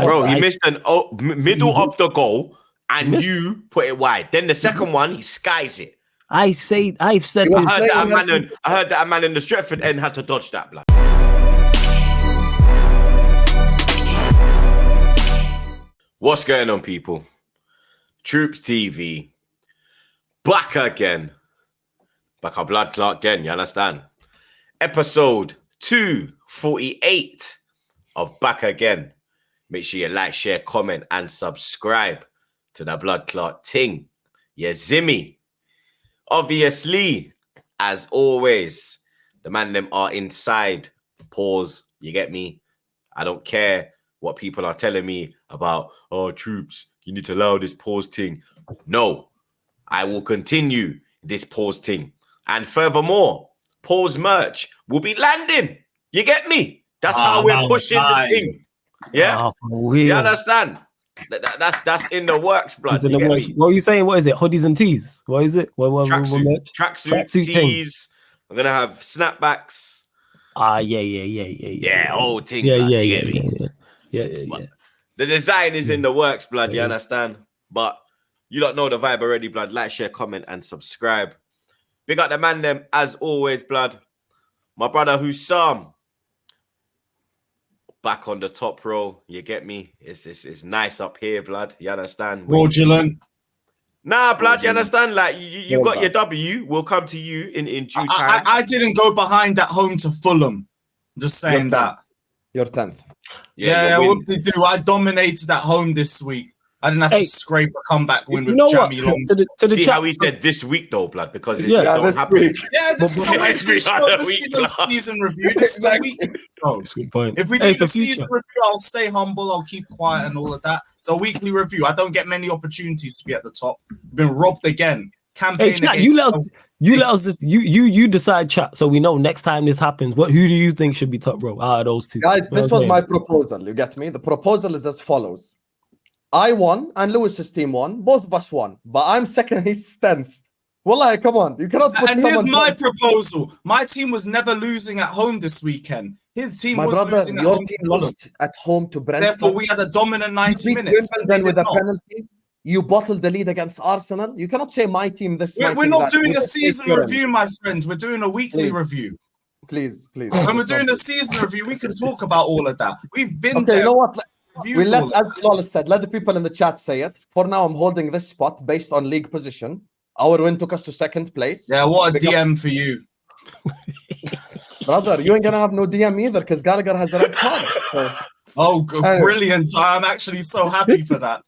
Bro, he missed an middle of the goal, and you put it wide. Then the second one, he skies it. I've said I heard that a man in the Stretford end had to dodge that, blood. What's going on, people? TroopzTV back again. Back our blood clot again, you understand? Episode 248 of Back Again. Make sure you like, share, comment, and subscribe to the blood clot ting. Yeah, Zimmy. Obviously, as always, the man them are inside. Pause. You get me? I don't care what people are telling me about, oh, troops, you need to allow this pause thing. No, I will continue this pause thing. And furthermore, pause merch will be landing. You get me? That's how we're pushing the thing. Yeah? You understand? That's in the works, blood. In the works. What are you saying? What is it? Hoodies and tees? What is it? Tracksuit tees. I'm going to have snapbacks. Yeah, whole thing. Yeah. The design is in the works, blood. You understand? But you don't know the vibe already, blood. Like, share, comment, and subscribe. Big up the man them, as always, blood. My brother Hussam. Back on the top row. You get me? It's nice up here, blood. You understand? Fraudulent. Nah, blood, you understand? Like, you got your W. We'll come to you in due time. I didn't go behind at home to Fulham. Just saying that. You're 10th. Yeah, what to do? I dominated at home this week. I didn't have to scrape a comeback win with Jamie Long. See how he said this week, though, blood, because it's don't happen. Yeah, this is every other week, season review. This is a week. Good point. If we do the season review, I'll stay humble. I'll keep quiet and all of that. So weekly review. I don't get many opportunities to be at the top. Been robbed again. Campaign chat, you let us. You decide, chat. So we know next time this happens. Who do you think should be top row out of those two? Guys, this was my proposal. You get me? The proposal is as follows. I won and Lewis's team won. Both of us won. But I'm second, he's 10th. Wallahi, come on. You cannot put here's my proposal. My team was never losing at home this weekend. His team losing at home. Your team lost at home to Brentford. Therefore, we had a dominant 90 minutes. Then with a penalty. You bottled the lead against Arsenal. You cannot say my team this. We're not doing a season review, my friends. We're doing a weekly review. Please. When we're doing a season review, we can talk about all of that. We've been there. You know what? We let, as Flawless said, let the people in the chat say it. For now, I'm holding this spot based on league position. Our win took us to second place. Yeah, what a DM for you. Brother, you ain't going to have no DM either because Gallagher has a red card. So. Brilliant. I'm actually so happy for that.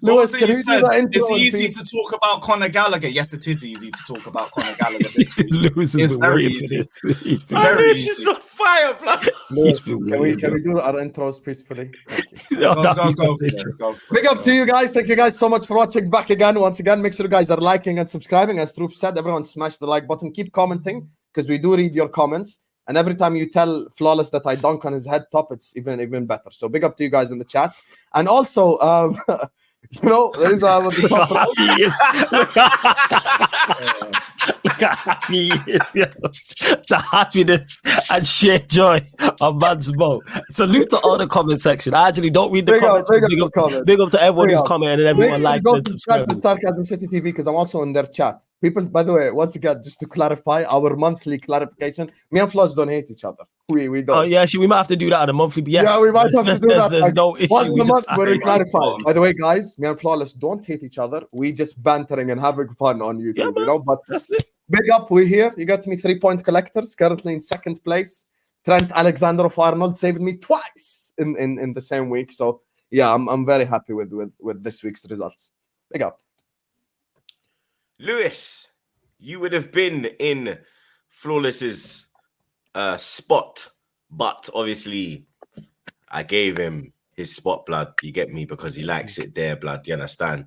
Lewis, can you said it's easy to talk about Conor Gallagher. Yes, it is easy to talk about Conor Gallagher this week. It's very easy. It's very easy. This is on fire, blood. Lewis, can we do our intros peacefully? Go for it. Big up to you guys. Thank you guys so much for watching Back Again. Once again, make sure you guys are liking and subscribing. As Troop said, everyone smash the like button. Keep commenting because we do read your comments. And every time you tell Flawless that I dunk on his head top, it's even better. So big up to you guys in the chat. And also, you know, there is the happiness and sheer joy of man's Mo. Salute to all the comment section. I actually don't read the comments. Big up to everyone who's commenting and everyone likes and subscribe to Sarcasm City TV because I'm also in their chat. People, by the way, once again, just to clarify, our monthly clarification, me and Flaws don't hate each other. We don't. Oh, yeah, actually, we might have to do that on a monthly. But yes, yeah, we might have to do that. There's no issue. Once a month, we're clarifying. By the way, guys, me and Flawless don't hate each other. We just bantering and having fun on YouTube, yeah, you know? But that's it. Big up, we're here. You got me 3-point collectors, currently in second place. Trent Alexander-Arnold saved me twice in the same week. So, yeah, I'm very happy with this week's results. Big up. Lewis, you would have been in Flawless's spot, but obviously I gave him his spot, blood. You get me? Because he likes it there, blood. You understand?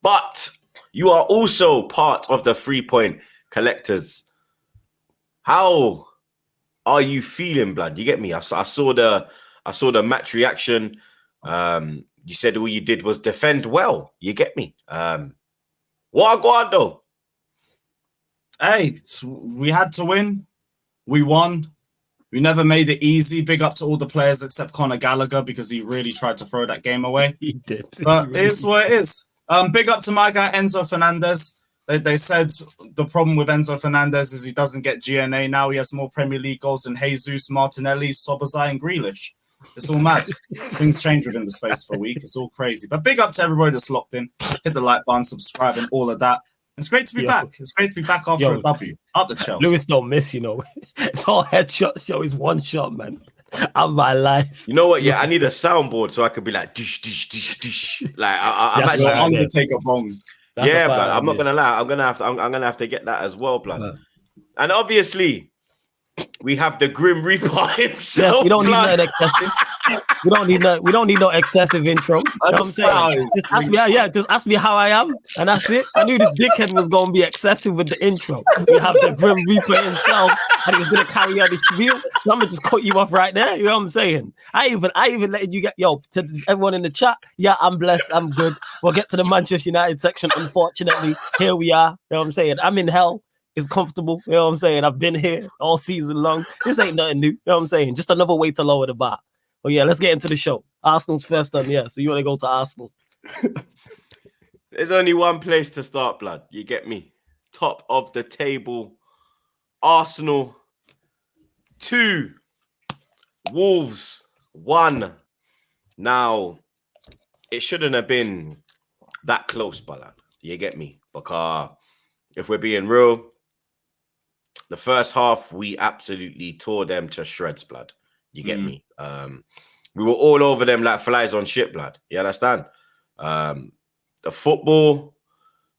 But you are also part of the 3-point collectors. How are you feeling, blood? You get me? I saw the match reaction. You said all you did was defend well. You get me? What go on though? Hey, we had to win. We won. We never made it easy. Big up to all the players except Conor Gallagher because he really tried to throw that game away. He did. But it's what it is. Big up to my guy, Enzo Fernandez. They said the problem with Enzo Fernandez is he doesn't get GNA now. He has more Premier League goals than Jesus, Martinelli, Sobozai, and Grealish. It's all mad. Things change within the space of a week. It's all crazy. But big up to everybody that's locked in. Hit the like button, subscribe, and all of that. It's great to be back. It's great to be back after a W. Up the Chelsea. Lewis don't miss, you know. It's all headshots, yo. It's one shot, man. I'm my life. You know what? Yeah, I need a soundboard so I could be like dish, dish, dish, dish. Like I'm actually like Undertaker bong. Yeah, blood. I'm not gonna lie. I'm gonna have to get that as well, blood. And obviously, we have the Grim Reaper himself. Yeah, we don't need no excessive. We don't need no excessive intro. You know what I'm saying? Just ask me, just ask me how I am, and that's it. I knew this dickhead was gonna be excessive with the intro. We have the Grim Reaper himself, and he was gonna carry out his spiel. So I'm gonna just cut you off right there. You know what I'm saying? I even letting you get to everyone in the chat. Yeah, I'm blessed. I'm good. We'll get to the Manchester United section. Unfortunately, here we are. You know what I'm saying? I'm in hell. It's comfortable. You know what I'm saying? I've been here all season long. This ain't nothing new. You know what I'm saying? Just another way to lower the bar. But yeah, let's get into the show. Arsenal's first time, yeah. So you want to go to Arsenal? There's only one place to start, blood. You get me? Top of the table. Arsenal 2. Wolves 1. Now, it shouldn't have been that close, blood. You get me? Because if we're being real, the first half, we absolutely tore them to shreds, blood. You get me? We were all over them like flies on shit, blood. You understand? The football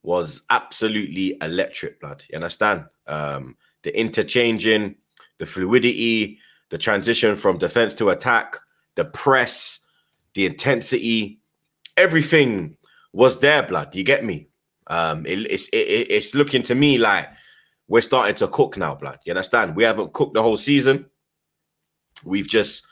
was absolutely electric, blood. You understand? The interchanging, the fluidity, the transition from defense to attack, the press, the intensity, everything was there, blood. You get me? It's looking to me like we're starting to cook now, blood. You understand? We haven't cooked the whole season. We've just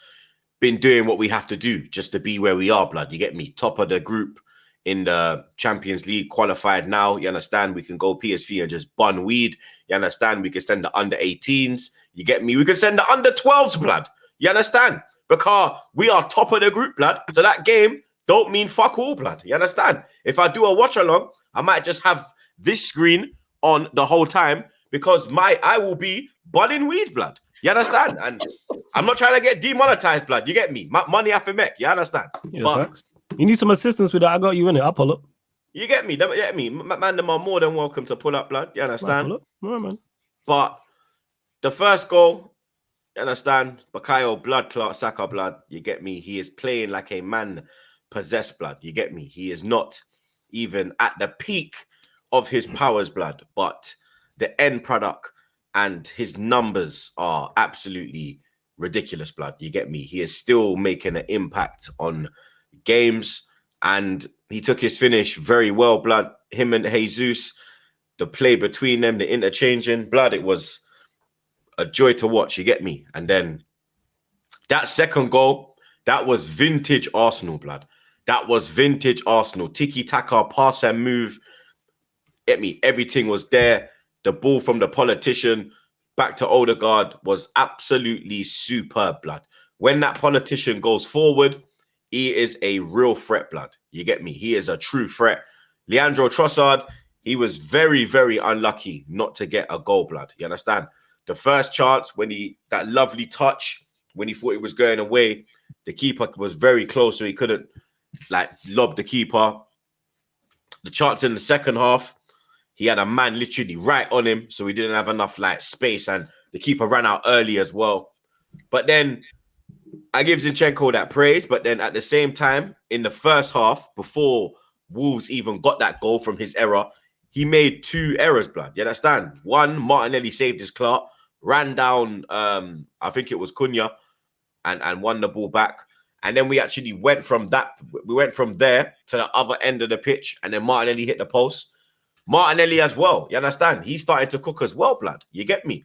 been doing what we have to do just to be where we are, blood. You get me? Top of the group in the Champions League, qualified now. You understand? We can go PSV and just bun weed. You understand? We can send the under 18s. You get me? We can send the under 12s, blood. You understand? Because we are top of the group, blood. So that game don't mean fuck all, blood. You understand? If I do a watch along, I might just have this screen on the whole time because I will be bunning weed, blood. You understand? And I'm not trying to get demonetized, blood. You get me? Money I have to make. You understand? Yeah, but you need some assistance with that. I got you in it. I'll pull up. You get me? You get me? Man, them are more than welcome to pull up, blood. You understand? All right, man. But the first goal, you understand? Bakayo, blood clot, Saka, blood. You get me? He is playing like a man possessed, blood. You get me? He is not even at the peak of his powers, blood. But the end product and his numbers are absolutely ridiculous, blood. You get me? He is still making an impact on games, and he took his finish very well, blood. Him and Jesus, the play between them, the interchanging, blood. It was a joy to watch. You get me? And then that second goal, that was vintage Arsenal, blood. That was vintage Arsenal. Tiki-taka, pass and move. Get me? Everything was there. The ball from the politician back to Odegaard was absolutely superb, blood. When that politician goes forward, he is a real threat, blood. You get me? He is a true threat. Leandro Trossard, he was very, very unlucky not to get a goal, blood. You understand? The first chance, that lovely touch, when he thought it was going away, the keeper was very close, so he couldn't lob the keeper. The chance in the second half, he had a man literally right on him, so he didn't have enough space, and the keeper ran out early as well. But then I give Zinchenko that praise, but then at the same time, in the first half, before Wolves even got that goal from his error, he made 2 errors, blood. You understand? One, Martinelli saved his clock, ran down, I think it was Cunha, and won the ball back. And then we actually went from there to the other end of the pitch, and then Martinelli hit the post. Martinelli as well, you understand? He started to cook as well, blood. You get me?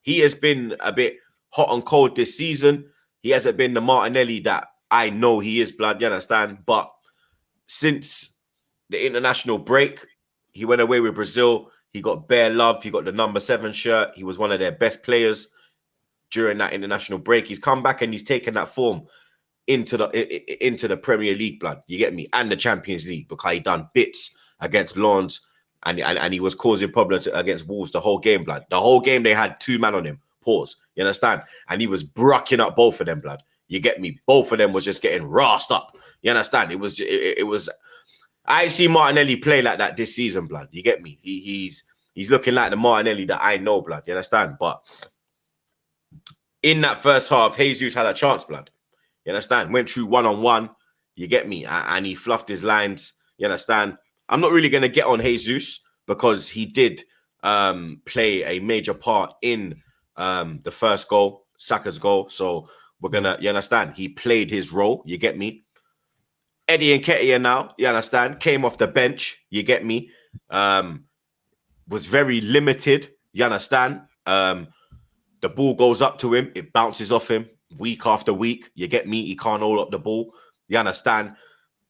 He has been a bit hot and cold this season. He hasn't been the Martinelli that I know he is, blood. You understand? But since the international break, he went away with Brazil. He got bare love. He got the number 7 shirt. He was one of their best players. during that international break. He's come back and he's taken that form into the Premier League, blood. You get me? And the Champions League, because he done bits against Lens and he was causing problems against Wolves the whole game, blood. The whole game they had 2 men on him. Pause. You understand? And he was brocking up both of them, blood. You get me? Both of them was just getting rasped up. You understand? It was. I ain't seen Martinelli play like that this season, blood. You get me? He's looking like the Martinelli that I know, blood. You understand? But in that first half, Jesus had a chance, blood. You understand? Went through 1-on-1. You get me? And he fluffed his lines. You understand? I'm not really going to get on Jesus because he did play a major part in the first goal, Saka's goal. So we're going to, you understand? He played his role. You get me? Eddie Nketiah now, you understand? Came off the bench. You get me? Was very limited. You understand? The ball goes up to him. It bounces off him week after week. You get me? He can't hold up the ball. You understand?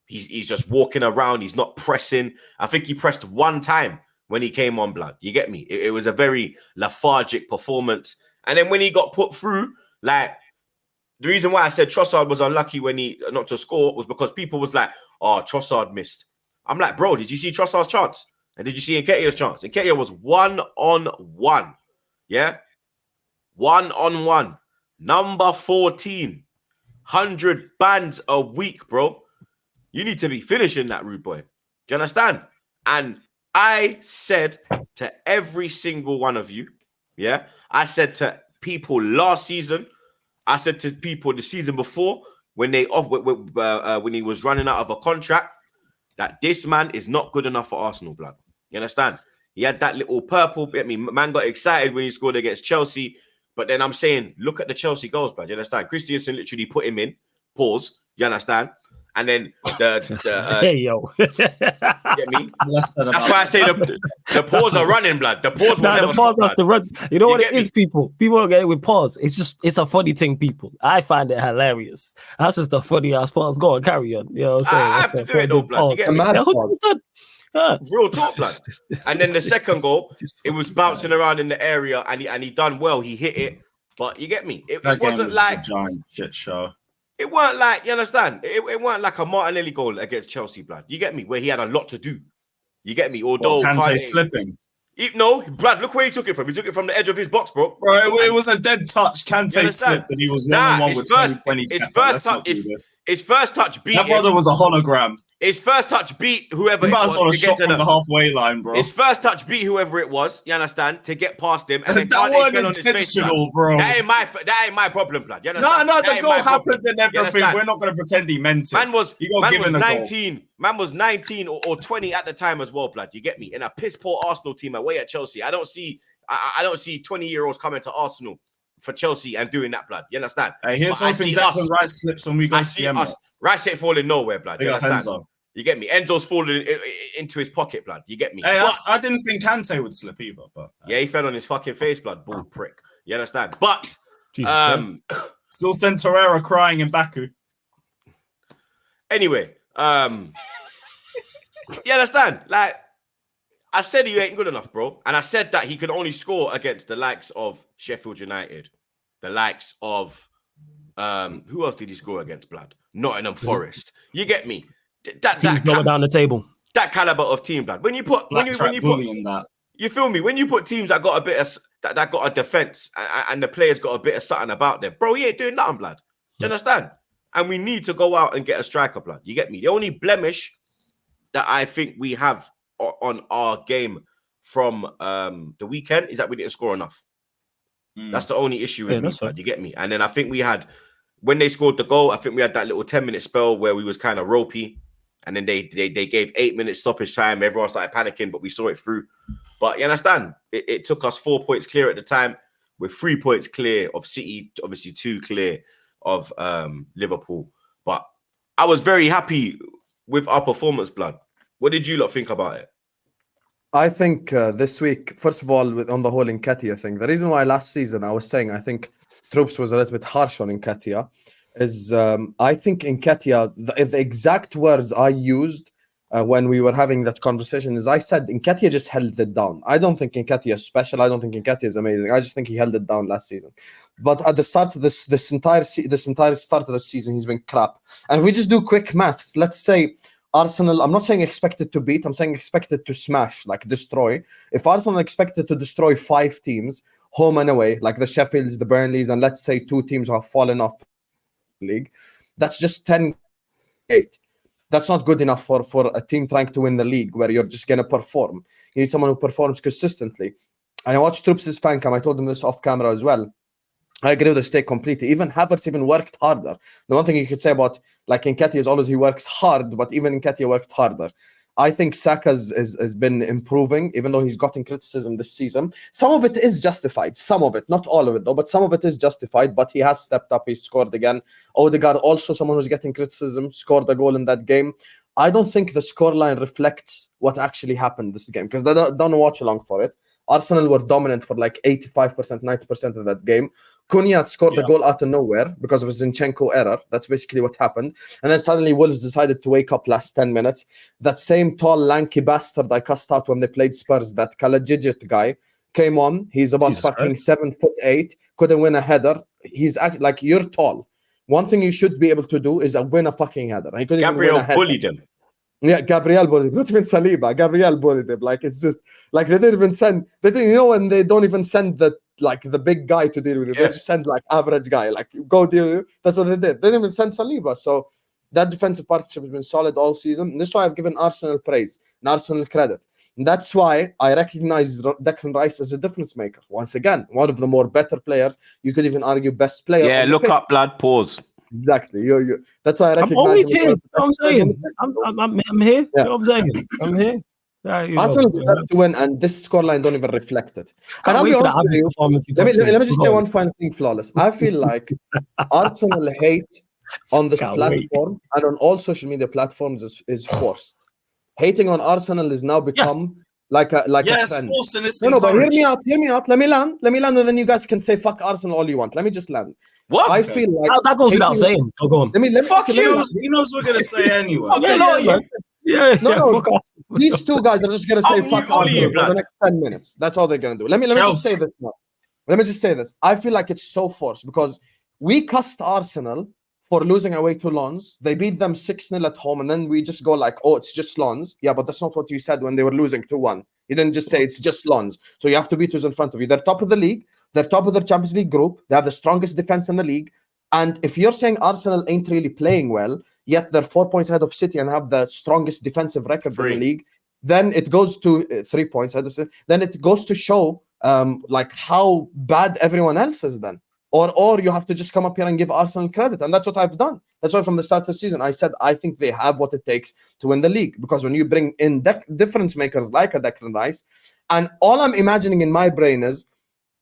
He's just walking around. He's not pressing. I think he pressed 1 time when he came on, blood. You get me? It was a very lethargic performance. And then when he got put through, like, the reason why I said Trossard was unlucky when he not to score was because people was like, oh, Trossard missed. I'm like, bro, did you see Trossard's chance? And did you see Nketiah's chance? Nketiah was 1-on-1. Yeah? 1-on-1. Number 14. 100 bands a week, bro. You need to be finishing that, rude boy. Do you understand? And I said to every single one of you, yeah, I said to people last season, I said to people the season before when he was running out of a contract, that this man is not good enough for Arsenal, blood. You understand? He had that little purple bit. Man got excited when he scored against Chelsea, but then I'm saying, look at the Chelsea goals, blood. You understand? Christensen literally put him in. Pause. You understand? And then hey yo, get me? That's why I say the pause are running, blood. The pause will never the pause stop, has to run. You know what it me? is, people. People don't get it with pause. It's a funny thing, people. I find it hilarious. That's just the funny ass pause. Go on, carry on. You know what I'm saying? I have to do it though, blood. You get me? Real talk, blood. And then the second goal, it was bouncing around in the area, and he done well. He hit it, but you get me? It wasn't like a giant shit show. It weren't like, you understand? It weren't like a Martinelli goal against Chelsea, blood. You get me? Where he had a lot to do. You get me? Although Kante slipping. No, blood, look where he took it from. He took it from the edge of his box, bro. Bro, it was a dead touch. Kante slipped and he was 1-on-1 with 2020. His first touch beat that brother was a hologram. His first touch beat whoever it was. On a shot from the halfway line, bro. His first touch beat whoever it was, you understand, to get past him. And then that wasn't intentional, bro. That ain't my problem, blood. You understand? No, the goal happened and everything. We're not going to pretend he meant it. Man was 19. Man was 19 or 20 at the time as well, blood. You get me? In a piss poor Arsenal team away at Chelsea. I don't see 20-year-olds coming to Arsenal for Chelsea and doing that, blood. You understand? Hey, here's something Declan Rice slips when we go to the Emirates. Rice ain't falling nowhere, blood. You understand? You get me? Enzo's falling into his pocket, blood. You get me? Hey, I didn't think Kante would slip either, but yeah, he fell on his fucking face, blood. Bull prick. You understand? But still send Torreira crying in Baku. Anyway, you understand? Like, I said he ain't good enough, bro. And I said that he could only score against the likes of Sheffield United, the likes of who else did he score against, blood? Nottingham Forest. You get me? Teams going down the table. That caliber of team, blood. When you put you feel me? When you put teams that got a bit of that got a defense and the players got a bit of something about them, bro, he ain't doing nothing, blood. Do you understand? And we need to go out and get a striker, blood. You get me? The only blemish that I think we have on our game from the weekend is that we didn't score enough. That's the only issue with me, blood. You get me? And then I think we had, when they scored the goal, I think we had that little 10-minute spell where we was kind of ropey. And then they gave 8 minutes stoppage time. Everyone started panicking, but we saw it through. But you understand? It took us 4 points clear at the time. We're 3 points clear of City, obviously 2 clear of Liverpool. But I was very happy with our performance, blood. What did you lot think about it? I think this week, first of all, on the whole Nketiah thing, the reason why last season I was saying I think Troops was a little bit harsh on Nketiah is I think Nketiah, the exact words I used when we were having that conversation is I said Nketiah just held it down. I don't think Nketiah is special. I don't think Nketiah is amazing. I just think he held it down last season. But at the start of this entire start of the season, he's been crap. And if we just do quick maths, let's say Arsenal, I'm not saying expected to beat, I'm saying expected to smash, like destroy. If Arsenal expected to destroy 5 teams, home and away, like the Sheffields, the Burnleys, and let's say 2 teams who have fallen off the league, that's just 10-8. That's not good enough for a team trying to win the league where you're just going to perform. You need someone who performs consistently. And I watched Troops' fan cam. I told him this off camera as well. I agree with the stake completely. Even Havertz even worked harder. The one thing you could say about like Nketiah is always he works hard, but even Nketiah worked harder. I think Saka has been improving, even though he's gotten criticism this season. Some of it is justified. Some of it, not all of it though, but some of it is justified. But he has stepped up. He scored again. Odegaard, also someone who's getting criticism, scored a goal in that game. I don't think the scoreline reflects what actually happened this game because they don't watch along for it. Arsenal were dominant for like 85%, 90% of that game. Cunha scored a goal out of nowhere because of a Zinchenko error. That's basically what happened. And then suddenly Wolves decided to wake up last 10 minutes. That same tall, lanky bastard I cussed out when they played Spurs, that Kalajdzic guy, came on. He's about fucking 7'8", couldn't win a header. He's like, you're tall. One thing you should be able to do is win a fucking header. He couldn't Gabriel even win a header. bullied him. Yeah, Gabriel bullied him. Not even Saliba. Gabriel bullied him. Like, it's just like they didn't even send. They didn't, you know, when they don't even send the big guy to deal with it. They just send like average guy. Like, go deal with it. That's what they did. They didn't even send Saliba. So that defensive partnership has been solid all season. And this is why I've given Arsenal praise and Arsenal credit. And that's why I recognize Declan Rice as a difference maker. Once again, one of the more better players. You could even argue best player. Yeah, look up, blood. Pause. Exactly. You. That's why I recognize. I'm always here. You know what I'm saying? I'm here. Yeah. You know what I'm saying? I'm here. Arsenal deserve to win, and this scoreline don't even reflect it. And I'll be honest with you, let me just say one final thing, Flawless. I feel like Arsenal hate on this platform and on all social media platforms is forced. Hating on Arsenal is now become like a trend. No, but hear me out. Let me land, and then you guys can say fuck Arsenal all you want. Let me just land. What? I feel like that goes without saying. So go on. Let me fuck you. He knows we're gonna say anyway. No. These two guys are just gonna say fuck Arsenal for the next 10 minutes. That's all they're gonna do. Let me just say this now. Let me just say this. I feel like it's so forced because we cussed Arsenal for losing away to Lens. They beat them 6-0 at home, and then we just go like, oh, it's just Lens. Yeah, but that's not what you said when they were losing 2-1. You didn't just say it's just Lens. So you have to beat who's in front of you. They're top of the league. They're top of their Champions League group. They have the strongest defense in the league. And if you're saying Arsenal ain't really playing well, yet they're 4 points ahead of City and have the strongest defensive record in the league, then it goes to 3 points. Then it goes to show like how bad everyone else is then. Or you have to just come up here and give Arsenal credit. And that's what I've done. That's why from the start of the season, I said, I think they have what it takes to win the league. Because when you bring in difference makers like a Declan Rice, and all I'm imagining in my brain is,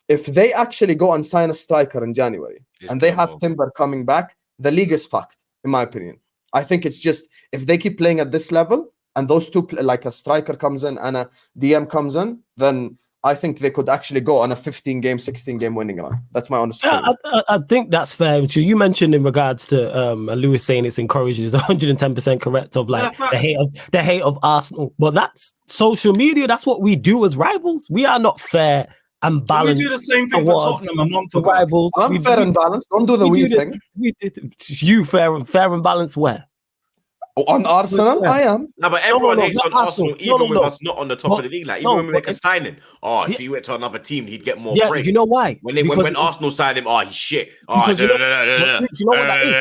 if they actually go and sign a striker in January and they have Timber coming back, the league is fucked, in my opinion. I think it's just, if they keep playing at this level and those two, like a striker comes in and a DM comes in, then I think they could actually go on a 15-game, 16-game winning run. That's my honest opinion. I think that's fair. You mentioned in regards to Lewis saying it's encouraged, is 110% correct of like the hate of Arsenal. But that's social media. That's what we do as rivals. We are not fair and balanced. We do the same thing for Tottenham a month ago. Rivals. I'm fair and balanced. Don't do the weird thing. You fair and balanced where? On Arsenal, I am. No, but everyone hates on Arsenal, even with us not on the top of the league. Like, even when we make a signing, if he went to another team, he'd get more praise. You know why? When Arsenal signed him, he's shit. You know what that is?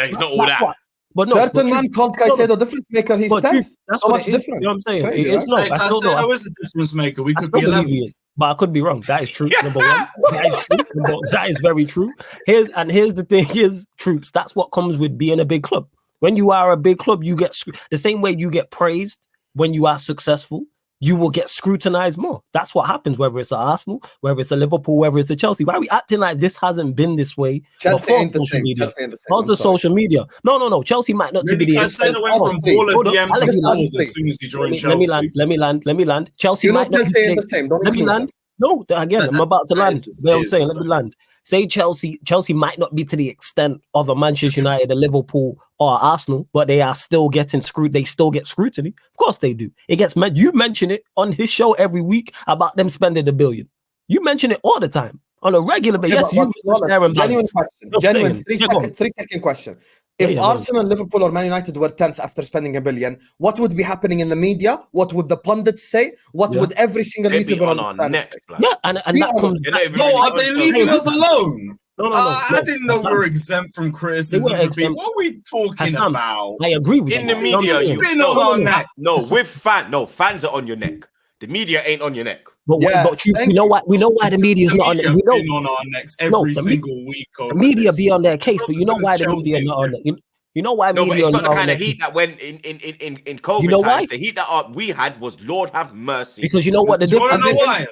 He's not all that. But certain man called Caicedo difference maker. He's 10th. That's so much different. You know what I'm saying? Crazy, it's not. Caicedo is a difference maker. We could be 11th. But I could be wrong. That is true. Number one, that is true. That is very true. Here's the thing: Troops. That's what comes with being a big club. When you are a big club, you get the same way you get praised when you are successful. You will get scrutinized more. That's what happens, whether it's a Arsenal, whether it's a Liverpool, whether it's a Chelsea. Why are we acting like this hasn't been this way before social media? How's the social media? No. Chelsea might not be the. Caicedo went from baller DM to forward as soon as he joined Chelsea. Let me land. Chelsea might not be the same. Let me land. No, again, I'm about to land. You know what I'm saying? Let me land. say Chelsea might not be to the extent of a Manchester United, a Liverpool, or Arsenal, but they are still getting screwed. They still get scrutiny. Of course they do. It gets you mention it on his show every week about them spending $1 billion. You mention it all the time on a regular basis. Yes, genuine question. Genuine 3-second question. If Arsenal, Liverpool, or Man United were 10th after spending $1 billion, what would be happening in the media? What would the pundits say? What would every single YouTuber on our neck? Yeah, and that comes. Are they leaving us alone? No. I didn't know we were exempt from criticism. What are we talking about? I agree with you. In the media, you've been on our neck. Fans are on your neck. The media ain't on your neck. But we know why the media is not on. We know on our necks every single week. The media be on their case, but you know why the media is not on it. You know why? No, but it's not the kind of heat that went in COVID. You know why? The heat that we had was Lord have mercy. Because you know what the difference.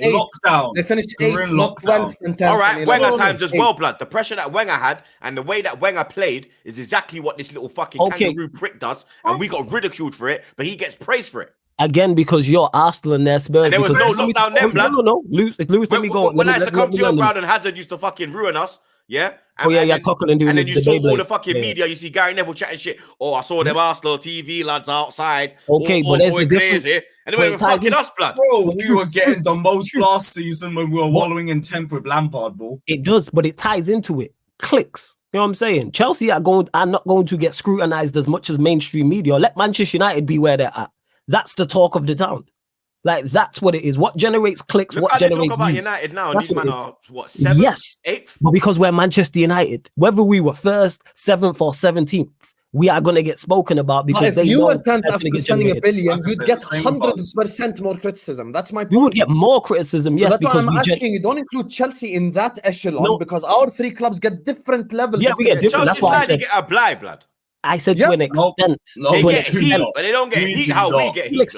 Lockdown. They finished 8th, not 12th, and 10th. All right, Wenger times as well, blood. The pressure that Wenger had and the way that Wenger played is exactly what this little fucking kangaroo prick does, and we got ridiculed for it, but he gets praised for it. Again, because you're Arsenal and they're Spurs. And there was no lockdown then, blood. No. Lewis, let me go. When I used to come to your ground and Hazard used to fucking ruin us, yeah? And then you saw all the fucking media. You see Gary Neville chatting shit. Oh, I saw them Arsenal TV lads outside. Okay, but there's the difference. And they were fucking us, blood. Bro, we were getting the most last season when we were wallowing in 10th with Lampard, bro. It does, but it ties into it. Clicks. You know what I'm saying? Chelsea are not going to get scrutinized as much as mainstream media. Let Manchester United be where they're at. That's the talk of the town. Like, that's what it is. What generates clicks? What generates talk about views? United now, and That's these men are what, 7th, yes, 8th? but because we're Manchester United, whether we were 1st, 7th, or 17th, we are going to get spoken about because if you were 10th after spending $1 billion, you'd get 100% more criticism. That's my point. You would get more criticism, yes. So that's why I'm asking you, don't include Chelsea in that echelon because our 3 clubs get different levels. Yeah, we get different. That's why I said get a blind, blood. I said to an extent. They get heat, but they don't get heat how we get heat.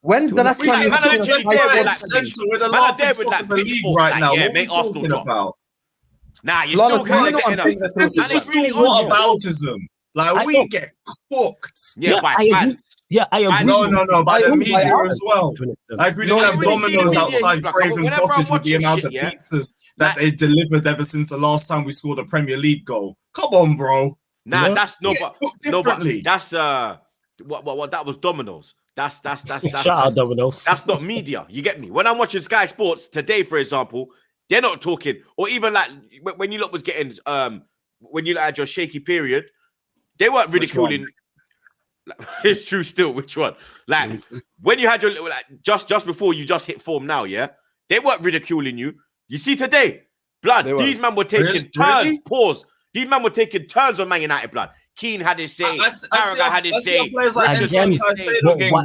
When's the last time you with the league right now? Yeah, make Arsenal drop. Nah, you still can't get enough. This is just all whataboutism. Like, we get cooked. Yeah, by fans. Yeah, I agree. No, by the media as well. Like, we didn't have Domino's outside Craven Cottage with the amount of pizzas that they delivered ever since the last time we scored a Premier League goal. Come on, bro. Nah, that's but that's what that was Domino's. That's shout out Domino's. That's not media. You get me? When I'm watching Sky Sports today, for example, they're not talking, or even like when you lot was getting when you had your shaky period, they weren't ridiculing. It's true still. Which one? Like when you had your just before you just hit form now, yeah, they weren't ridiculing you. You see today, blood. These men were taking turns. Really? Pause. These men were taking turns on Man United, blood. Keane had his say. Carragher had his say. Players like getting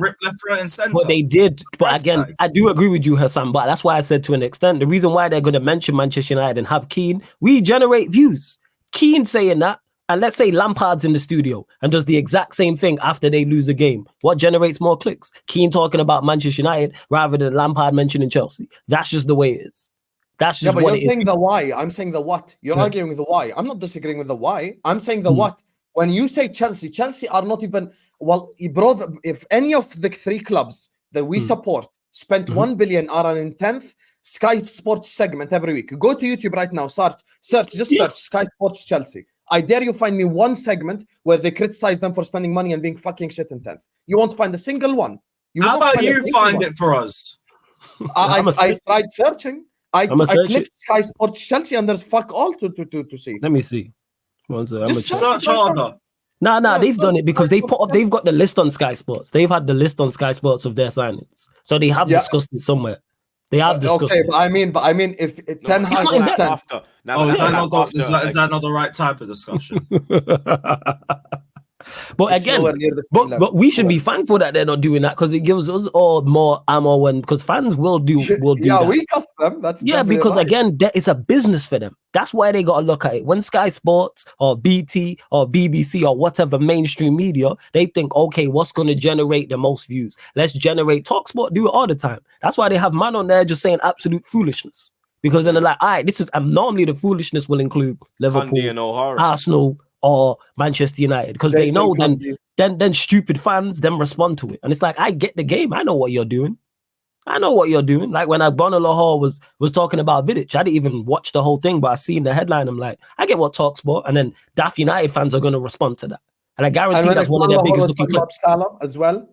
ripped left, right, and centre. But they did. But again, I do agree with you, Hassan. But that's why I said to an extent, the reason why they're going to mention Manchester United and have Keane, we generate views. Keane saying that, and let's say Lampard's in the studio and does the exact same thing after they lose a game. What generates more clicks? Keane talking about Manchester United rather than Lampard mentioning Chelsea. That's just the way it is. That's just what you're saying the why. I'm saying the what. You're arguing with the why. I'm not disagreeing with the why. I'm saying the what. When you say Chelsea are not even, well, bro, if any of the 3 clubs that we support spent $1 billion are in 10th Sky Sports segment every week. Go to YouTube right now, search Sky Sports Chelsea. I dare you find me one segment where they criticize them for spending money and being fucking shit in 10th. You won't find a single one. How about you find it for us? I tried searching. I clicked Sky Sports Chelsea and there's fuck all to see. Let me see. Just search harder. Nah, they've done it because they've got the list on Sky Sports. They've had the list on Sky Sports of their signings. So they have discussed it somewhere. They have discussed it. But I mean, if Ten Hag is 10. Is that not the right type of discussion? But again, but we should be thankful that they're not doing that because it gives us all more ammo because fans will do that. We cast them. That's because again, it's a business for them. That's why they got to look at it. When Sky Sports or BT or BBC or whatever mainstream media, they think, okay, what's going to generate the most views? Let's generate. TalkSport do it all the time. That's why they have man on there just saying absolute foolishness. Because then they're like, all right, this is, and normally the foolishness will include Liverpool, Arsenal, or Manchester United, because they know then stupid fans then respond to it. And it's like, I get the game. I know what you're doing. I know what you're doing. Like when Agbona Lahore was talking about Vidic, I didn't even watch the whole thing, but I seen the headline. I'm like, I get what TalkSport, and then Daft United fans are going to respond to that. And I guarantee that's one of their biggest looking clips. Salah as well.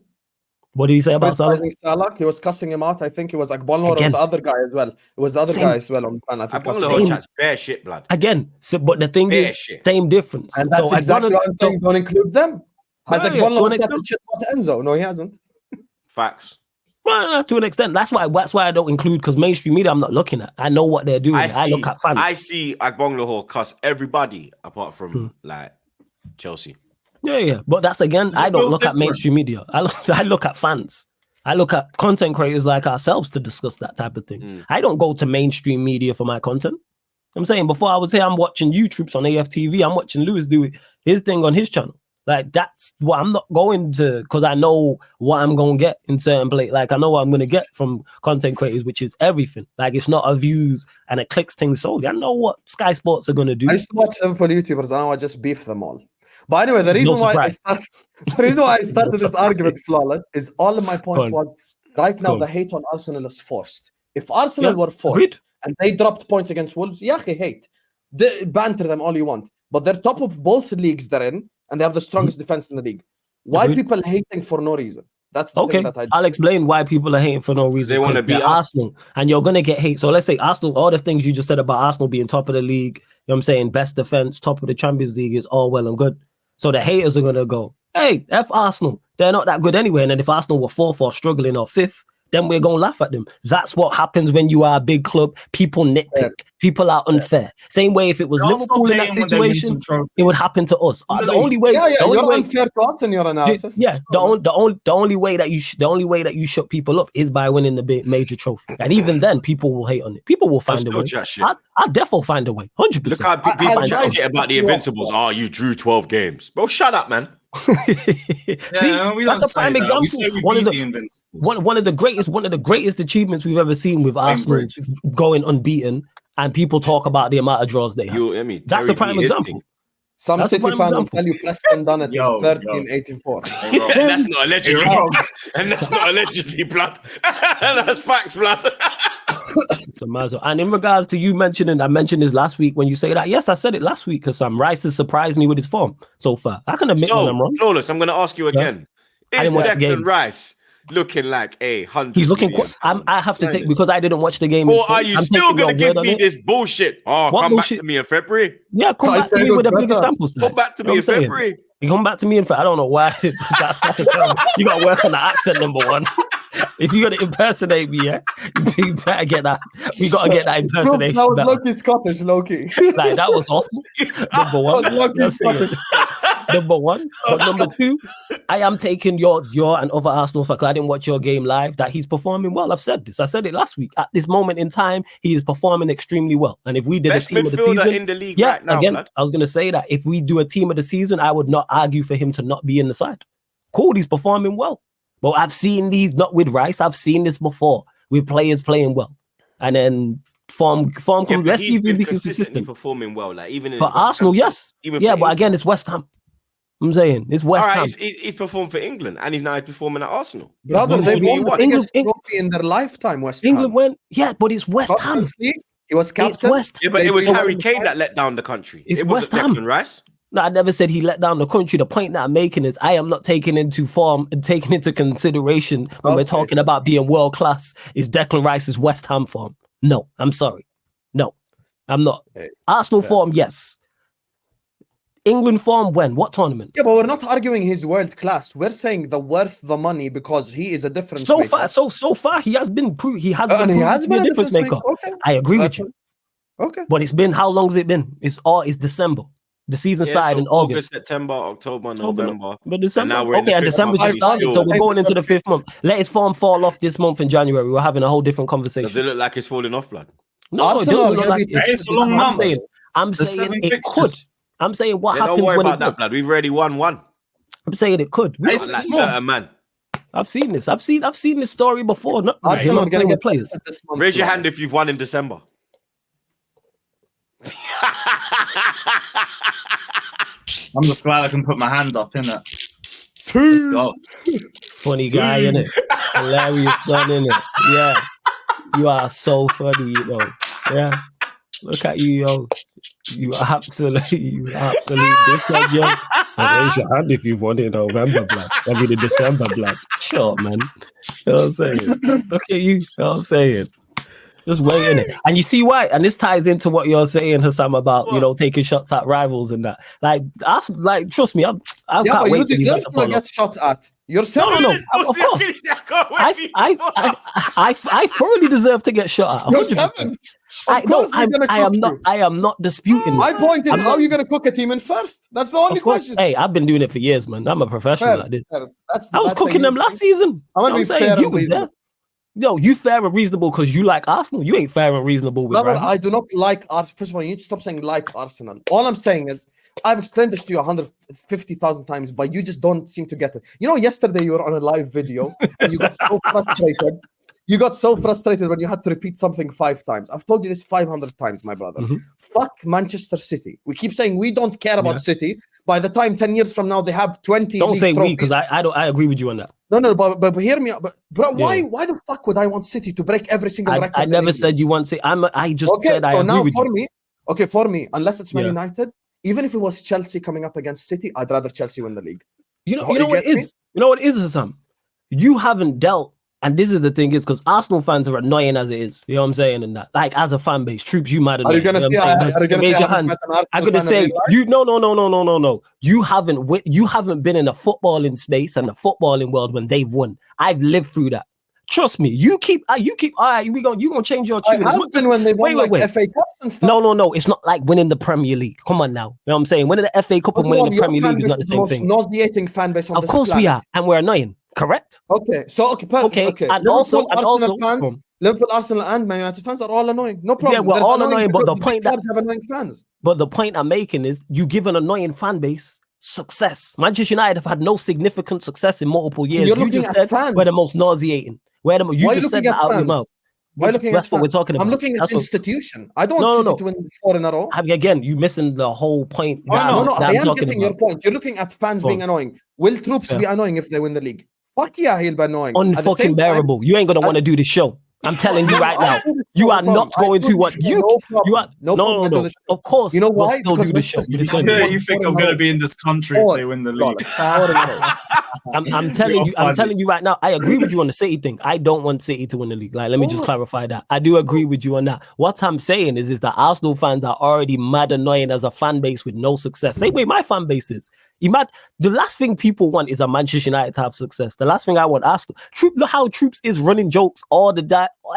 What did he say about Salah? Salah? He was cussing him out. I think it was Agbonlahor or the other guy as well. It was the other guy as well on the fan. I think Agbonlahor chats bare shit, blood. Again, so, but the thing is, same difference. And that's exactly what I'm saying. Don't include them. Has Agbonlahor chatted shit about Enzo? No, he hasn't. Facts. Well, to an extent. That's why I don't include, because mainstream media I'm not looking at. I know what they're doing. I look at fans. I see Agbonlahor cuss everybody apart from like Chelsea. Yeah. But that's again, I don't look at mainstream media. I look at fans. I look at content creators like ourselves to discuss that type of thing. I don't go to mainstream media for my content. I'm saying before I was here, I'm watching YouTubes on AFTV. I'm watching Lewis do his thing on his channel. Like that's what I'm not going to, because I know what I'm going to get in certain place. Like I know what I'm going to get from content creators, which is everything. Like it's not a views and a clicks thing solely. I know what Sky Sports are going to do. I used to watch Liverpool YouTubers and now I just beef them all. But anyway, the reason why I started this argument, Flawless, is all of my point was right now the hate on Arsenal is forced. If Arsenal were forced and they dropped points against Wolves, hate. Banter them all you want. But they're top of both leagues they're in, and they have the strongest defense in the league. Why people hating for no reason? That's the thing that I'll explain why people are hating for no reason. They want to be Arsenal, and you're gonna get hate. So let's say Arsenal, all the things you just said about Arsenal being top of the league, you know what I'm saying, best defense, top of the Champions League is all well and good. So the haters are gonna go, hey, F Arsenal, they're not that good anyway. And then if Arsenal were fourth or struggling or fifth, then we're gonna laugh at them. That's what happens when you are a big club. People nitpick. People are unfair. Same way if it was Liverpool in that situation, it would happen to us. The only way, you're unfair to us in your analysis. The only way that you shut people up is by winning the major trophy. And even then, people will hate on it. People will find a way. I'll definitely find a way. 100%. Look how people judge it about the Invincibles. Oh, you drew 12 games. Bro, shut up, man. See, that's a prime example. One of the greatest achievements we've ever seen with Arsenal going unbeaten, and people talk about the amount of draws they have. That's a prime example. Some City fans will tell you Preston done it in 13-84. That's not allegedly. And that's not allegedly, blood. That's facts, blood. And in regards to you mentioning, I mentioned this last week when you say that. Yes, I said it last week because Rice has surprised me with his form so far. I can admit when I'm wrong. Flawless, I'm going to ask you again. Is Declan Rice looking like 100? He's looking. I have to take, because I didn't watch the game. Or are you still going to give me this bullshit? Oh, come back to me in February. Yeah, come back to me with a bigger sample size. Come back to me in February. You come back to me in February. I don't know why. That's a term. You got to work on the accent, number one. If you're gonna impersonate me, you better get that. We gotta get that impersonation. That was Loki Scottish, Loki. Like that was awful. Number one, Scottish. Number one, but number two, I am taking your and other Arsenal fans. I didn't watch your game live. That he's performing well. I've said this. I said it last week. At this moment in time, he is performing extremely well. And if we did best a team of the season in the league right now, again, blood. I was gonna say that if we do a team of the season, I would not argue for him to not be in the side. Cool, he's performing well. But I've seen these, not with Rice, I've seen this before with players playing well. And then form comes. Let's see if we be consistent. Performing well, like even for Arsenal, yes. But again, it's West Ham. I'm saying it's West Ham. He's performed for England and he's now performing at Arsenal. Brother, they've won the biggest trophy in their lifetime, West Ham. England went, but it's West Ham. He was captain. But it was Harry Kane that let down the country. It wasn't Declan Rice. No, I never said he let down the country. The point that I'm making is I am not taking into form and taking into consideration when we're talking about being world class is Declan Rice's West Ham form. No, I'm sorry. No, I'm not. Arsenal form, yes. England form when? What tournament? Yeah, but we're not arguing he's world class. We're saying the worth the money because he is a difference maker. So far, he has been he has been a difference maker. Okay. I agree with you. Okay. But it's been, how long has it been? It's December. The season started in August, September, October, November. But December, and December just started, so we're going into the 5th month. Let his form fall off this month in January. We're having a whole different conversation. Does it look like it's falling off, blood? No, it doesn't look like it's a long month. I'm saying it could. I'm saying what happens don't worry when about that, blood. We've already won one. I'm saying it could. Man. I've seen this. I've seen this story before. Arsenal are going to get players. Raise your hand if you've won in December. I'm just glad I can put my hand up, innit? Let's go. Funny guy, innit? Hilarious done, innit? Yeah. You are so funny, you know. Yeah. Look at you, yo. You absolute dickhead, yo. Raise your hand if you've won in November, blood. I mean, in December, blood. Sure, man. You know what I'm saying? Look at you. You know what I'm saying? Just waiting it. And you see why? And this ties into what you're saying, Hassam, about, you know, taking shots at rivals and that. Like, trust me, I can't wait you deserve to get shot at. Yourself. No. Of course. I thoroughly deserve to get shot at. 100%. I am not disputing. My point is, how are you going to cook a team in first? That's the only question. Hey, I've been doing it for years, man. I'm a professional at this. I was cooking them last season. I want to be fair and reasonable. Yo, you fair and reasonable because you like Arsenal. You ain't fair and reasonable with Brother, I do not like Arsenal. First of all, you need to stop saying like Arsenal. All I'm saying is, I've explained this to you 150,000 times, but you just don't seem to get it. You know, yesterday you were on a live video and you got so frustrated. You got so frustrated when you had to repeat something 5 times. I've told you this 500 times, my brother. Fuck Manchester City. We keep saying we don't care about City. By the time 10 years from now they have 20. Don't say trophies. we, because I agree with you on that. No, but hear me out. But bro, why the fuck would I want City to break every single record? I never said you want City. I just said I agree with you. For me, unless it's Man United, even if it was Chelsea coming up against City, I'd rather Chelsea win the league. You know what it is? You know what it is, Hassam? You haven't dealt. And this is the thing, is because Arsenal fans are annoying as it is. You know what I'm saying? And that, like, as a fan base, Troops, you might annoy. Are you gonna raise your hands? I'm gonna say you. No. You haven't been in a footballing space and the footballing world when they've won. I've lived through that. Trust me. You keep. All right. You gonna change your tune. I have been when they won FA Cups and stuff. No. It's not like winning the Premier League. Come on now. You know what I'm saying? Winning the FA Cup and winning the Premier League is not the same thing. Nauseating fan base on of course we are, and we're annoying. Correct. Okay. And also, Liverpool, Arsenal, and Man United fans are all annoying. No problem. Yeah, we're all annoying. But the point clubs have annoying fans. But the point I'm making is, you give an annoying fan base success. Manchester United have had no significant success in multiple years. You just said we're the most nauseating. You just said that out of your mouth. Why looking That's what we're talking about. I'm looking at institution. I don't want City to win 4 in a row. Again, you missing the whole point. I am getting your point. You're looking at fans being annoying. Will Troops be annoying if they win the league? Fuck yeah, he'll be annoying. Unfucking bearable. You ain't gonna want to do the show. I'm telling you right now. You are not going to what you are. No. Of course, you know why? We'll still do the show. You think I'm gonna be in this country if they win the league? I'm telling you right now. I agree with you on the City thing. I don't want City to win the league. Like, let me just clarify that. I do agree with you on that. What I'm saying is that Arsenal fans are already mad annoying as a fan base with no success. Same way my fan base is. The last thing people want is a Manchester United to have success. The last thing I want Arsenal. Look how Troops is running jokes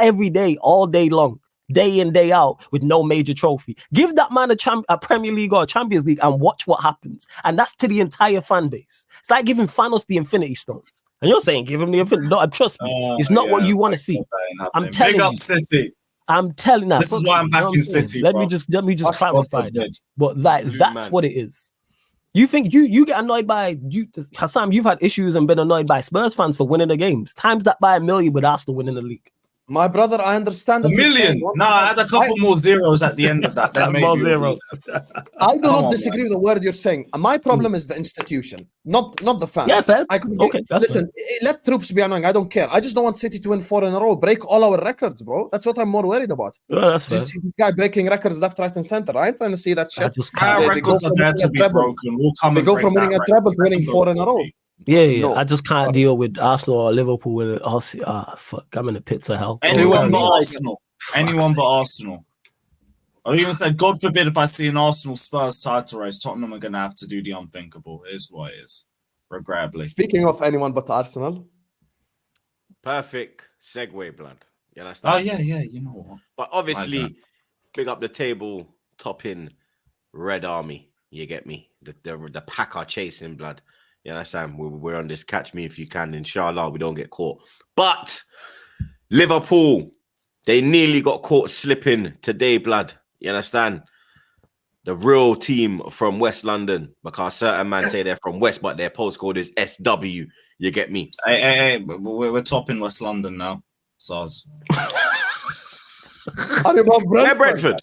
every day, all day long, day in, day out, with no major trophy. Give that man a Premier League or a Champions League and watch what happens. And that's to the entire fan base. It's like giving Thanos the Infinity Stones. And you're saying give him the Infinity. No, trust me, it's not what you want to see. I'm telling you. City. I'm telling you. This is why I'm backing City. Let me just clarify that. But that's what it is. You think you get annoyed by Hassam? You've had issues and been annoyed by Spurs fans for winning the games. Times that by 1 million with Arsenal winning the league. My brother, I understand. 1 million. No, I had a couple more zeros at the end of that. More zeros. I do not disagree with the word you're saying. My problem is the institution, not the fans. Yeah, fair. Listen, let Troops be annoying. I don't care. I just don't want City to win 4 in a row, break all our records, bro. That's what I'm more worried about. Yeah, that's fair. This guy breaking records left, right, and center. I ain't trying to see that shit. Records are there to be broken. They go from winning a treble to winning 4 in a row. Yeah. No. I just can't deal with Arsenal or Liverpool with it. Fuck, I'm in the pits of hell. Anyone but Arsenal. Anyone but Arsenal. I even said, God forbid if I see an Arsenal Spurs title race, Tottenham are going to have to do the unthinkable. It is what it is, regrettably. Speaking of anyone but Arsenal. Perfect segue, blood. You understand? Oh, yeah, you know what. But obviously, big up the table, topping Red Army. You get me? The pack are chasing, blood. You understand? We're on this catch me if you can. Inshallah, we don't get caught. But Liverpool, they nearly got caught slipping today, blood. You understand? The real team from West London, because certain man say they're from West, but their postcode is SW. You get me? Hey, we're topping West London now. SARS. Are you above Brentford? Brentford?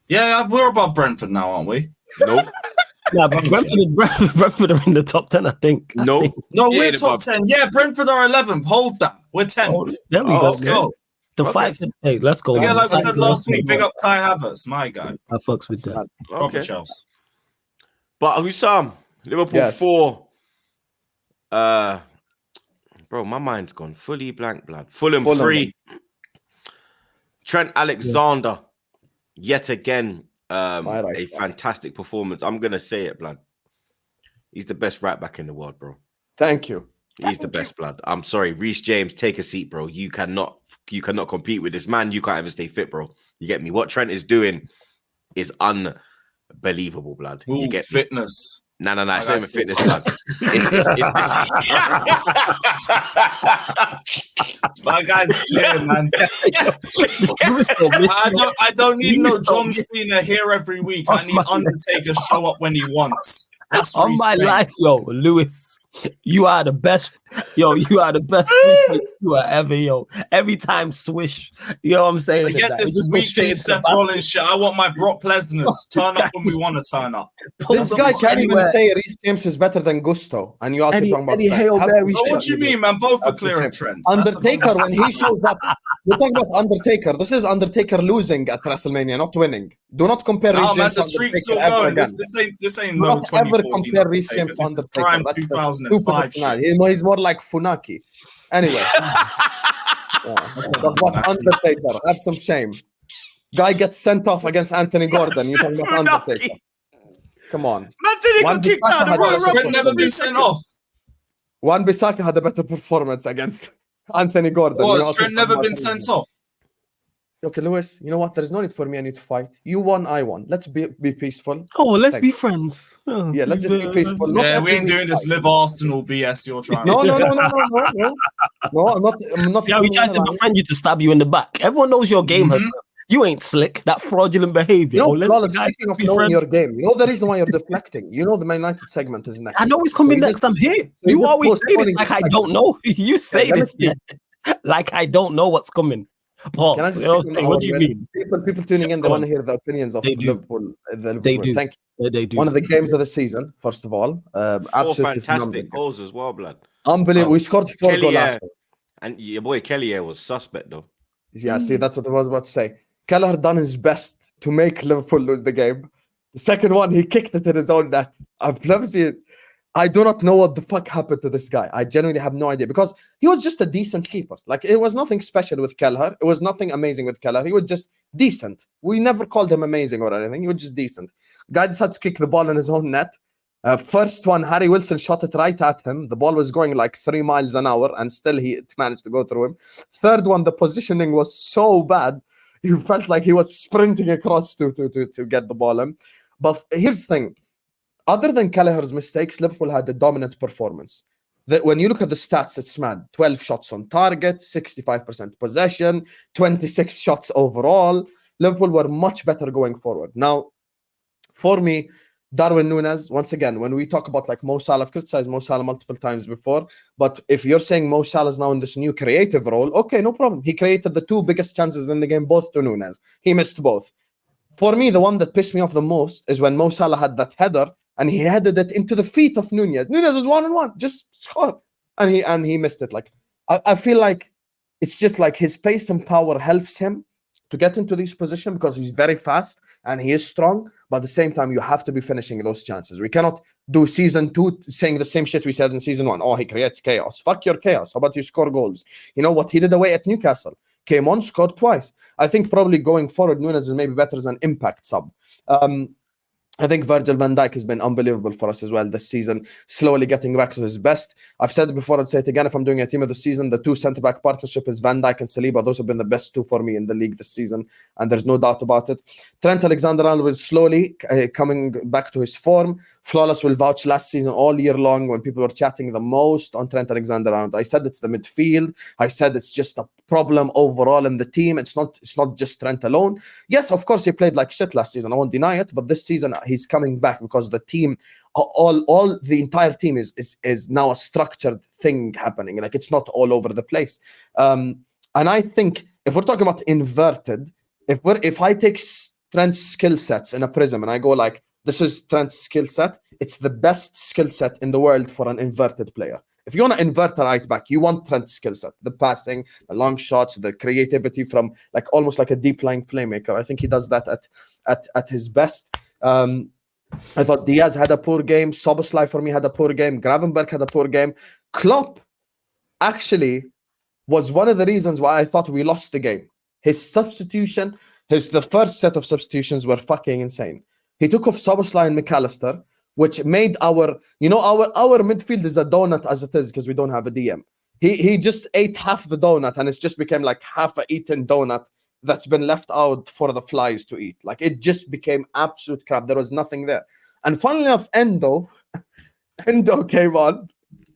Yeah, we're above Brentford now, aren't we? Nope. Yeah, but Brentford are in the top 10, I think. No, No, Yeah, we're the top pub. 10. Yeah, Brentford are 11th. Hold that. We're 10th. Oh, there we Oh, go. Let's go. The Okay. fight. Hey, let's go. Yeah, man. like we The said fight- last week, big up Kai Havertz, my guy. I fucks with that. Proper Okay. Chelsea. But Hussam, Liverpool Yes. 4. Bro, my mind's gone fully blank, blood. Fulham Fulham. 3. Trent Alexander, yet again, right. a fantastic performance. I'm gonna say it, blood. He's the best right back in the world, bro. Thank you. He's the best, blood. I'm sorry, Reece James, take a seat, bro. You cannot compete with this man. You can't even stay fit, bro. You get me? What Trent is doing is unbelievable, blood. You Ooh, get me? fitness. No, it's not even That's fitness, blood. My guy's clear, man. I don't need no John Cena here every week. I need Undertaker show up when he wants. That's On my respect. life, yo, Lewis, you are the best. Yo, you are the best you are ever, yo. Every time swish, you know what I'm saying? Forget It this just goes straight weekly into Seth the Rollins shit. I want my Brock Lesnar's. Turn up when we want to turn up. This guy basket. can't even say Reece James is better than Gusto, and you also Any- talking about any Trent. Hail Have Mary some But what shit. do you mean, man? Both are That's clear the of same. Trent. That's the Undertaker, when he shows up, we're talking about Undertaker. This is Undertaker losing at WrestleMania, not winning. Do not compare No, Reece man, James the to streak's Undertaker still ever going. again. This ain't Do no not ever 2014 compare Reece James Undertaker. to This is Undertaker. prime That's the 2005 stupid shit. He's more like Funaki. Anyway. But what Undertaker? Have some shame. Guy gets sent off against Anthony Gordon. You talking about Undertaker? Come on. Man said he One got kicked out of the Bissaka Bro, Royal has had- Trent Rumble. never been sent off? Wan Bissaka had a better performance against Anthony Gordon. Or You know has Trent what I'm never talking been about? sent off? Okay, Lewis, you know what? There's no need for me and you to fight. You won, I won. Let's be peaceful. Oh, let's Thank be you. friends. Oh, Yeah, let's just be peaceful. Not Yeah, we ain't every doing this fight. live Arsenal BS you're trying No, to no, no, no, no, no, no. No, I'm not. See how he tries to befriend you to stab you in the back. Everyone knows your game, Hassan. You ain't slick. That fraudulent behavior. You know, let's Flawless, be guys, speaking of be knowing friends. your game, you know the reason why you're deflecting. You know the Man United segment is next. I know it's coming So you next. I'm here. so You just always say this postponing like the I segment. don't know. You say let me this like I don't know what's coming. Can I Pause. just You know what I'm speak on saying? our What do you win? mean? People tuning in, they Go want on. to hear the opinions of They do. Liverpool. They do. Thank you. They do. One of the games of the season, first of all. 4 Absolutely fantastic phenomenal. goals as well, blood. Unbelievable. We scored 4 Kelly, goals last week. and your boy Kelly was suspect though. Yeah, see, that's what I was about to say. Kelleher done his best to make Liverpool lose the game. The second one, he kicked it in his own net. I've never seen it. I do not know what the fuck happened to this guy. I genuinely have no idea because he was just a decent keeper. Like, it was nothing special with Kelleher. It was nothing amazing with Kelleher. He was just decent. We never called him amazing or anything. He was just decent. Guy decided to kick the ball in his own net. First one, Harry Wilson shot it right at him. The ball was going like 3 miles an hour and still he managed to go through him. Third one, the positioning was so bad. You felt like he was sprinting across to get the ball in. But here's the thing. Other than Kelleher's mistakes, Liverpool had a dominant performance. When you look at the stats, it's mad. 12 shots on target, 65% possession, 26 shots overall. Liverpool were much better going forward. Now, for me, Darwin Núñez, once again, when we talk about like Mo Salah, I've criticized Mo Salah multiple times before, but if you're saying Mo Salah is now in this new creative role, okay, no problem. He created the 2 biggest chances in the game, both to Núñez. He missed both. For me, the one that pissed me off the most is when Mo Salah had that header and he headed it into the feet of Núñez. Núñez was 1-on-1, just score. And he missed it. Like, I feel like it's just like his pace and power helps him to get into this position because he's very fast and he is strong. But at the same time, you have to be finishing those chances. We cannot do season 2 saying the same shit we said in season 1. Oh, he creates chaos. Fuck your chaos. How about you score goals? You know what he did away at Newcastle? Came on, scored twice. I think probably going forward, Núñez is maybe better as an impact sub. I think Virgil van Dijk has been unbelievable for us as well this season, slowly getting back to his best. I've said it before, I'd say it again, if I'm doing a team of the season, the 2 centre-back partnership is Van Dijk and Saliba. Those have been the best 2 for me in the league this season, and there's no doubt about it. Trent Alexander-Arnold is slowly coming back to his form. Flawless will vouch last season all year long when people were chatting the most on Trent Alexander-Arnold. I said it's the midfield. I said it's just a problem overall in the team. It's not just Trent alone. Yes, of course, he played like shit last season. I won't deny it, but this season he's coming back because the team, all the entire team is now a structured thing happening. Like, it's not all over the place. And I think if we're talking about inverted, if I take Trent's skill sets in a prism and I go like, This is Trent's skill set. It's the best skill set in the world for an inverted player. If you want to invert a right back, you want Trent's skill set. The passing, the long shots, the creativity from like almost like a deep lying playmaker. I think he does that at his best. I thought Diaz had a poor game. Szoboszlai for me had a poor game. Gravenberch had a poor game. Klopp actually was one of the reasons why I thought we lost the game. His substitution, the first set of substitutions were fucking insane. He took off Szoboszlai and McAllister, which made our midfield is a donut as it is because we don't have a DM. He just ate half the donut and it's just became like half a eaten donut that's been left out for the flies to eat. Like it just became absolute crap. There was nothing there. And funnily enough, Endo came on.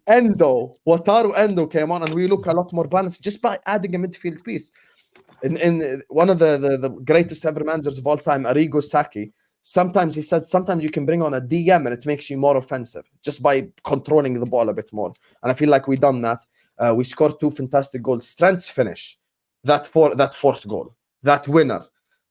Wataru Endo came on and we look a lot more balanced just by adding a midfield piece. In one of the greatest ever managers of all time, Arrigo Sacchi, sometimes he says, sometimes you can bring on a DM and it makes you more offensive just by controlling the ball a bit more. And I feel like we done that. We scored 2 fantastic goals. Trent's finish, that fourth goal, that winner.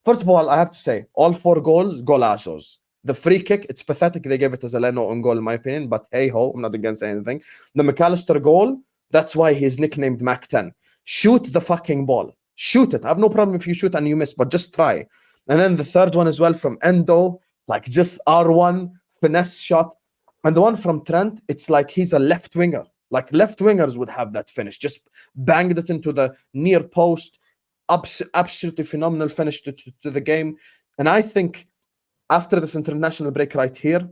First of all, I have to say, all 4 goals, golazos. The free kick, it's pathetic. They gave it as a Leno on goal, in my opinion, but hey ho, I'm not against anything. The McAllister goal, that's why he's nicknamed Mac 10. Shoot the fucking ball. Shoot it. I have no problem if you shoot and you miss, but just try. And then the third one as well from Endo, like just R1, finesse shot. And the one from Trent, it's like he's a left winger. Like left wingers would have that finish. Just banged it into the near post. Absolutely phenomenal finish to the game. And I think after this international break right here,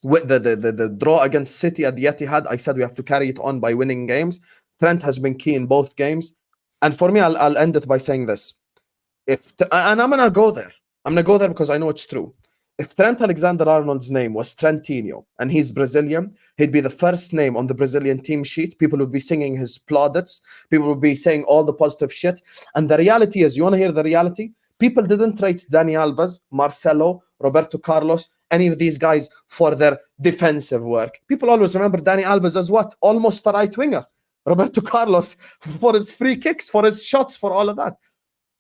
with the draw against City at the Etihad, I said we have to carry it on by winning games. Trent has been key in both games. And for me, I'll end it by saying this. And I'm going to go there. I'm going to go there because I know it's true. If Trent Alexander-Arnold's name was Trentinho and he's Brazilian, he'd be the first name on the Brazilian team sheet. People would be singing his plaudits. People would be saying all the positive shit. And the reality is, you want to hear the reality? People didn't rate Dani Alves, Marcelo, Roberto Carlos, any of these guys for their defensive work. People always remember Dani Alves as what? Almost a right winger. Roberto Carlos for his free kicks, for his shots, for all of that.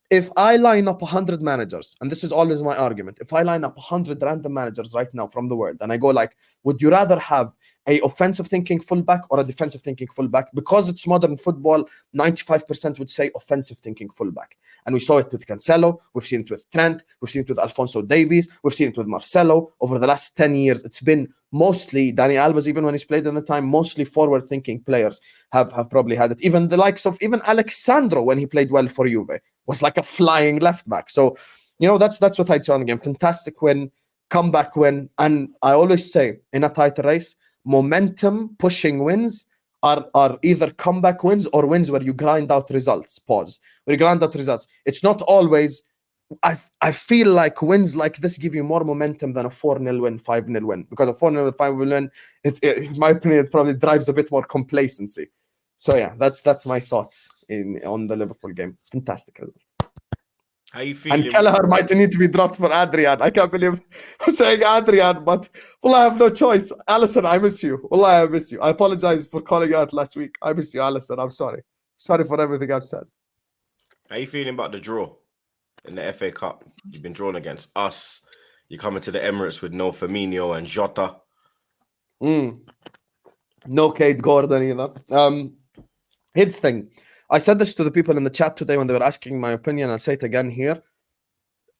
If I line up 100 managers, and this is always my argument, if I line up 100 random managers right now from the world, and I go like, would you rather have a offensive thinking fullback or a defensive thinking fullback? Because it's modern football, 95% would say offensive thinking fullback. And we saw it with Cancelo, we've seen it with Trent, we've seen it with Alphonso Davies, we've seen it with Marcelo. Over the last 10 years, it's been mostly Dani Alves, even when he's played in the time, mostly forward-thinking players have probably had it. Even the likes of even Alexandro, when he played well for Juve, was like a flying left back. So, you know, that's what I'd say on the game. Fantastic win, comeback win. And I always say, in a tight race, momentum pushing wins are either comeback wins or wins where you grind out results. Pause. Where you grind out results. It's not always. I feel like wins like this give you more momentum than a 4-0 win, 5-0 win. Because a 4-0, 5-0 win, in my opinion, it probably drives a bit more complacency. So yeah, that's my thoughts on the Liverpool game. Fantastic result. How you feeling? And Kelleher might need to be dropped for Adrian. I can't believe I'm saying Adrian, but well, I have no choice. Allison, I miss you. Well, I miss you. I apologize for calling you out last week. I miss you, Allison. I'm sorry. Sorry for everything I've said. How you feeling about the draw in the FA Cup? You've been drawn against us. You're coming to the Emirates with no Firmino and Jota. No Kate Gordon either. Here's the thing. I said this to the people in the chat today when they were asking my opinion. I'll say it again here.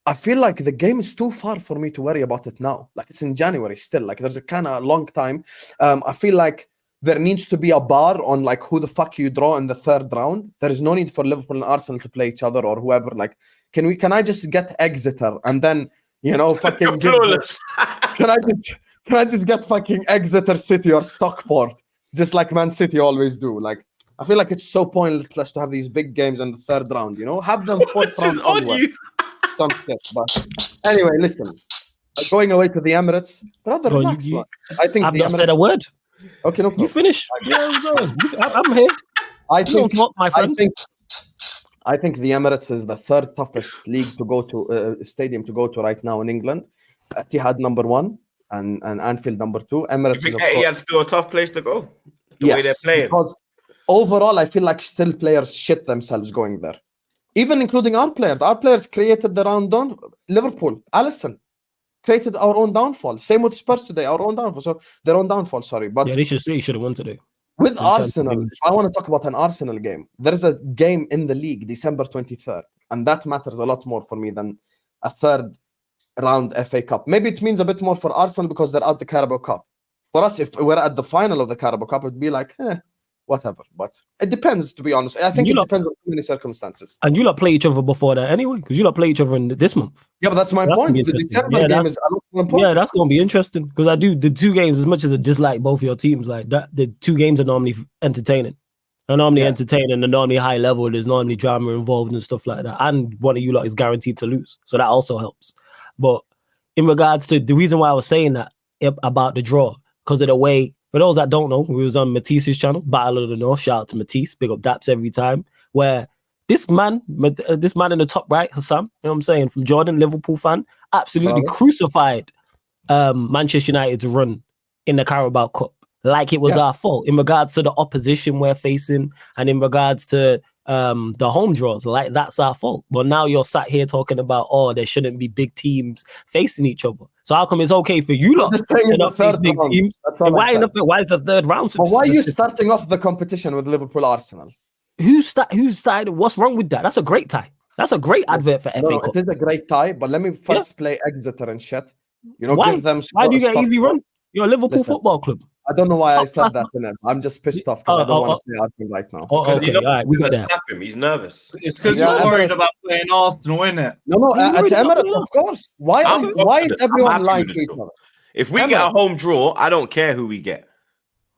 I feel like the game is too far for me to worry about it now. Like it's in January still. Like there's a kind of long time. I feel like there needs to be a bar on like who the fuck you draw in the third round. There is no need for Liverpool and Arsenal to play each other or whoever. Like, can I just get Exeter and then, you know, fucking can I just get fucking Exeter City or Stockport, just like Man City always do? Like, I feel like it's so pointless to have these big games in the third round, you know? Have them fourth round onward. Some shit, but anyway, listen. Going away to the Emirates, brother, relax, man. I think I've the not Emirates... said a word. Okay, no problem. You finish. Yeah, I'm here. I think, talk, my friend. I think the Emirates is the third toughest league to go to, stadium to go to right now in England. Etihad number 1 and Anfield number 2. Emirates You think Etihad's still a tough place to go? The way they're playing. Because overall, I feel like still players shit themselves going there. Even including our players. Our players created the round on Liverpool. Alisson. created our own downfall. Same with Spurs today, our own downfall. So their own downfall, sorry. But Yeah, they should have won today. with The Champions Arsenal, League. if I want to talk about an Arsenal game, there's a game in the league, December 23rd, and that matters a lot more for me than a third round FA Cup. Maybe it means a bit more for Arsenal because they're out the Carabao Cup. For us, if we're at the final of the Carabao Cup, it'd be like, whatever. But it depends, to be honest. I think it depends on too many circumstances. And you lot play each other before that anyway, because you lot play each other in this month. Yeah, but that's my That's point. gonna be The interesting. December game is a lot more important. Yeah, that's gonna be interesting because I do the two games. As much as I dislike both your teams, like that, the two games are normally entertaining. They're normally entertaining. They're normally high level. There's normally drama involved and stuff like that. And one of you lot is guaranteed to lose, so that also helps. But in regards to the reason why I was saying that about the draw, because of the way. For those that don't know, we was on Matisse's channel, Battle of the North. Shout out to Matisse, big up Daps every time. Where this man in the top right, Hassan, you know what I'm saying, from Jordan, Liverpool fan, absolutely crucified Manchester United's run in the Carabao Cup, like it was our fault in regards to the opposition we're facing and in regards to the home draws, like that's our fault. But now you're sat here talking about, there shouldn't be big teams facing each other. So how come it's okay for you lot to not face big teams? Why is the third round? But why are you starting off the competition with Liverpool Arsenal? Who's started? What's wrong with that? That's a great tie. That's a great advert for FA Cup. It is a great tie, but let me first play Exeter and shit. You know, why? Give them. Why do you get easy run? You're a Liverpool football club. I don't know why I said that to them. I'm just pissed off because I don't want to play Arsenal right now. Okay, all right, we got that. He's nervous. It's because you're worried about playing Arsenal, innit? No, at Emirates, of course. Why is everyone lying to each other? If we get a home draw, I don't care who we get.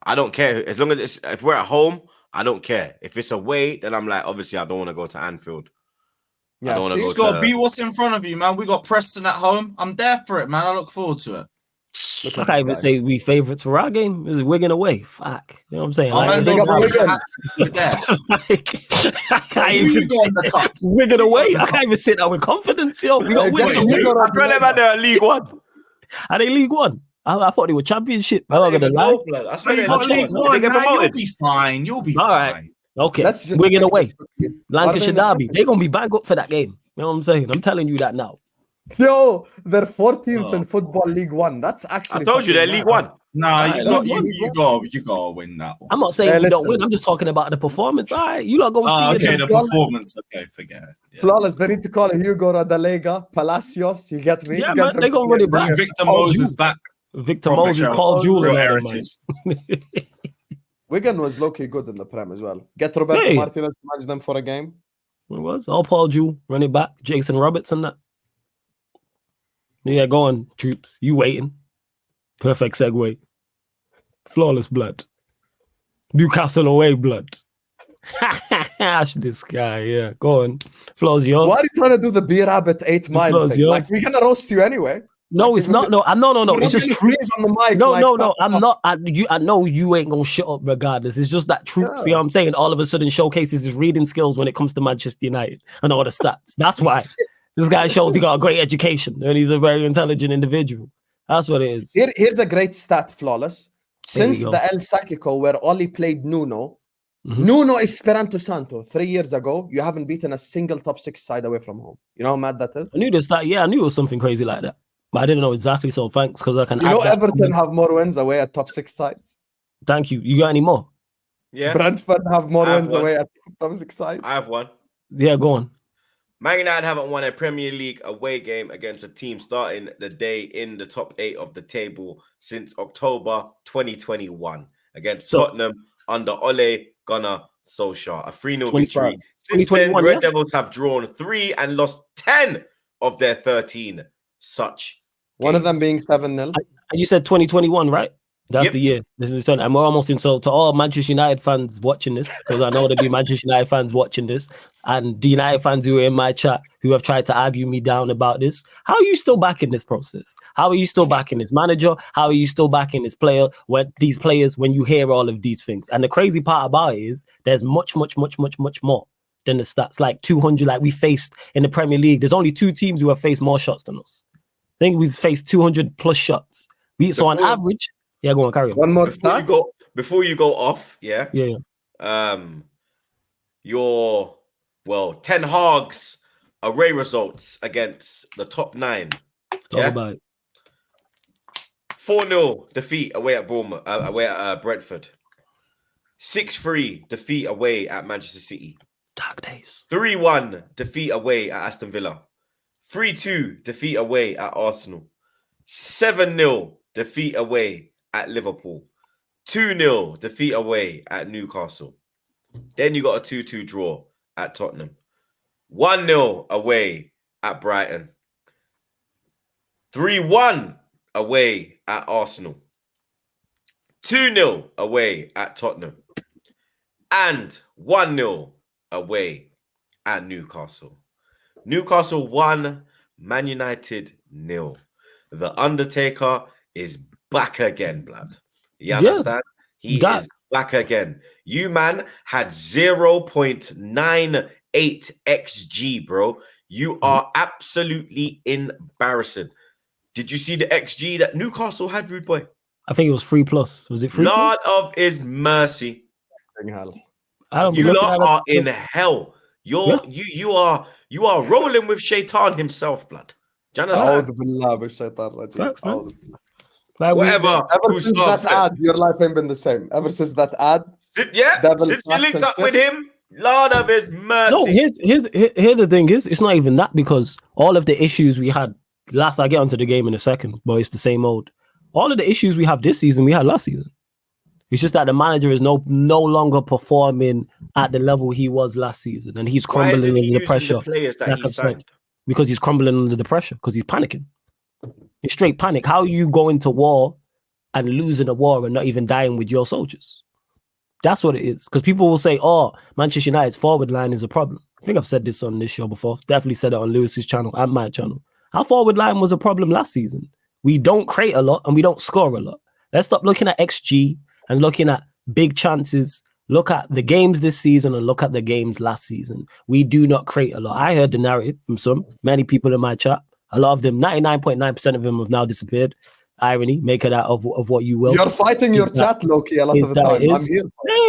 I don't care as long as if we're at home. I don't care. If it's away, then I'm like, obviously, I don't want to go to Anfield. Yeah, it's got to be what's in front of you, man. We got Preston at home. I'm there for it, man. I look forward to it. I can't even say we favourites for our game. Is Wigan away? Fuck. You know what I'm saying? Wigan away. I can't even sit there with confidence, yo. We got Wigan away. I thought they were League One. Are they League One? I thought they were Championship. I'm not gonna lie. You'll be fine. You'll be fine. All right. Okay. Wigan away. Lancashire Derby. They're gonna be bang up for that game. You know what I'm saying? I'm telling you that now. Yo, they're 14th in Football League One. That's actually. I told you they're League One. Nah, you gotta win that one. I'm not saying we don't win. I'm just talking about the performance. All right, you lot go see it. Okay, the performance. Okay, forget it. Yeah. Flawless. They need to call Hugo Radalega, Palacios. You get me? Yeah, man, they gonna run it back. Victor Moses back. Victor Moses, Paul Jewell, heritage. Wigan was low-key good in the Prem as well. Get Roberto Martinez to manage them for a game. It was all Paul Jewell running back, Jason Roberts and that. Yeah, go on, troops. You waiting? Perfect segue. Flawless blood. Newcastle away blood. This guy, yeah. Go on. Floor's yours. Why are you trying to do the beer rabbit 8 mile thing? Like, we're gonna roast you anyway. No, it's not. No. It's just troops on the mic. No. I'm not. I know you ain't gonna shut up regardless. It's just that troops. You know what I'm saying? All of a sudden showcases his reading skills when it comes to Manchester United and all the stats. That's why this guy shows he got a great education and he's a very intelligent individual. That's what it is. Here's a great stat, Flawless. Since the El Sacico, where Oli played Nuno, Nuno Esperanto Santo 3 years ago, you haven't beaten a single top 6 side away from home. You know how mad that is? I knew this. I knew it was something crazy like that. But I didn't know exactly, so thanks, because I can. You know, Everton have more wins away at top 6 sides. Thank you. You got any more? Yeah. Brentford have more wins away at top 6 sides. I have one. Yeah, go on. Man United haven't won a Premier League away game against a team starting the day in the top 8 of the table since October 2021 against Tottenham under Ole Gunnar Solskjaer. A 3-0 victory. Since then, the Red Devils have drawn 3 and lost 10 of their 13 such. One of them being 7-0. You said 2021, right? That's the year. This is the turn. And we're almost in. So to all Manchester United fans watching this, because I know there'll be Manchester United fans watching this, and the United fans who are in my chat who have tried to argue me down about this, how are you still backing this process? How are you still backing this manager? How are you still backing this player? These players, when you hear all of these things, and the crazy part about it is there's much more than the stats. Like 200, like we faced in the Premier League. There's only 2 teams who have faced more shots than us. I think we've faced 200 plus shots. So on average. Yeah, go on, carry on. One more stat. Before you go off, Yeah. Ten Hag's away results against the top 9. Talk about it. 4-0 defeat away at Bournemouth, away at Brentford. 6-3 defeat away at Manchester City. Dark days. 3-1 defeat away at Aston Villa. 3-2 defeat away at Arsenal. 7-0 defeat away at Liverpool. 2-0 defeat away at Newcastle. Then you got a 2-2 draw at Tottenham. 1-0 away at Brighton. 3-1 away at Arsenal. 2-0 away at Tottenham. And 1-0 away at Newcastle. Newcastle 1, Man United 0. The Undertaker is back again, blood. You understand? He is back again. You, man, had 0.98 XG, bro. You are absolutely embarrassing. Did you see the XG that Newcastle had, Rude Boy? I think it was 3+. Was it 3+? Lord of his mercy. You lot are in hell. You are rolling with Shaitan himself, blood. Do you understand? Facts, man. Whatever. Ever since that ad, your life ain't been the same. Ever since that ad, since you linked up with him, Lord of his mercy. No, here's the thing is, it's not even that, because all of the issues we had last, I get onto the game in a second, but it's the same old. All of the issues we have this season, we had last season. It's just that the manager is no longer performing at the level he was last season, and he's crumbling under the pressure. Because he's crumbling under the pressure, because he's panicking. It's straight panic. How you go into war and losing a war and not even dying with your soldiers? That's what it is. Because people will say, "Oh, Manchester United's forward line is a problem." I think I've said this on this show before. Definitely said it on Lewis's channel and my channel. Our forward line was a problem last season. We don't create a lot and we don't score a lot. Let's stop looking at XG and looking at big chances. Look at the games this season and look at the games last season. We do not create a lot. I heard the narrative from many people in my chat. A lot of them, 99.9% of them have now disappeared. Irony, make it out of what you will. You're fighting your chat, Loki, a lot of the time. I'm here.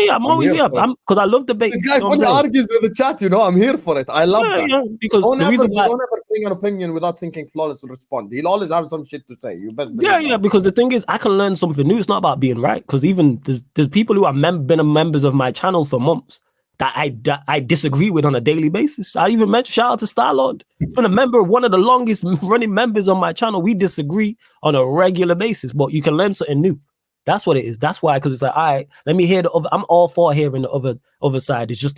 Yeah, I'm always here. Because I love debate. This guy only argues with the chat, I'm here for it. I love that. Yeah, because don't ever bring an opinion without thinking Flawless will respond. He'll always have some shit to say. You best believe that. Because the thing is, I can learn something new. It's not about being right. Because even there's people who have been members of my channel for months that I disagree with on a daily basis. I even mentioned, shout out to Starlord. He's been a member, one of the longest running members on my channel. We disagree on a regular basis, but you can learn something new. That's what it is. That's why, because it's like, all right, let me hear the other. I'm all for hearing the other side. It just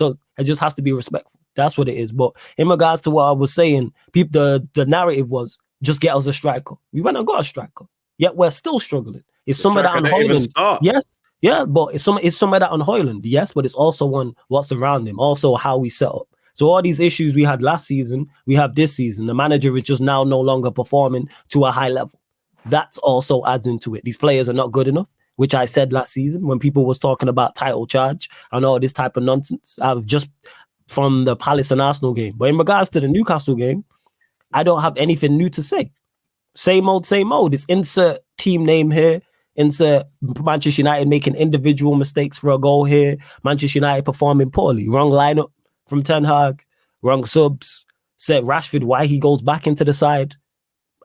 has to be respectful. That's what it is. But in regards to what I was saying, the narrative was just get us a striker. We went and got a striker, yet we're still struggling. It's some of that on Hoyland. Yes. Yeah, but it's some of that on Hoyland, yes, but it's also on what's around him, also how we set up. So all these issues we had last season, we have this season. The manager is just now no longer performing to a high level. That also adds into it. These players are not good enough, which I said last season when people was talking about title charge and all this type of nonsense. I've just from the Palace and Arsenal game. But in regards to the Newcastle game, I don't have anything new to say. Same old, same old. It's insert team name here. Insert Manchester United making individual mistakes for a goal here. Manchester United performing poorly. Wrong lineup from Ten Hag. Wrong subs. Said Rashford why he goes back into the side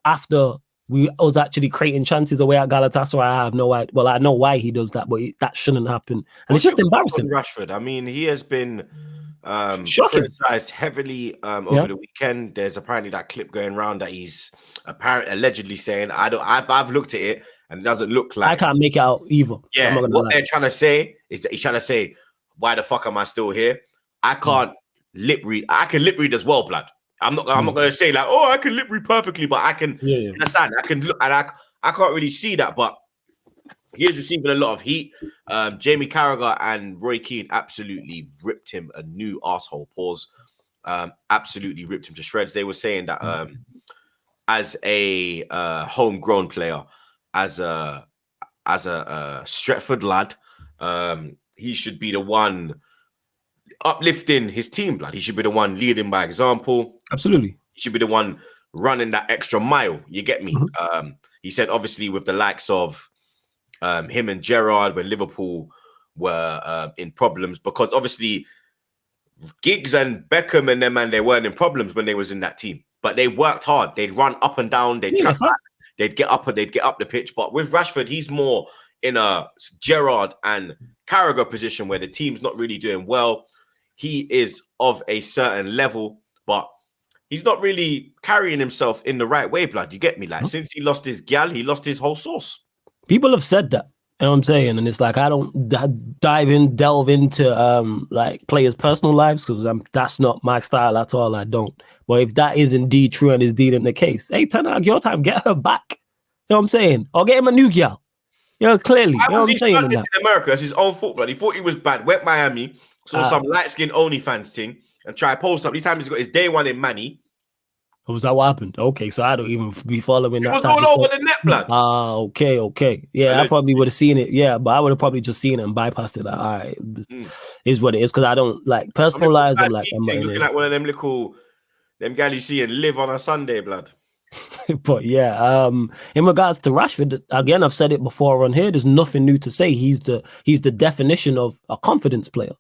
after we was actually creating chances away at Galatasaray. I have no idea. Well, I know why he does that, but that shouldn't happen. And it's just embarrassing. Rashford. I mean, he has been criticized heavily over the weekend. There's apparently that clip going around that he's allegedly saying, I've looked at it. And it doesn't look like I can't make it out either. Yeah, what they're trying to say is that he's trying to say, why the fuck am I still here? I can't lip read. I can lip read as well, blood. I'm not gonna say like, oh, I can lip read perfectly, but I can understand. I can look and I can't really see that, but he's receiving a lot of heat. Jamie Carragher and Roy Keane absolutely ripped him a new asshole. Pause. Absolutely ripped him to shreds. They were saying that as a homegrown player. As a Stretford lad, he should be the one uplifting his team, blood. He should be the one leading by example. Absolutely. He should be the one running that extra mile. You get me? Mm-hmm. He said, obviously, with the likes of him and Gerrard when Liverpool were in problems, because obviously Giggs and Beckham and them, man, they weren't in problems when they was in that team. But they worked hard. They'd run up and down. They'd track back. they'd get up the pitch. But with Rashford, he's more in a Gerrard and Carragher position where the team's not really doing well. He is of a certain level, but he's not really carrying himself in the right way, blood. You get me? Like, since he lost his gal, he lost his whole sauce. People have said that. You know what I'm saying? And it's like, I don't delve into like players' personal lives because that's not my style at all. I don't. But if that is indeed true and is indeed the case, hey, Ten Hag, your time, get her back. You know what I'm saying? Or get him a new gal. You know, clearly. You know what I'm saying? In America, it's his own fault, blood. He thought he was bad. Went Miami, saw some light-skinned OnlyFans thing and try post up. These times he's got his day one in Manny. Was that what happened? Okay, so I don't even be following that. It was all over the net, blood. Okay. Yeah, I probably would have seen it. Yeah, but I would have probably just seen it and bypassed it. Like, all right, is what it is. Because I don't like personal lives. I'm like, looking like one of them guys you see and live on a Sunday, blood. But yeah, in regards to Rashford, again, I've said it before on here. There's nothing new to say. He's the definition of a confidence player.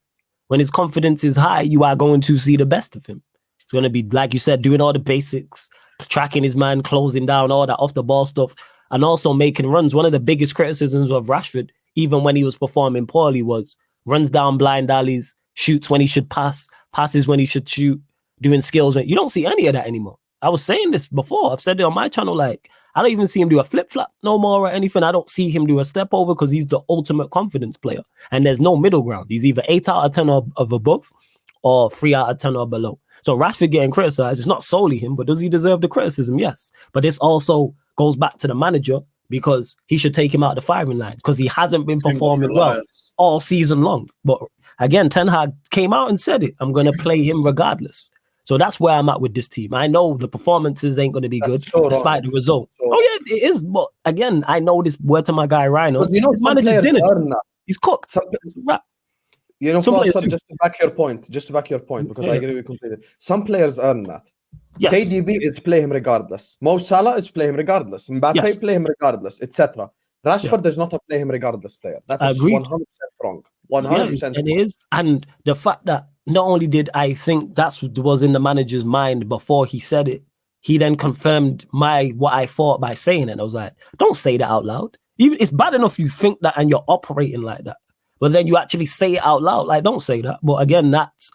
When his confidence is high, you are going to see the best of him. It's going to be, like you said, doing all the basics, tracking his man, closing down, all that off the ball stuff, and also making runs. One of the biggest criticisms of Rashford, even when he was performing poorly, was runs down blind alleys, shoots when he should pass, passes when he should shoot, doing skills. You don't see any of that anymore. I was saying this before. I've said it on my channel. Like, I don't even see him do a flip-flop no more or anything. I don't see him do a step over because he's the ultimate confidence player. And there's no middle ground. He's either 8 out of 10 of above or 3 out of 10 or below. So Rashford getting criticized, it's not solely him, but does he deserve the criticism? Yes. But this also goes back to the manager because he should take him out of the firing line because he hasn't been performing well all season long. But again, Ten Hag came out and said it. I'm going to play him regardless. So that's where I'm at with this team. I know the performances ain't going to be good despite the result. Yeah, it is. But again, I know this. Word to my guy Rhino. You know, his manager's dinner. He's cooked. You know, just to back your point, because I agree with you completely. Some players earn that. Yes. KDB is play him regardless. Mo Salah is play him regardless. Mbappe play him regardless, etc. Rashford is not a play him regardless player. That is 100% wrong. 100%. It is. And the fact that not only did I think that was in the manager's mind before he said it, he then confirmed what I thought by saying it. I was like, don't say that out loud. Even it's bad enough you think that and you're operating like that. But then you actually say it out loud. Like, don't say that. But again, that's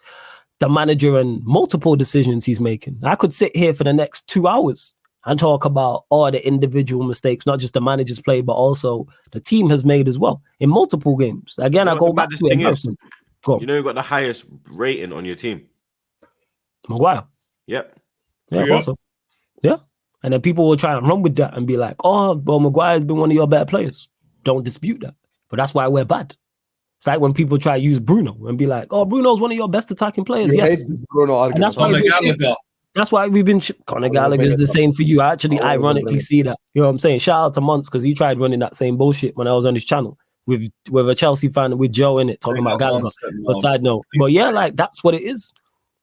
the manager and multiple decisions he's making. I could sit here for the next 2 hours and talk about all the individual mistakes, not just the manager's play, but also the team has made as well in multiple games. Again, I go back to it. You know, you got the highest rating on your team. Maguire. Yep. Yeah, I thought so. Yeah. And then people will try and run with that and be like, oh, well, Maguire's been one of your better players. Don't dispute that. But that's why we're bad. It's like when people try to use Bruno and be like, oh, Bruno's one of your best attacking players. Yes. Bruno and that's why we've been Conor Gallagher's the same for you. I actually ironically see that. You know what I'm saying? Shout out to Monts because he tried running that same bullshit when I was on his channel with a Chelsea fan with Joe in it talking about Gallagher. But side note. But yeah, like that's what it is.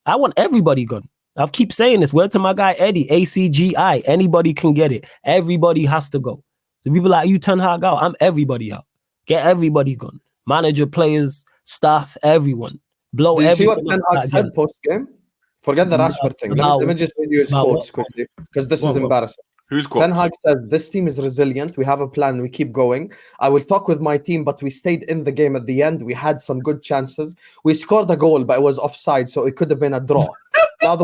I want everybody gone. I keep saying this. Word to my guy Eddie, ACGI. Anybody can get it. Everybody has to go. So people like you, Ten Hag out. I'm everybody out. Get everybody gone. Manager, players, staff, everyone. Blow everything. See what Ten Hag said post game? Forget the Rashford thing. Let me just read you his quotes quickly because this is embarrassing. Who's quote? Ten Hag says, this team is resilient. We have a plan. We keep going. I will talk with my team, but we stayed in the game at the end. We had some good chances. We scored a goal, but it was offside, so it could have been a draw. Now,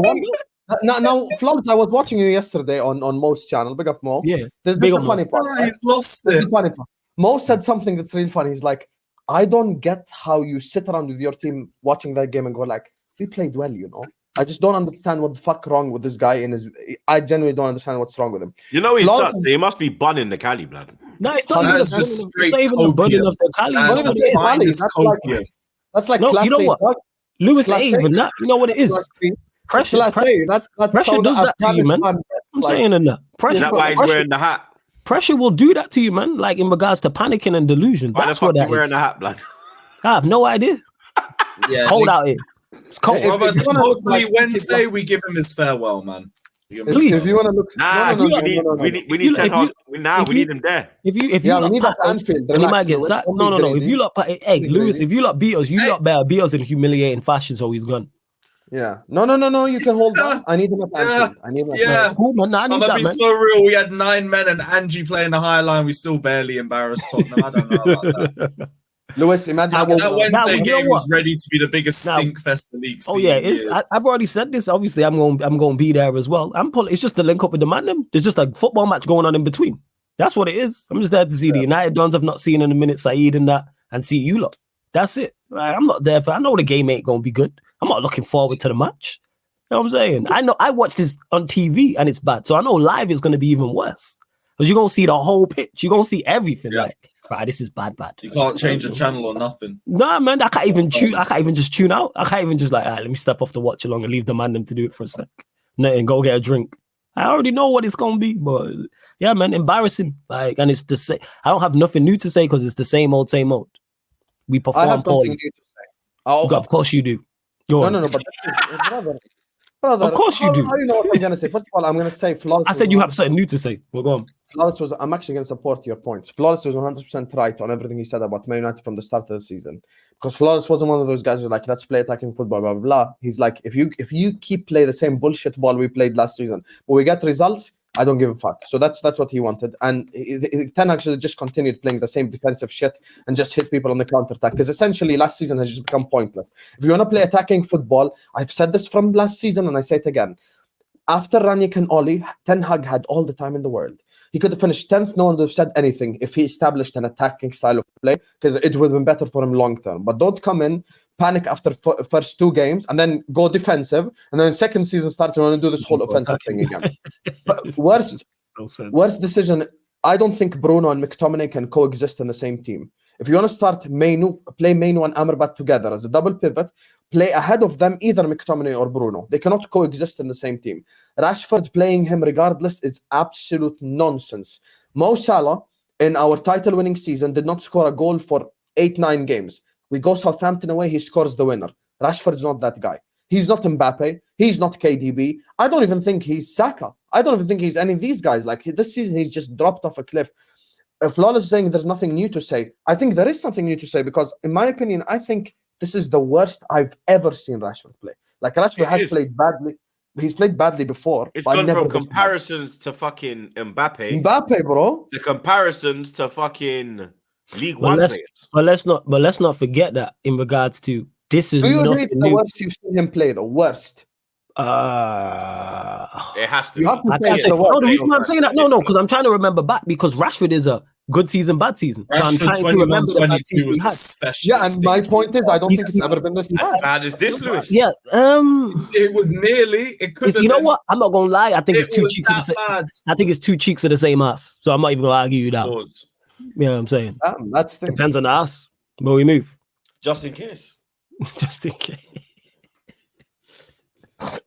Flawless, I was watching you yesterday on Mo's channel. Big up Mo. Yeah. There's a funny part. He's lost it. Funny part. Mo said something that's really funny. He's like, I don't get how you sit around with your team watching that game and go like, we played well, you know. I just don't understand what the fuck wrong with this guy. I genuinely don't understand what's wrong with him. You know he's nuts. He must be bunning the Cali, blood. No, it's not even the bunning of the Cali. That's like no, you know what? Lewis ain't even that. You know what it is? Pressure. That's pressure does that to you, man. I'm saying in that. Pressure. That's why he's wearing the hat. Pressure will do that to you, man. Like in regards to panicking and delusion. That's what that is. Wearing the hat, blood. I have no idea. Yeah, cold out here. It's cold. Hopefully Wednesday we give him his farewell, man. Please. If you want to look, we need Ten Hag. We need him there. If you we need that Anfield, and he might get sacked. No. If you look, hey Lewis, if you look beat us, you look better beat us in humiliating fashion, so he's gone. Yeah. No. You can hold that. I need him at Anfield. I need him. Yeah. Cool, man. I I'm need gonna that, be man. so real. We had 9 men and Angie playing the high line. We still barely embarrassed Tottenham. I don't know about that. Lewis, imagine That Wednesday you know game what? is ready to be the biggest Now- stink fest the league's Oh seen yeah, in years. I've already said this. Obviously, I'm going to be there as well. It's just to link up with the man. There's just a football match going on in between. That's what it is. I'm just there to see the United dons I've not seen in a minute, Saeed and that, and see you lot. That's it. Right? I'm not there for. I know the game ain't going to be good. I'm not looking forward to the match. You know what I'm saying? I know I watched this on TV and it's bad, so I know live is going to be even worse because you're going to see the whole pitch. You're going to see everything. Yeah. Like, right, this is bad. You can't change the channel or nothing. Nah, man, I can't even just tune out. I can't even just like, let me step off the watch along and leave the man them to do it for a sec. And go get a drink. I already know what it's gonna be, but yeah, man, embarrassing. Like, and it's the same. I don't have nothing new to say because it's the same old. We I perform have something poorly. new to say. Oh, Of course you do. Go on. no. But brother, Of course you do. How you know what I'm gonna say? First of all, I'm gonna say Flawless. I said you have something new to say. Well, go on. Flawless was. I'm actually gonna support your points. Flawless was 100% right on everything he said about Man United from the start of the season. Because Flawless wasn't one of those guys who's like, let's play attacking football, blah blah blah. He's like, if you keep play the same bullshit ball we played last season, but we get results, I don't give a fuck. So that's what he wanted. And Ten actually just continued playing the same defensive shit and just hit people on the counter attack. Because essentially last season has just become pointless. If you want to play attacking football, I've said this from last season and I say it again. After Ranić and Oli, Ten Hag had all the time in the world. He could have finished 10th, no one would have said anything if he established an attacking style of play, because it would have been better for him long term. But don't come in, panic after first 2 games, and then go defensive, and then second season starts and want to do this whole offensive thing again. But worst decision, I don't think Bruno and McTominay can coexist in the same team. If you want to start play Mainu and Amrabat together as a double pivot, play ahead of them either McTominay or Bruno. They cannot coexist in the same team. Rashford playing him regardless is absolute nonsense. Mo Salah, in our title-winning season, did not score a goal for 8-9 games. We go Southampton away, he scores the winner. Rashford's not that guy. He's not Mbappe. He's not KDB. I don't even think he's Saka. I don't even think he's any of these guys. Like, this season, he's just dropped off a cliff. Flawless is saying there's nothing new to say. I think there is something new to say because, in my opinion, I think this is the worst I've ever seen Rashford play. Like, Rashford has played badly. He's played badly before. It's gone from comparisons to fucking Mbappe. Mbappe, bro. The comparisons to fucking League One players. But let's not forget that in regards to this is. Do you agree it's the worst you've seen him play? The worst. It has to. You have to I say can't it's say. the No, worst. the reason why I'm saying that, because I'm trying to remember back because Rashford is a good season, bad season. So I'm trying to remember the bad season was he had. special. Yeah, and my point is, I don't think it's ever been this bad. Bad as this, Lewis. Yeah. It was nearly. It could. You know what? I'm not gonna lie. I think it's two was cheeks of the that same. bad. I think it's 2 cheeks of the same ass. So I'm not even gonna argue you that. Pause. You know what I'm saying? That's the Depends on the ass. But we move. Just in case. Just in case. I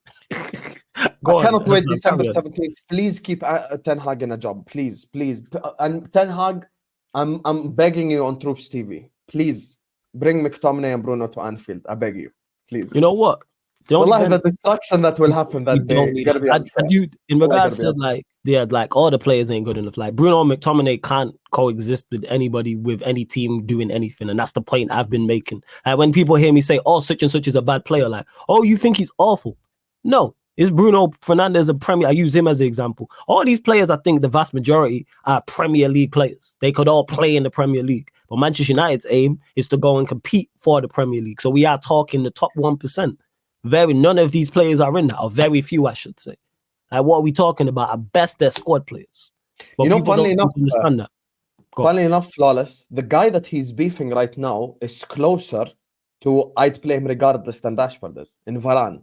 cannot wait December 17th. Please keep Ten Hag in a job. Please. And Ten Hag, I'm begging you on Troops TV. Please bring McTominay and Bruno to Anfield. I beg you. Please. You know what? The destruction that will happen that day. In regards to like all the players ain't good enough. Like Bruno and McTominay can't coexist with anybody with any team doing anything, and that's the point I've been making. Like when people hear me say, "Oh, such and such is a bad player," like, "Oh, you think he's awful?" No, is Bruno Fernandes a Premier? I use him as an example. All these players, I think the vast majority are Premier League players. They could all play in the Premier League, but Manchester United's aim is to go and compete for the Premier League. So we are talking the top 1%. None of these players are in that, or very few, I should say. Like, what are we talking about? At best, they're squad players. But funnily enough, Flawless, the guy that he's beefing right now is closer to I'd play him regardless than Rashford is in Varane.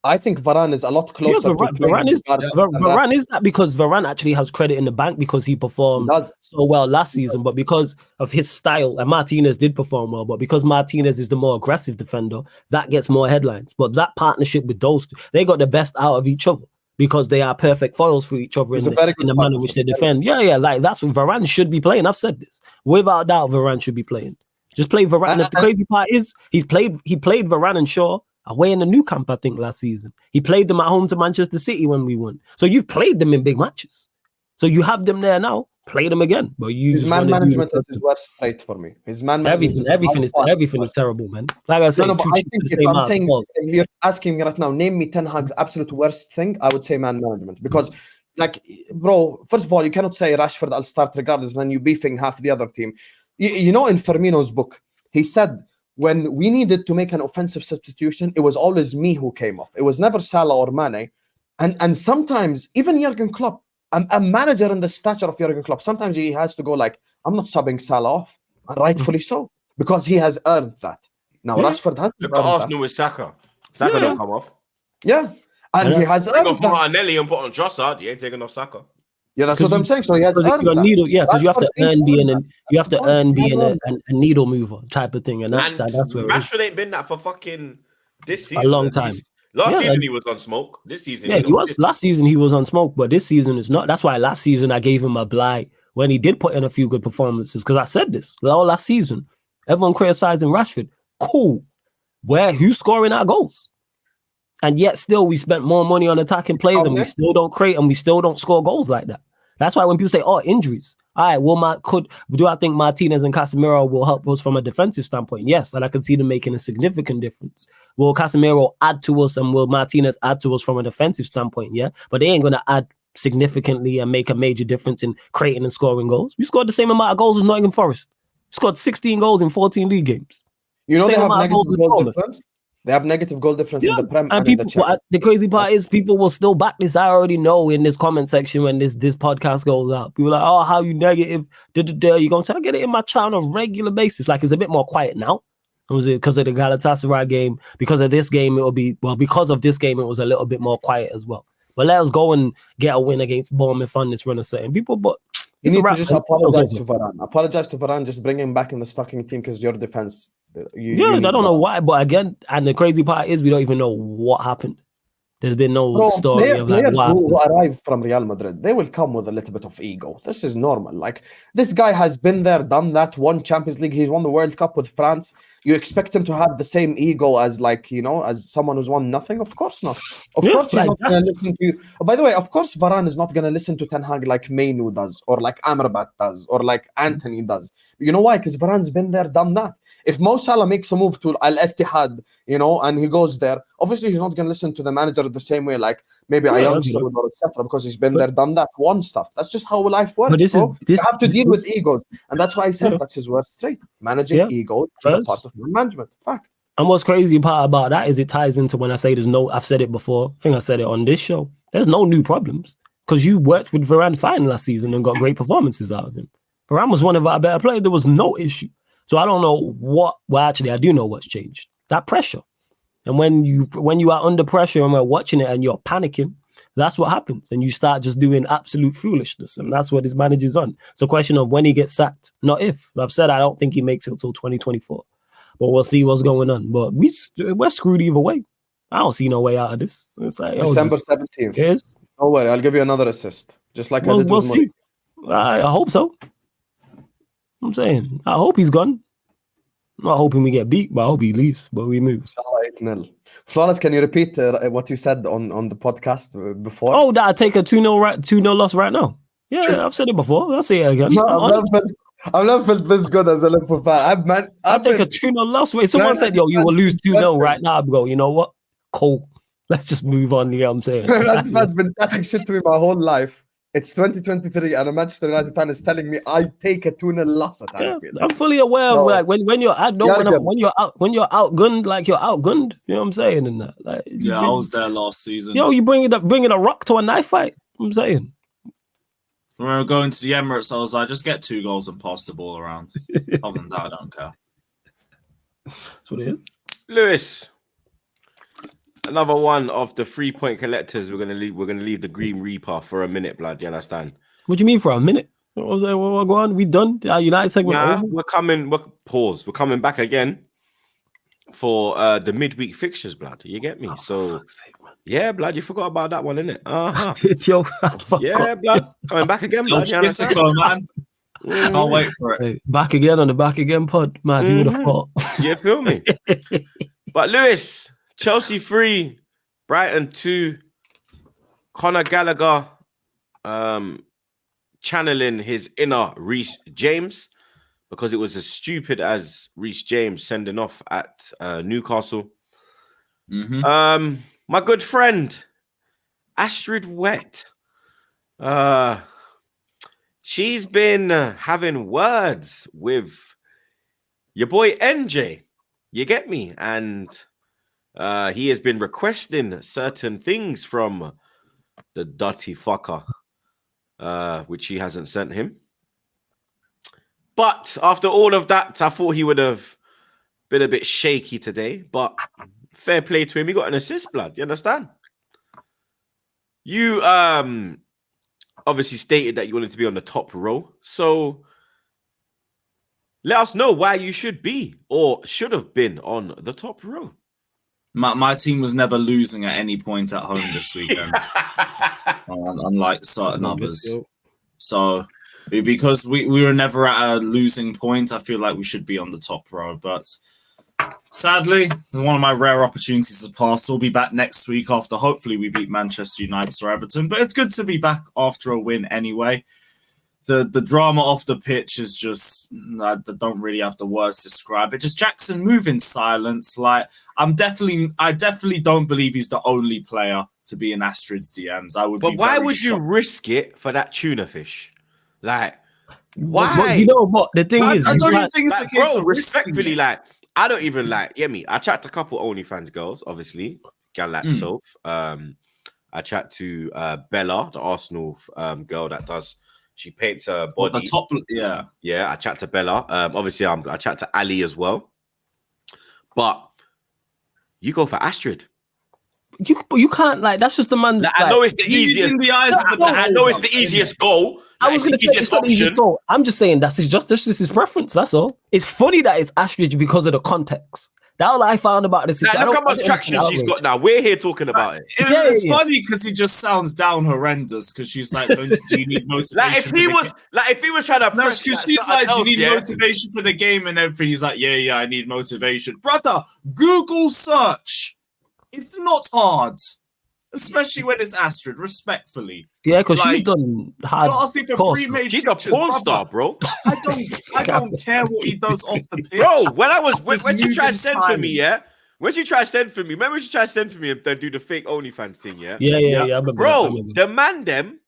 I think Varane is a lot closer. Varane is that because Varane actually has credit in the bank because he performed so well last season, but because of his style, and Martinez did perform well, but because Martinez is the more aggressive defender, that gets more headlines. But that partnership with those two, they got the best out of each other because they are perfect foils for each other in the manner in which they defend. Yeah, like that's what Varane should be playing. I've said this. Without doubt, Varane should be playing. Just play Varane. The crazy part is he played Varane and Shaw away in the new camp, I think, last season. He played them at home to Manchester City when we won. So you've played them in big matches. So you have them there now. played him again. But you his just man want to do management the is his worst trait for me. His man management everything is terrible, man. Like I said, no, but I think if I'm saying, if you're asking me right now, name me Ten Hag's absolute worst thing, I would say man management. Because, like, bro, first of all, you cannot say Rashford will start regardless, then you beefing half the other team. You know, in Firmino's book, he said, when we needed to make an offensive substitution, it was always me who came off. It was never Salah or Mane. And sometimes, even Jurgen Klopp, a manager in the stature of Jurgen Klopp, sometimes he has to go like, I'm not subbing Salah off. And rightfully so. Because he has earned that. Now, Rashford has Look at Arsenal with Saka. Saka don't come off. Yeah. And he has Take earned off that. Martinelli and put on Trossard. He ain't taking off Saka. Yeah, that's what I'm saying. So he has earned that. Because you have to earn being a needle mover type of thing. And that's where Rashford ain't been that for fucking this season. A long time. Last season he was on smoke. This season, he was. Last season he was on smoke, but this season is not. That's why last season I gave him a blight when he did put in a few good performances. Because I said this all last season. Everyone criticizing Rashford. Cool. Who's scoring our goals? And yet still we spent more money on attacking players and we still don't create and we still don't score goals like that. That's why when people say, "Oh, injuries," all right. Well, do I think Martinez and Casemiro will help us from a defensive standpoint? Yes, and I can see them making a significant difference. Will Casemiro add to us and will Martinez add to us from a defensive standpoint? Yeah, but they ain't gonna add significantly and make a major difference in creating and scoring goals. We scored the same amount of goals as Nottingham Forest. We scored 16 goals in 14 league games. You know, they have negative goal difference. They have negative goal difference in the Prem and people, in the the crazy part is people will still back this. I already know in this comment section when this podcast goes out. People are like, "Oh, how you negative? You're going to get it in my chat on a regular basis." Like, it's a bit more quiet now. Was it because of the Galatasaray game? Because of this game, because of this game, it was a little bit more quiet as well. But let us go and get a win against Bournemouth on this run of certain people. But you need to just apologize to Varane. Apologize to Varane. Just bring him back in this fucking team because your defense. I don't know why, but again, and the crazy part is we don't even know what happened. There's been no story of like players who arrive from Real Madrid. They will come with a little bit of ego. This is normal. Like, this guy has been there, done that, won Champions League. He's won the World Cup with France. You expect him to have the same ego as, like, you know, as someone who's won nothing? Of course not. Of course he's not going to listen to you. Oh, by the way, of course Varane is not going to listen to Ten Hag like Mainu does, or like Amrabat does, or like Anthony does. You know why? Because Varane's been there, done that. If Mo Salah makes a move to Al-Ittihad, you know, and he goes there, obviously he's not going to listen to the manager the same way like maybe a youngster would, etc. Because he's been there, done that, won stuff. That's just how life works, bro. You have to deal with egos. And that's why I said that's his worst trait. Managing egos is a part of management. Fact. And what's crazy part about that is it ties into when I say I've said it before. I think I said it on this show. There's no new problems because you worked with Varane fine last season and got great performances out of him. Varane was one of our better players. There was no issue. So I don't know actually I do know what's changed. That pressure. And when you are under pressure and we're watching it and you're panicking, that's what happens. And you start just doing absolute foolishness. And that's what his manager's on. It's a question of when he gets sacked, not if. I've said I don't think he makes it until 2024. But we'll see what's going on. But we're screwed either way. I don't see no way out of this. So it's like December 17th. Yes. Don't worry, I'll give you another assist. Just like I did with see. I hope so. I'm saying, I hope he's gone. I'm not hoping we get beat, but I hope he leaves, but we move. 8-0. Flawless, can you repeat what you said on the podcast before? Oh, that I take a 2-0 loss right now. Yeah, I've said it before. I'll say it again. I've never felt this good as a Liverpool fan. I'll take a 2-0 loss. Wait, someone said, "Yo, you will lose 2-0 right now." I go, you know what? Cool. Let's just move on. You know what I'm saying? That man's been chatting shit to me my whole life. It's 2023 and a Manchester United fan is telling me I take a 2-0 loss at Anfield. I'm fully aware of like when you're outgunned, like you're outgunned. You know what I'm saying? And that, like, I was there last season. Yo, you bringing a rock to a knife fight. I'm saying. When we were going to the Emirates, I was like, just get 2 goals and pass the ball around. Other than that, I don't care. That's what it is. Lewis. Another one of the 3-point collectors. We're gonna leave the Green Reaper for a minute, blood. You understand? What do you mean for a minute? What was that? What go on? We done? Our United segment over? We're coming. We're coming back again for the midweek fixtures, blood. You get me? Yeah, blood. You forgot about that one, innit? Yo, yeah, blood. Coming back again, blood. Man. Can't wait for it. Hey, back again on the Back Again pod, man. You would have thought. You feel me? But Lewis. Chelsea 3, Brighton 2, Conor Gallagher channeling his inner Reece James because it was as stupid as Reece James sending off at Newcastle. My good friend Astrid Wet, she's been having words with your boy NJ. You get me? And he has been requesting certain things from the dirty fucker, which he hasn't sent him. But after all of that, I thought he would have been a bit shaky today. But fair play to him. He got an assist, blood. You understand? You obviously stated that you wanted to be on the top row. So let us know why you should be or should have been on the top row. My team was never losing at any point at home this weekend, unlike certain others. So because we were never at a losing point, I feel like we should be on the top row. But sadly, one of my rare opportunities has passed. We'll be back next week after hopefully we beat Manchester United or Everton. But it's good to be back after a win anyway. The drama off the pitch is just, I don't really have the words to describe it. Just Jackson move in silence. Like I definitely don't believe he's the only player to be in Astrid's DMs. But why would you risk it for that tuna fish? Like, why? Well, you know what? The thing is, I don't even think it's a case of respectfully, like, I don't even like, me. I chat to a couple OnlyFans girls, obviously. Gal like Soph. I chat to Bella, the Arsenal girl that does, she paints her body. The top, yeah. Yeah, I chat to Bella. Obviously, I chat to Ali as well. But you go for Astrid. You can't, like, that's just the man's. Like, I know it's the easiest. I know it's the easiest goal. I was going to say it's not the easiest goal. I'm just saying this is his preference. That's all. It's funny that it's Astrid because of the context. That's all I found about this. Look how much traction she's got now. We're here talking about it. It's funny because he just sounds down horrendous because she's like, do you need motivation? If he was trying to because she's like, do you need motivation for the game and everything? He's like, yeah, I need motivation. Brother, Google search. It's not hard. Especially when it's Astrid, respectfully. Yeah, because she's done hard. She's a porn star, bro. I don't care what he does off the pitch. Bro, when she tried to send for me, when she tried to send for me, remember when she tried to send for me and then do the fake OnlyFans thing, yeah? Yeah. I remember bro, the man them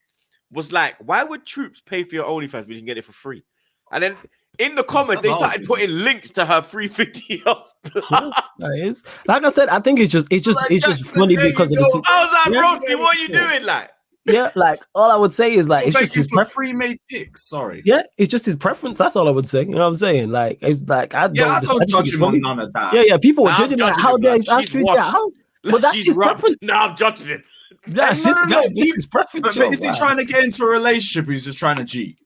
was like, why would Troops pay for your OnlyFans when you can get it for free? And then in the comments, they started putting links to her free videos. That is, like I said, I think it's just funny because of the. I was like, Broski, what are you doing? Like, yeah, like all I would say is like it's just his pre-made pics. Sorry. Yeah, it's just his preference. That's all I would say. You know what I'm saying? Like it's like I don't judge him on none of that. Yeah. People were judging like how dare Astrid? But that's his preference. No, I'm judging him. Yeah, this is his preference. But is he trying to get into a relationship? Or he's just trying to cheat.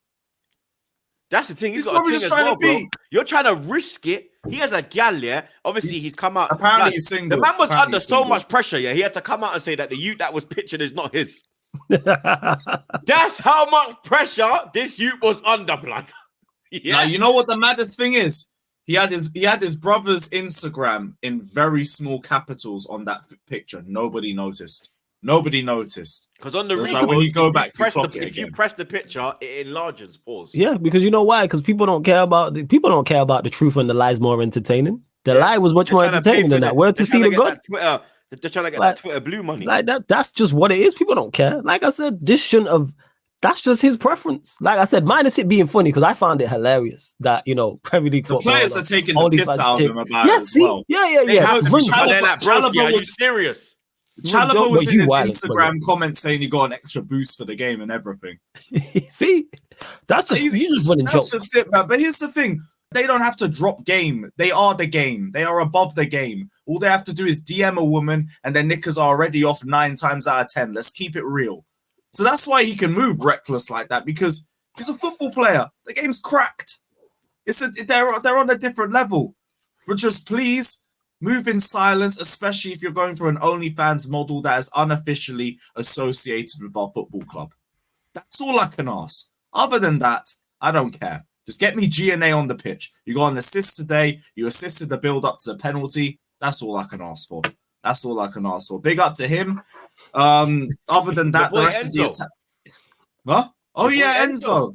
That's the thing. He's got a thing as well, bro. You're trying to risk it. He has a gal, yeah. Obviously, he's come out. Apparently, he's single. The man was under so much pressure, yeah. He had to come out and say that the youth that was pictured is not his. That's how much pressure this youth was under, blood. Yeah. Now, you know what the maddest thing is? He had his brother's Instagram in very small capitals on that picture. Nobody noticed. Because on the like when you go back, if you press the picture, it enlarges. Pause. Yeah, because you know why? Because people don't care about the truth and the lie's more entertaining. The lie was much more entertaining than that. Where to see the good? They're trying to get that Twitter blue money. Like that. That's just what it is. People don't care. Like I said, this shouldn't have. That's just his preference. Like I said, minus it being funny because I found it hilarious that Premier League football. The players are taking the piss out of him about it as well. Yeah. Are you serious? Chalobah was in his Instagram comment saying he got an extra boost for the game and everything. See, that's just you just running jokes. That's just it, man. But here's the thing: they don't have to drop game. They are the game. They are above the game. All they have to do is DM a woman, and their knickers are already off 9 times out of 10. Let's keep it real. So that's why he can move reckless like that because he's a football player. The game's cracked. They're on a different level. But just please. Move in silence, especially if you're going for an OnlyFans model that is unofficially associated with our football club. That's all I can ask. Other than that, I don't care. Just get me GNA on the pitch. You got an assist today. You assisted the build-up to the penalty. That's all I can ask for. Big up to him. Other than that, the rest of the attack. What? Oh Your boy yeah,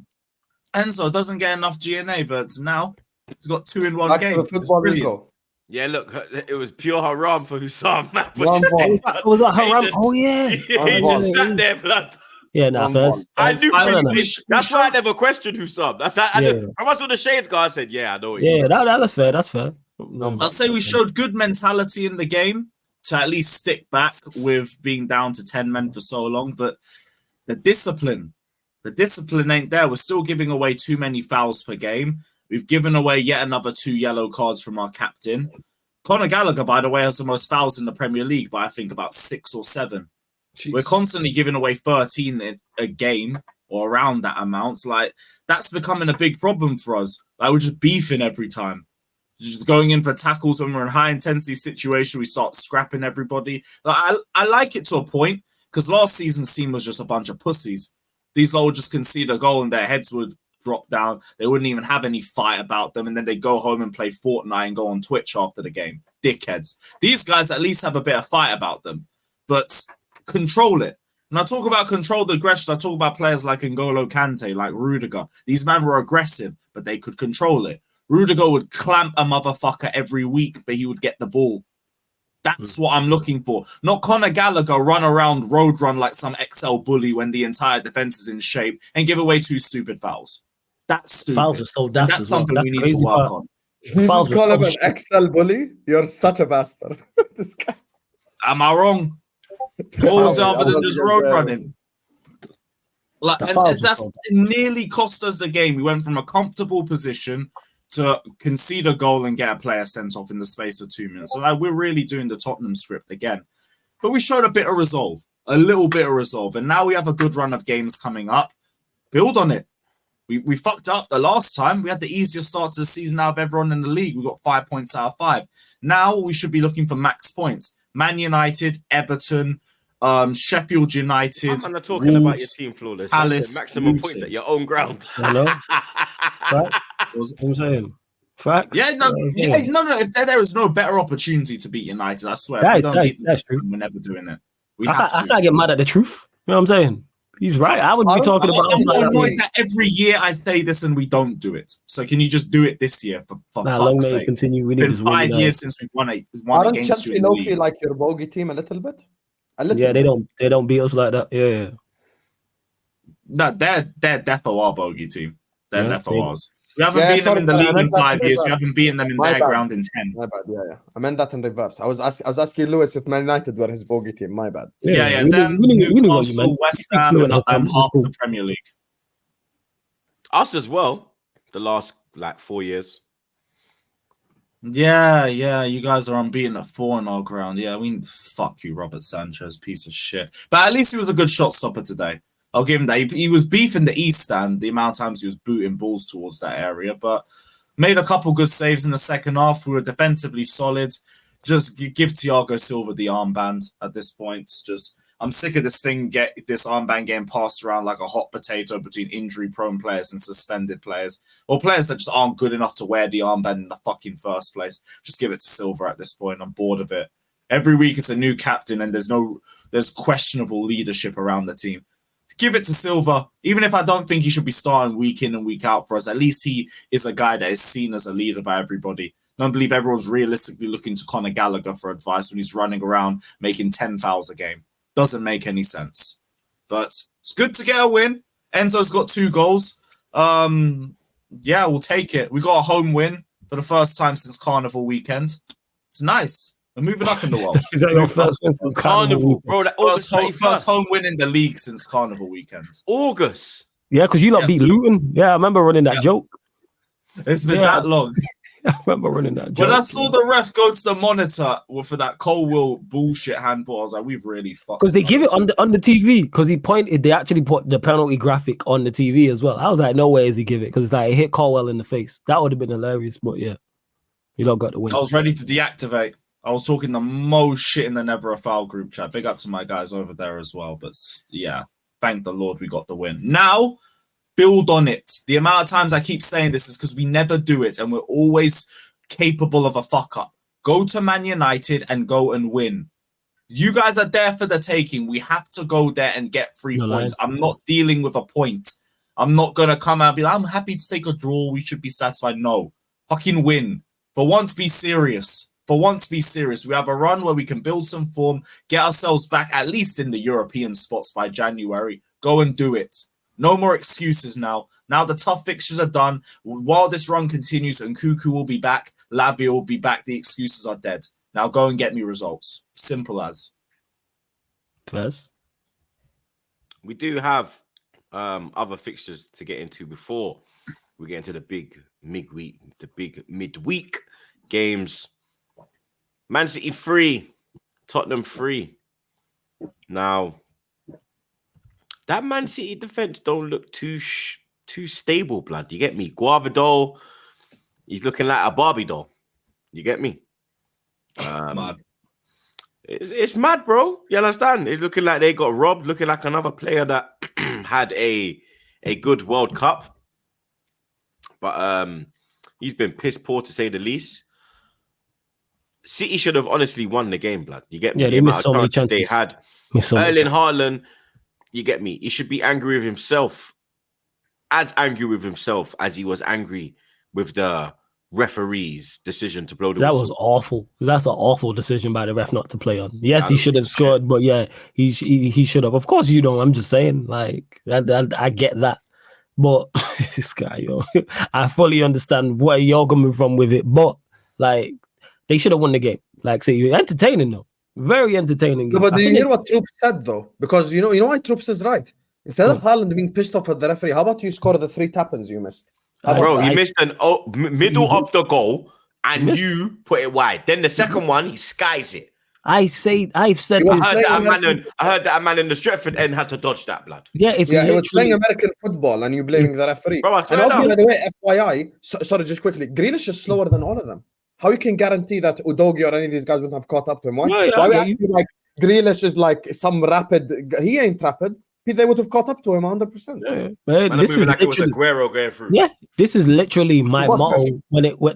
Enzo doesn't get enough GNA, but now he's got 2 in 1 Back game. to the It's football we brilliant. go. Yeah, look, it was pure haram for Hussam. Man. Wrong ball. Was that He haram? just- Oh yeah. He ball. just sat there, blood. Yeah, nah, Wrong first. I first- knew I for don't know. you. That's why I never questioned Hussam. That's how I Yeah. I was with the shades guy. I said, yeah, I know what Yeah, that's fair. That's fair. I'll say we showed good mentality in the game to at least stick back with being down to 10 men for so long, but the discipline ain't there. We're still giving away too many fouls per game. We've given away yet another 2 yellow cards from our captain. Conor Gallagher, by the way, has the most fouls in the Premier League by I think about 6 or 7. Jeez. We're constantly giving away 13 in a game or around that amount. Like, that's becoming a big problem for us. Like, we're just beefing every time. Just going in for tackles when we're in high intensity situation, we start scrapping everybody. Like, I like it to a point because last season's team was just a bunch of pussies. These lot would just concede a goal and their heads would drop down. They wouldn't even have any fight about them, and then they go home and play Fortnite and go on Twitch after the game. Dickheads. These guys at least have a bit of fight about them, but control it. And I talk about controlled aggression. I talk about players like N'Golo Kante, like Rudiger. These men were aggressive, but they could control it. Rudiger would clamp a motherfucker every week, but he would get the ball. That's what I'm looking for. Not Conor Gallagher run around road run like some XL bully when the entire defense is in shape and give away 2 stupid fouls. That's stupid. Fouls are so daft. That's as well. something That's we need crazy to work part. on. You Fouls just call were him so an XL bully? You're such a bastard. This guy. Am I wrong? Balls other than just road running. Like, The and fouls were that's so it nearly cost us the game. We went from a comfortable position to concede a goal and get a player sent off in the space of 2 minutes. So like, we're really doing the Tottenham script again. But we showed a bit of resolve, a little bit of resolve. And now we have a good run of games coming up. Build on it. We fucked up the last time. We had the easiest start to the season out of everyone in the league. We got 5 points out of 5. Now we should be looking for max points. Man United, Everton, Sheffield United. I'm not talking about your team flawless. Palace, That's the maximum Luton. points at your own ground. I know. Facts. That's what I'm saying. Facts. Yeah, no, That's what I'm saying. no. If there is no better opportunity to beat United, I swear. If we don't beat them, That's true. we're never doing it. We I have to. can't get mad at the truth. You know what I'm saying? He's right. I would be talking about. I'm like annoyed that every year I say this and we don't do it. So can you just do it this year for Nah, long fuck's may it sake? continue. We It's need been this win 5 now. years since we've won Aren't against Chelsea you in the low-key league. like your bogey team a little bit? A little Yeah, bit. they don't beat us like that. Yeah. No, they're defo our bogey team. They're Yeah, defo they- ours. We haven't Yeah, beaten them in the sorry, league I in meant that 5 in years. We reverse. haven't beaten them in My their bad. ground in 10. My bad, yeah. I meant that in reverse. I was asking Lewis if Man United were his bogey team. My bad. Yeah. We Them, knew what you Newcastle, meant. West You speak Ham, fluent and as well. half It's cool. the Premier League. Us as well. The last 4 years. Yeah. You guys are unbeaten at 4 in our ground. Yeah, fuck you, Robert Sanchez, piece of shit. But at least he was a good shot stopper today. I'll give him that. He was beefing the East Stand, the amount of times he was booting balls towards that area, but made a couple good saves in the second half. We were defensively solid. Just give Thiago Silva the armband at this point. I'm sick of this armband getting passed around like a hot potato between injury-prone players and suspended players, or players that just aren't good enough to wear the armband in the fucking first place. Just give it to Silva at this point. I'm bored of it. Every week it's a new captain, and there's questionable leadership around the team. Give it to Silva. Even if I don't think he should be starting week in and week out for us, at least he is a guy that is seen as a leader by everybody. I don't believe everyone's realistically looking to Conor Gallagher for advice when he's running around making 10 fouls a game. Doesn't make any sense. But it's good to get a win. Enzo's got 2 goals. Yeah, we'll take it. We got a home win for the first time since Carnival weekend. It's nice. We're moving up in the world. Is that your first win since Carnival, bro. That August First home win in the league since Carnival weekend. August. Yeah, because you lot beat Luton. Yeah, I remember running that joke. It's been that long. I remember running that joke. When I saw the ref go to the monitor for that Colwill bullshit handball, I was like, we've really fucked. Because they give it on the TV. Because he pointed, they actually put the penalty graphic on the TV as well. I was like, no way is he give it. Because it's like it hit Colwell in the face. That would have been hilarious. But yeah, you lot got the win. I was ready to deactivate. I was talking the most shit in the Never a Foul group chat. Big up to my guys over there as well. But yeah, thank the Lord we got the win. Now, build on it. The amount of times I keep saying this is because we never do it and we're always capable of a fuck up. Go to Man United and go and win. You guys are there for the taking. We have to go there and get 3 points. I'm not dealing with a point. I'm not gonna come out and be like, I'm happy to take a draw. We should be satisfied. No, fucking win. For once, be serious. For once, be serious. We have a run where we can build some form, get ourselves back at least in the European spots by January. Go and do it. No more excuses now. Now the tough fixtures are done. While this run continues, and Nkunku will be back, Lavia will be back. The excuses are dead. Now go and get me results. Simple as. First. We do have other fixtures to get into before we get into the big midweek games. Man City 3, Tottenham 3. Now, that Man City defense don't look too stable, blood. You get me? Guavadol, he's looking like a Barbie doll. You get me? Mad. It's mad, bro. You understand? It's looking like they got robbed, looking like another player that had a good World Cup. But he's been piss poor to say the least. City should have honestly won the game, blood. You get me? Yeah, they missed so many chances. They had. Erling Haaland, you get me? He should be angry with himself. As angry with himself as he was angry with the referee's decision to blow the whistle. That was awful. That's an awful decision by the ref not to play on. Yes, he should have scored, but yeah, he should have. Of course you don't. I'm just saying, like, I get that. But this guy, yo, I fully understand where you're coming from with it. But like, they should have won the game. Like, see, entertaining though, very entertaining. No, but do you hear what Troops said though? Because you know why Troops is right. Instead of Haaland being pissed off at the referee, how about you score the 3 tap-ins you missed? Bro, he missed an middle of the goal, and you put it wide. Then the second one, he skies it. I've said. I heard that a man in the Stretford end had to dodge that, blood. Yeah, he was playing American football, and you blaming the referee. Bro, and also, by the way, FYI, sorry, just quickly, Grealish is slower than all of them. How you can guarantee that Udogie or any of these guys wouldn't have caught up to him? Why we actually like Grealish is like some rapid? He ain't rapid. They would have caught up to him 100%. Yeah. But this is like it was Aguero going through. Yeah, this is literally my motto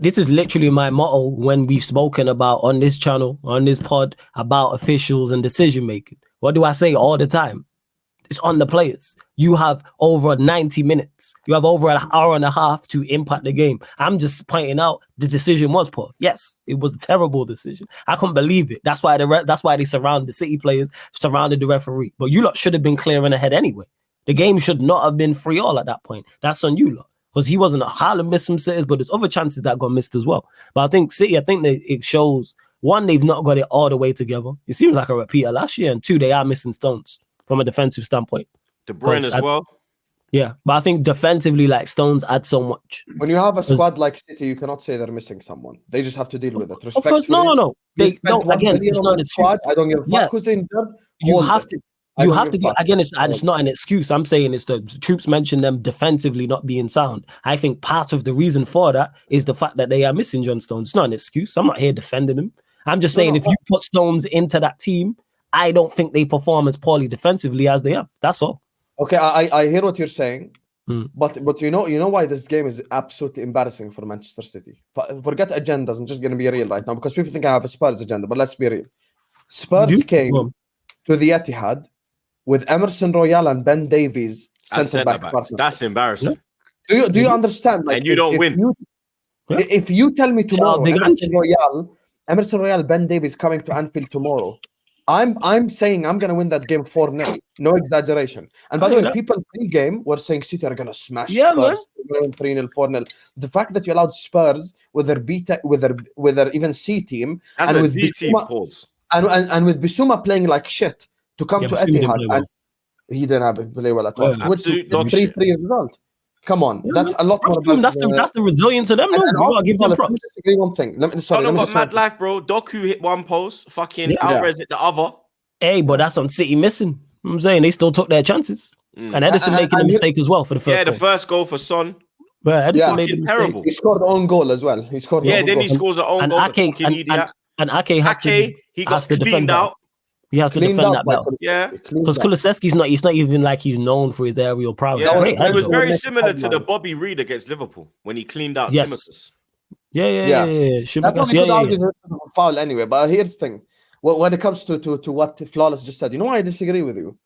this is literally my motto when we've spoken about on this channel, on this pod, about officials and decision making. What do I say all the time? It's on the players. You have over 90 minutes. You have over an hour and a half to impact the game. I'm just pointing out the decision was poor. Yes, it was a terrible decision. I couldn't believe it. That's why they surrounded the City players, surrounded the referee. But you lot should have been clearing ahead anyway. The game should not have been 3-3 at that point. That's on you lot. Because he wasn't. Haaland missed some sitters, but there's other chances that got missed as well. But I think City, it shows, one, they've not got it all the way together. It seems like a repeat of last year. And 2, they are missing Stones from a defensive standpoint. De Bruyne as well. Yeah, but I think defensively, like, Stones add so much. When you have a squad like City, you cannot say they're missing someone. They just have to deal with it. Of course, no. They don't. Again, it's not a squad. I don't give a fuck who's injured. You have to. You have to be, again, it's not an excuse. I'm saying it's the Troops mentioned them defensively not being sound. I think part of the reason for that is the fact that they are missing John Stones. It's not an excuse. I'm not here defending them. I'm just saying if you put Stones into that team, I don't think they perform as poorly defensively as they have. That's all. Okay, I hear what you're saying, but you know why this game is absolutely embarrassing for Manchester City. Forget agendas. I'm just going to be real right now because people think I have a Spurs agenda, but let's be real. Spurs came to the Etihad with Emerson Royal and Ben Davies centre back. That's embarrassing. Do you understand? Like, and you don't win. If you tell me tomorrow Emerson Royal, Ben Davies coming to Anfield tomorrow, I'm saying I'm gonna win that game 4-0. No exaggeration. And by the way, people pre-game were saying City are gonna smash Spurs 3-0, 4-0. The fact that you allowed Spurs with their even C team and with Bissouma, and with Bissouma playing like shit to come to Etihad, and he didn't have it play well at all. 3-3 result. Come on, that's a lot more. That's the resilience of them. No, you gotta give them props. Disagree one thing. Let me mad life, bro. Doku hit one post, fucking Alvarez hit the other. Hey, but that's on City missing. I'm saying they still took their chances, and Edison making a mistake as well for the first. Yeah, the first goal for Son. But Edison made a mistake. Terrible. He scored the own goal as well. He scored. Yeah, then he scores the own goal. And Ake has to defend out. He has to defend that belt. Yeah. Because Kulusevski's not even like he's known for his aerial prowess. Yeah, it was very similar to the Bobby Reed against Liverpool when he cleaned out Timothy. Yeah. Foul anyway, but here's the thing. When it comes to what Flawless just said, you know why I disagree with you?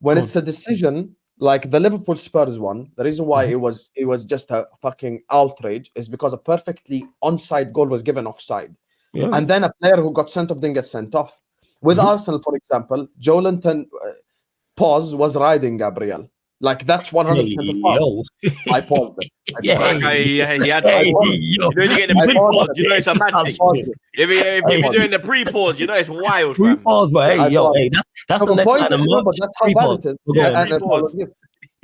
When it's a decision like the Liverpool Spurs one, the reason why it was just a fucking outrage is because a perfectly onside goal was given offside. Yeah. And then a player who got sent off didn't get sent off. With Arsenal, for example, Joe Linton pause was riding Gabriel. Like that's 100% of foul. I paused it. Yeah, He had hey, pause. yo. You know, you get the I pre-pause, paused you know it's a It magic. sounds If you're doing the pre-pause, you know it's wild, Free fam. pause, but hey, I yo, paused. hey, that's So the the next point kind of is, no, but merch. that's how Free bad pause. it is. Yeah, And pre-pause.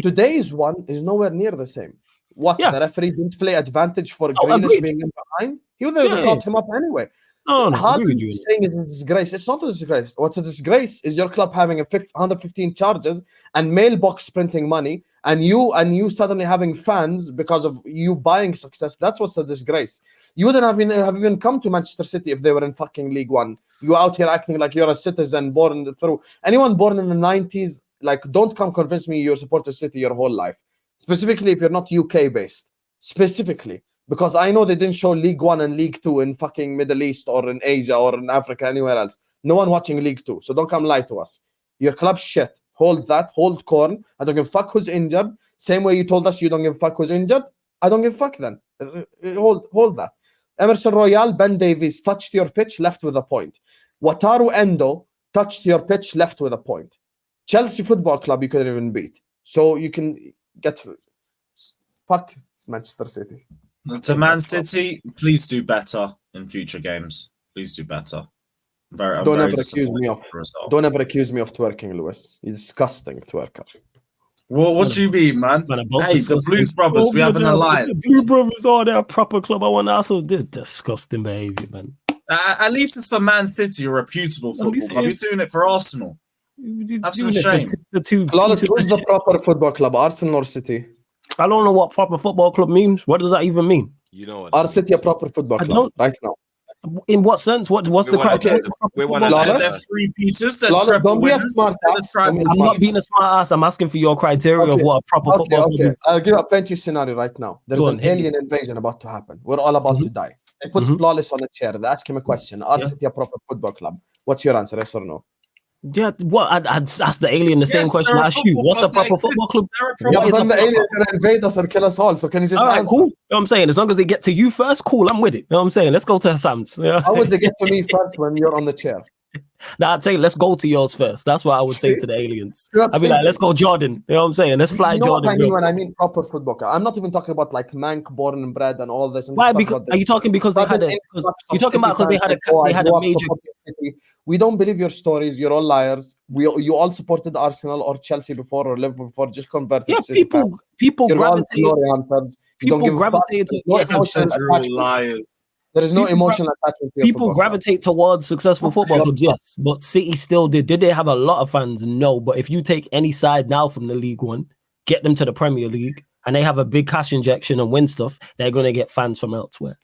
today's one is nowhere near the same. What, Yeah. the referee didn't play advantage for Oh, Grealish agreed. being in behind? He would have Yeah, caught him up anyway. No, I agree Haaland with you. saying it's a disgrace. It's not a disgrace. What's a disgrace is your club having 115 charges and mailbox printing money, and you suddenly having fans because of you buying success. That's what's a disgrace. You wouldn't have even come to Manchester City if they were in fucking League One. You out here acting like you're a citizen born through. Anyone born in the 90s, like, don't come convince me you support the City your whole life. Specifically if you're not UK based. Specifically. Because I know they didn't show League One and League Two in fucking Middle East or in Asia or in Africa, anywhere else. No one watching League Two. So don't come lie to us. Your club's shit. Hold that. Hold corn. I don't give a fuck who's injured. Same way you told us you don't give a fuck who's injured. I don't give a fuck then. Hold that. Emerson Royal, Ben Davies touched your pitch, left with a point. Wataru Endo touched your pitch, left with a point. Chelsea Football Club you couldn't even beat. So you can get... Fuck Manchester City. To Man City, please do better in future games. Please do better. Don't ever accuse me of twerking, Lewis. You're disgusting twerker. Well, what do you mean, man? Hey, the Blues Brothers, we have an alliance. The Blue Brothers are their proper club. I want Arsenal. Disgusting behavior, man. At least it's for Man City, a reputable football club. You're doing it for Arsenal. That's a shame. Flawless, who's the proper football club? Arsenal or City? I don't know what proper football club means. What does that even mean? You know what? Are City a proper football club right now? In what sense? What's the criteria? They're three pieces. They're Flawless, treble don't be a winners. smart ass. I'm not being a smart ass. I'm asking for your criteria of what a proper football club is. I'll give a plenty scenario right now. There's an alien invasion about to happen. We're all about to die. They put Flawless on a chair. They ask him a question. Are City a proper football club? What's your answer? Yes or no? Yeah, what? I'd ask the alien the same question I ask you. What's a proper football club? Yeah, then the alien can invade us and kill us all. So can you just answer? Cool. You know what I'm saying? As long as they get to you first, cool, I'm with it. You know what I'm saying? Let's go to Hassan's. You know? How would they get to me first when you're on the chair? Nah, I'd say let's go to yours first. That's what I would say to the aliens. I'd be like, let's go Jordan. You know what I'm saying? Let's fly Jordan. What I mean when I mean proper football club. I'm not even talking about like Mank, born and bred and all this. Why? Because are you talking because they had a? You're talking about because they had a major. We don't believe your stories. You're all liars. You all supported Arsenal or Chelsea before or Liverpool before. Just converted. Yeah, people gravitate. People gravitate to liars. There is no emotional attachment to people gravitate towards successful football clubs, yes. But City still did. Did they have a lot of fans? No. But if you take any side now from the League One, get them to the Premier League, and they have a big cash injection and win stuff, they're going to get fans from elsewhere.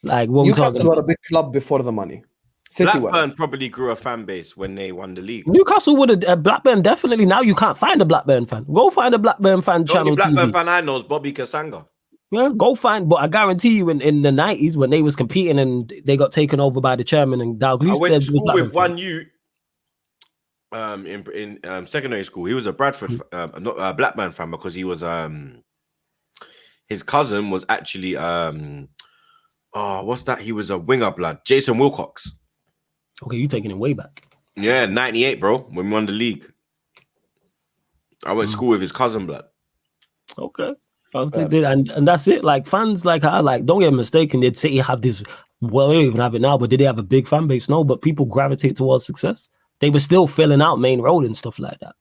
Like what we talking about? Were a big club before the money. City Blackburn probably grew a fan base when they won the league. Newcastle would have Blackburn definitely. Now you can't find a Blackburn fan. Go find a Blackburn fan channel. The only Blackburn TV. fan I know is Bobby Kasanga. Yeah, go find. But I guarantee you, in the 90s when they was competing and they got taken over by the chairman and Dalglish, I went to school with one you in secondary school. He was a Bradford, not a Blackburn fan because he was his cousin was actually what's that? He was a winger blood, Jason Wilcox. Okay, you taking it way back. Yeah, 98, bro, when we won the league. I went to school with his cousin blood. Okay. And that's it. Like fans, like don't get mistaken. Did City have this? Well, they don't even have it now. But did they have a big fan base? No. But people gravitate towards success. They were still filling out Main Road and stuff like that.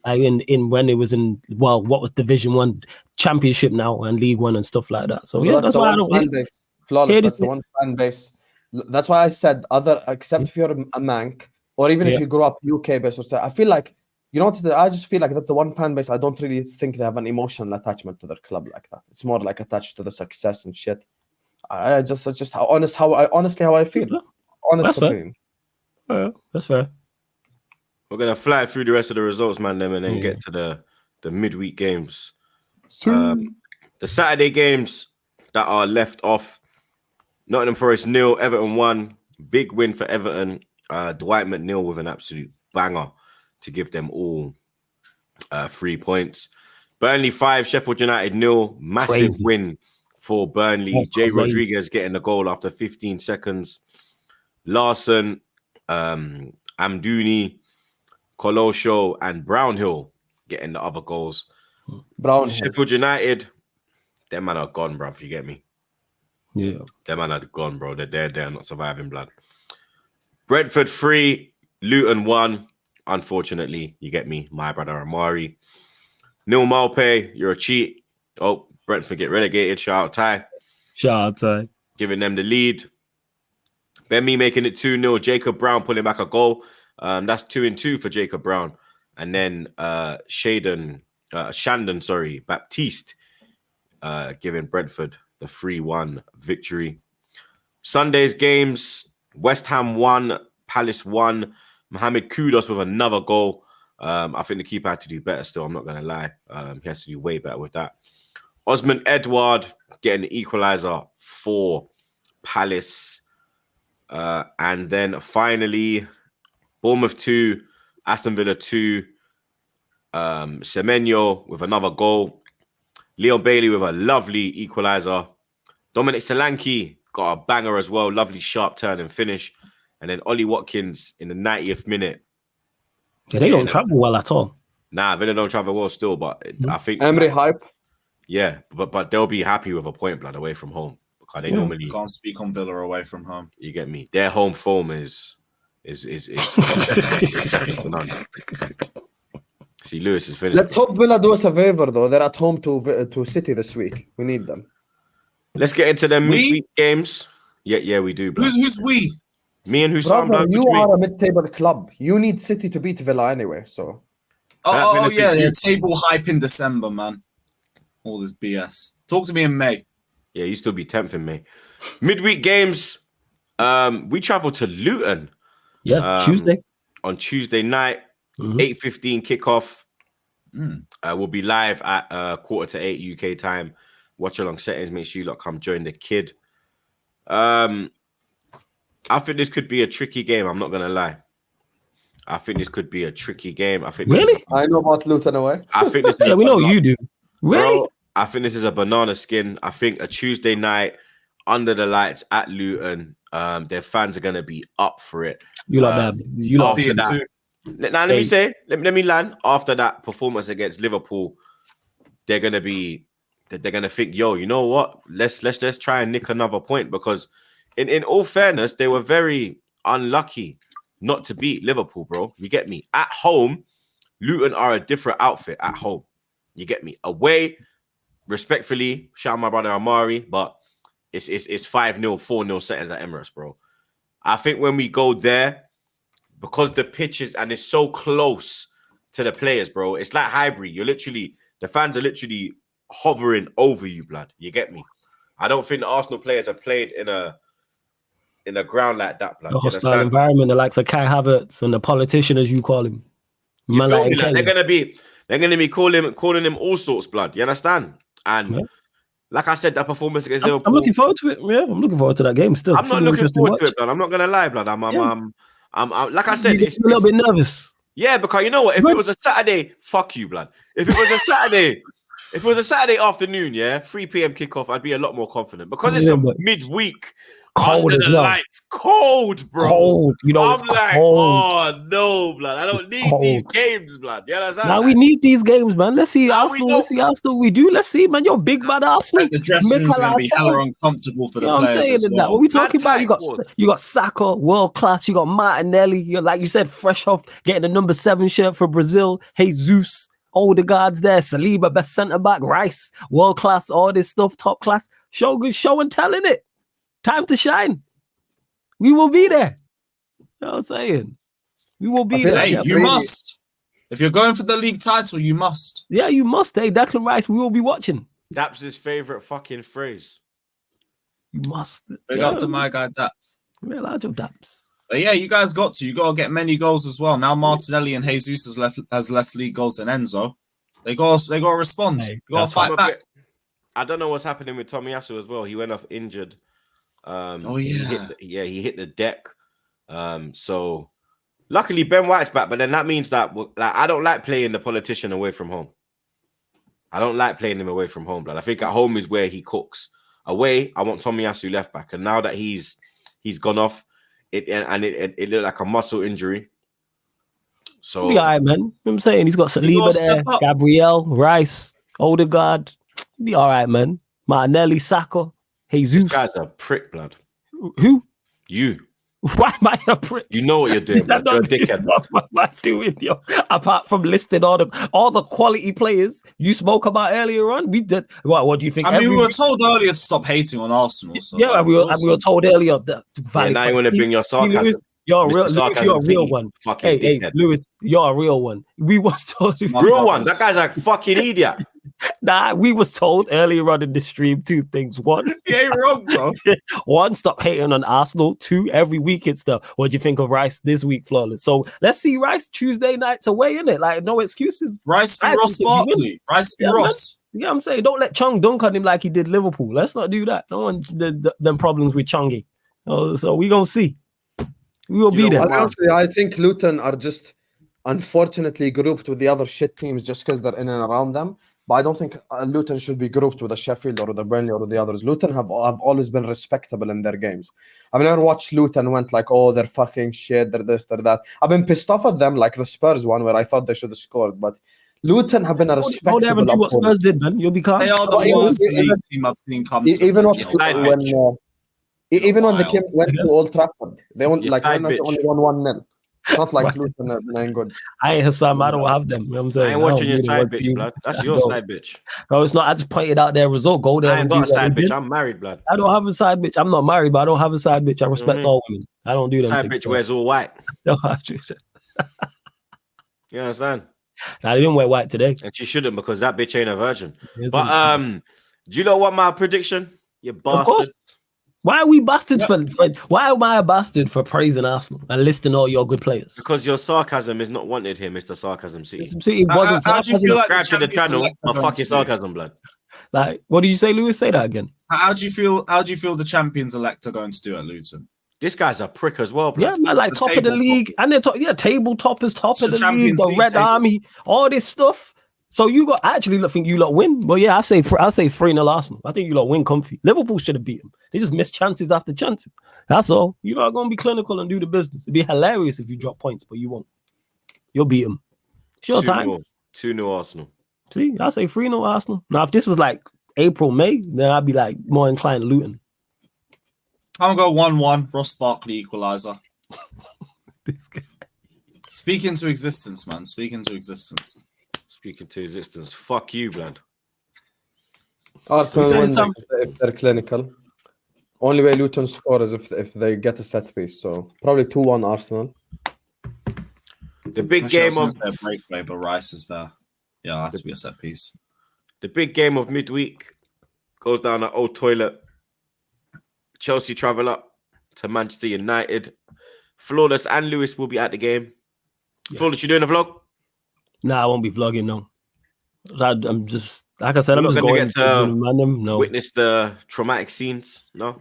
Like in when it was in what was Division 1 Championship now and League 1 and stuff like that. So yeah, that's why I don't. Flawless. That's the one fan base. That's why I said except if you're a Mank or even if you grew up UK based or stuff. I feel like. You know what? I just feel like that's the one fan base. I don't really think they have an emotional attachment to their club like that. It's more like attached to the success and shit. That's just how I feel. Honest opinion. That's fair. We're gonna fly through the rest of the results, man, and then get to the midweek games. The Saturday games that are left off: Nottingham Forest 0, Everton 1. Big win for Everton. Dwight McNeil with an absolute banger to give them all 3 points. Burnley 5, Sheffield United 0. Massive Crazy. win for Burnley. That's Jay crazy. Rodriguez getting the goal after 15 seconds. Larson, Amdouni, Colosho, and Brownhill getting the other goals. Brown. Sheffield United, them man are gone, bro. If you get me, Yeah. them man are gone, bro. They're not surviving, blood. Brentford 3, Luton 1. Unfortunately, you get me, my brother Amari. Neil Malpe, you're a cheat. Oh, Brentford get relegated. Shout out Ty. Shout out Ty. Giving them the lead. Benmi making it 2-0. Jacob Brown pulling back a goal. That's 2-2 for Jacob Brown. And then Shandon, Baptiste giving Brentford the 3-1 victory. Sunday's games, West Ham 1, Palace 1. Mohamed Kudus with another goal. I think the keeper had to do better still. I'm not going to lie. He has to do way better with that. Osman Edward getting the equalizer for Palace. And then finally, Bournemouth 2, Aston Villa 2. Semenyo with another goal. Leon Bailey with a lovely equalizer. Dominic Solanke got a banger as well. Lovely sharp turn and finish. And then Ollie Watkins in the 90th minute. Yeah, they don't travel well at all. Nah, Villa don't travel well still, but I think Emery hype. Yeah, but they'll be happy with a point, blood, away from home because they normally can't speak on Villa away from home. You get me? Their home form is See, Lewis is finished. Let's hope Villa do us a favor though. They're at home to City this week. We need them. Let's get into the midweek games. Yeah, we do. Blood. Who's we? Me and Hussam. Brother, you are a mid-table club. You need City to beat Villa anyway. So. Yeah, table hype in December, man. All this BS. Talk to me in May. Yeah, you still be 10th in May. Midweek games. We travel to Luton. Yeah, Tuesday. On Tuesday night, 8:15 kickoff. We'll be live at 7:45 UK time. Watch along settings. Make sure you lot come join the kid. I think this could be a tricky game. I'm not gonna lie. I think this could be a tricky game. I think. Really? I know about Luton away. I think this. Yeah, we know you do. Really? Bro, I think this is a banana skin. I think a Tuesday night under the lights at Luton. Their fans are gonna be up for it. You like that? You like see it too. Now let me say, let me land. After that performance against Liverpool, they're gonna think, yo, you know what? Let's try and nick another point because in all fairness, they were very unlucky not to beat Liverpool, bro. You get me? At home, Luton are a different outfit at home. You get me? Away, respectfully, shout out my brother Amari, but it's 5-0, 4-0 settings at Emirates, bro. I think when we go there, because the pitch is and it's so close to the players, bro, it's like Highbury. The fans are literally hovering over you, blood. You get me? I don't think the Arsenal players have played in a ground like that, blood. The hostile environment, the likes of Kai Havertz and the politician, as you call him. You feel me? Like, they're gonna be calling him all sorts, blood. You understand? And like I said, that performance against Liverpool, I'm looking forward to it. Yeah, I'm looking forward to that game still. I'm not looking forward to it, blood. I'm not gonna lie, blood. I'm like I said, it's a little bit nervous. Yeah, because you know what? If it was a Saturday, fuck you, blood. If it was a Saturday afternoon, 3 p.m. kickoff, I'd be a lot more confident because it's a midweek. Cold as well. Lights, cold, bro. Cold, you know. I'm like, cold. oh no, blood. I don't need these games, blood. You understand? Now we need these games, man. Let's see Arsenal. Let's see Arsenal. We do. Let's see, man. You're big bad Arsenal. The dressing room's gonna be hella uncomfortable for the players. I'm saying as well. that. What we talking about? You got Saka, world class. You got Martinelli. You're like you said, fresh off getting the number 7 shirt for Brazil. Jesus. Odegaard's there, Saliba, best centre back, Rice, world class, all this stuff, top class. Show and telling it. Time to shine. We will be there. You know what I'm saying? We will be there. Hey, you must. If you're going for the league title, you must. Yeah, you must. Hey, Declan Rice, we will be watching. That's his favorite fucking phrase. You must. Big up to my guy Daps. Real large of Daps. But yeah, you guys got to get many goals as well. Now Martinelli and Jesus has less league goals than Enzo. They got to respond. They got to fight back. I don't know what's happening with Tomiyasu as well. He went off injured. He hit the deck. So Luckily, Ben White's back, but then that means that like I don't like playing the politician away from home. I don't like playing him away from home, blood. I think at home is where he cooks. Away, I want Tomiyasu left back, and now that he's gone off, it looked like a muscle injury. So Be all right, man. You know what I'm saying? He's got Saliba there, Gabriel, Rice, Odegaard. Be all right, man. Martinelli, Saka, Jesus. This guy's a prick, blood. Who? You. Why am I a prick? You know what you're doing, blood. You're a dickhead. What am I doing, yo? Apart from listing all the quality players you spoke about earlier on, we did. What do you think? I mean, we were told earlier to stop hating on Arsenal. So yeah, we were told earlier that. Now you want to bring your sarcasm. Lewis, you're a real one. Hey, Lewis, you're a real one. We was told real one. That guy's like fucking idiot. Nah, we was told earlier on in the stream 2 things. 1, you ain't wrong, bro. 1, stop hating on Arsenal. 2, every week it's the what do you think of Rice this week, flawless. So let's see Rice Tuesday nights away, innit? Like no excuses. Rice v Ross Barkley. Rice v Ross. Yeah, I'm saying don't let Chung dunk on him like he did Liverpool. Let's not do that. No one them problems with Chungy. So we gonna see. We will be there. Honestly, I think Luton are just unfortunately grouped with the other shit teams just because they're in and around them. But I don't think Luton should be grouped with the Sheffield or the Burnley or the others. Luton have always been respectable in their games. I've never watched Luton went like, oh, they're fucking shit, they're this, they're that. I've been pissed off at them like the Spurs one where I thought they should have scored. But Luton have been a respectable. Don't ever do what Spurs did, man. You'll be calm. They are the worst league team I've seen come. Even when they went to Old Trafford, they only won 1-0. It's not like Luton are playing good. I ain't Hassam. I don't have them. You know what I'm saying? I ain't watching your side bitch, blood. That's your side bitch. No, it's not. I just pointed out their result. Go there. I ain't got a side bitch. I'm married, blood. I don't have a side bitch. I'm not married, but I don't have a side bitch. I respect all women. I don't do that. Side bitch wears all white. You understand? Nah, they didn't wear white today. And she shouldn't because that bitch ain't a virgin. But do you know what my prediction? You bastard. Why are we bastards for why am I a bastard for praising Arsenal and listing all your good players? Because your sarcasm is not wanted here, Mr. Sarcasm City. City wasn't sarcasm. Subscribe to the channel or fuck your sarcasm, blood. Like, what did you say, Lewis? Say that again. How do you feel the champions elect are going to do at Luton? This guy's a prick as well, blood. Yeah, man, like top of the league. And they're table toppers, top of the league, the Red Army, all this stuff. So I actually think you lot win. But yeah, I say 3-0 Arsenal. I think you lot win comfy. Liverpool should have beat them. They just missed chances after chances. That's all. You're not going to be clinical and do the business. It'd be hilarious if you drop points, but you won't. You'll beat them. It's your time. 2-0 Arsenal. See, I say 3-0 Arsenal. Now, if this was like April, May, then I'd be like more inclined to Luton. I'm going to go 1-1. Ross Barkley equaliser. This guy. Speak into existence, man. Speak into existence. Speaking to existence. Fuck you, blood. Arsenal win if they're clinical. Only way Luton score is if they get a set piece. So probably 2-1 Arsenal. The big game of their breakaway, but Rice is there. Yeah, it has to be a set piece. The big game of midweek goes down at Old Toilet. Chelsea travel up to Manchester United. Flawless and Lewis will be at the game. Yes. Flawless, you doing a vlog? Nah, I won't be vlogging, no. I'm just, like I said, I'm just going to witness the traumatic scenes, no?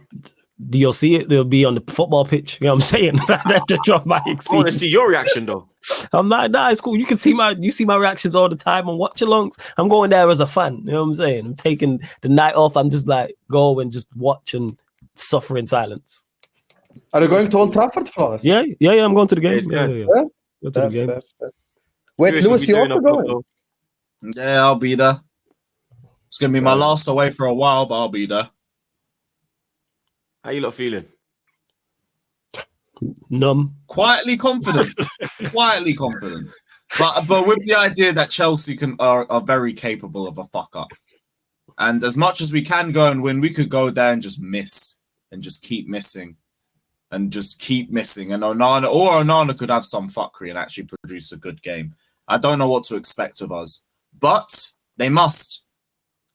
Do you see it? They'll be on the football pitch. You know what I'm saying? The traumatic scenes. I want to see your reaction, though. I'm not, it's cool. You see my reactions all the time on watch-alongs. I'm going there as a fan. You know what I'm saying? I'm taking the night off. I'm just like, go and just watch and suffer in silence. Are you going to Old Trafford, Flawless? Yeah, I'm going to the game. Yeah. Go to the game. Wait, Lewis, you also going? Yeah, I'll be there. It's going to be my last away for a while, but I'll be there. How you lot feeling? Numb. Quietly confident. Quietly confident. But with the idea that Chelsea are very capable of a fuck up. And as much as we can go and win, we could go there and just miss. And just keep missing. And Onana could have some fuckery and actually produce a good game. I don't know what to expect of us. But they must.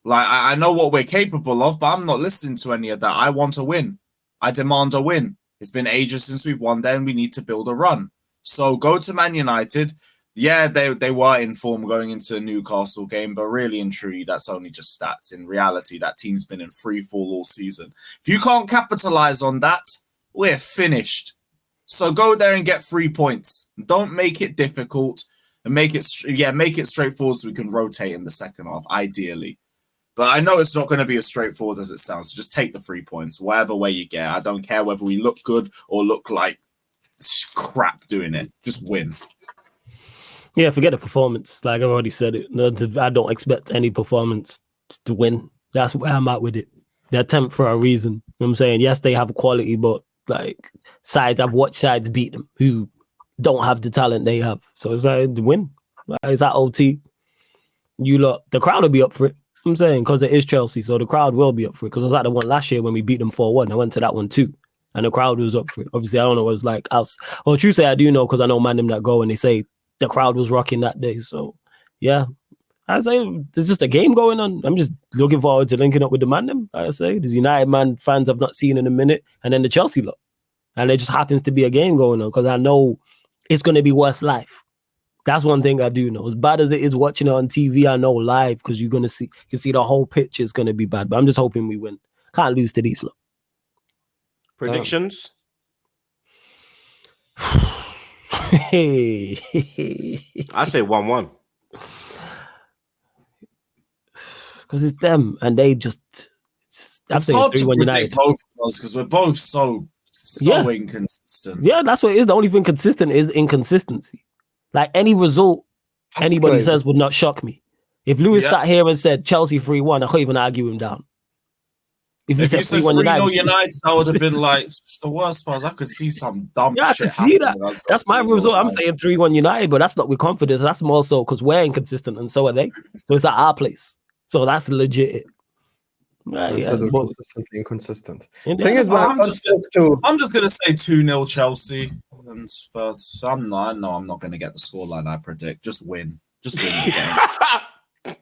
Like, I know what we're capable of, but I'm not listening to any of that. I want a win. I demand a win. It's been ages since we've won there, and we need to build a run. So go to Man United. Yeah, they were in form going into the Newcastle game, but really and truly, that's only just stats. In reality, that team's been in free fall all season. If you can't capitalize on that, we're finished. So go there and get 3 points. Don't make it difficult and make it straightforward so we can rotate in the second half, ideally. But I know it's not going to be as straightforward as it sounds. So just take the 3 points, whatever way you get. I don't care whether we look good or look like crap doing it. Just win. Yeah, forget the performance. Like I've already said it. No, I don't expect any performance to win. That's where I'm at with it. They're 10th for a reason. You know what I'm saying? Yes, they have quality, but like I've watched sides beat them who don't have the talent they have. So it's like the win. Like, it's at OT. The crowd will be up for it. You know what I'm saying, because it is Chelsea, so the crowd will be up for it. Because I was at the one last year when we beat them 4-1. I went to that one too, and the crowd was up for it. Obviously, I don't know what it was like. Well, true say I do know because I know man them that go and they say the crowd was rocking that day. So yeah, I say there's just a game going on. I'm just looking forward to linking up with the man them. I say there's United man fans I've not seen in a minute, and then the Chelsea lot, and it just happens to be a game going on because I know it's going to be worse live. That's one thing I do know. As bad as it is watching it on TV, I know live because you can see the whole pitch is going to be bad. But I'm just hoping we win. Can't lose to these lot. Predictions? Hey. I say 1-1. Because it's them and they just. It's hard to predict both of us because we're both so inconsistent. Yeah, that's what it is. The only thing consistent is inconsistency. Like any result anybody says would not shock me. If Lewis sat here and said Chelsea 3-1, I couldn't even argue him down. If you said 3-1 United, I would have been like, the worst part is I could see some dumb shit. I could see that. That's my result. I'm saying 3-1 United, but that's not with confidence. That's more so because we're inconsistent and so are they. So it's at our place. So that's legit. Consistently inconsistent. The thing is, I'm just gonna say 2-0 Chelsea, but I'm not gonna get the scoreline I predict. Just win the game.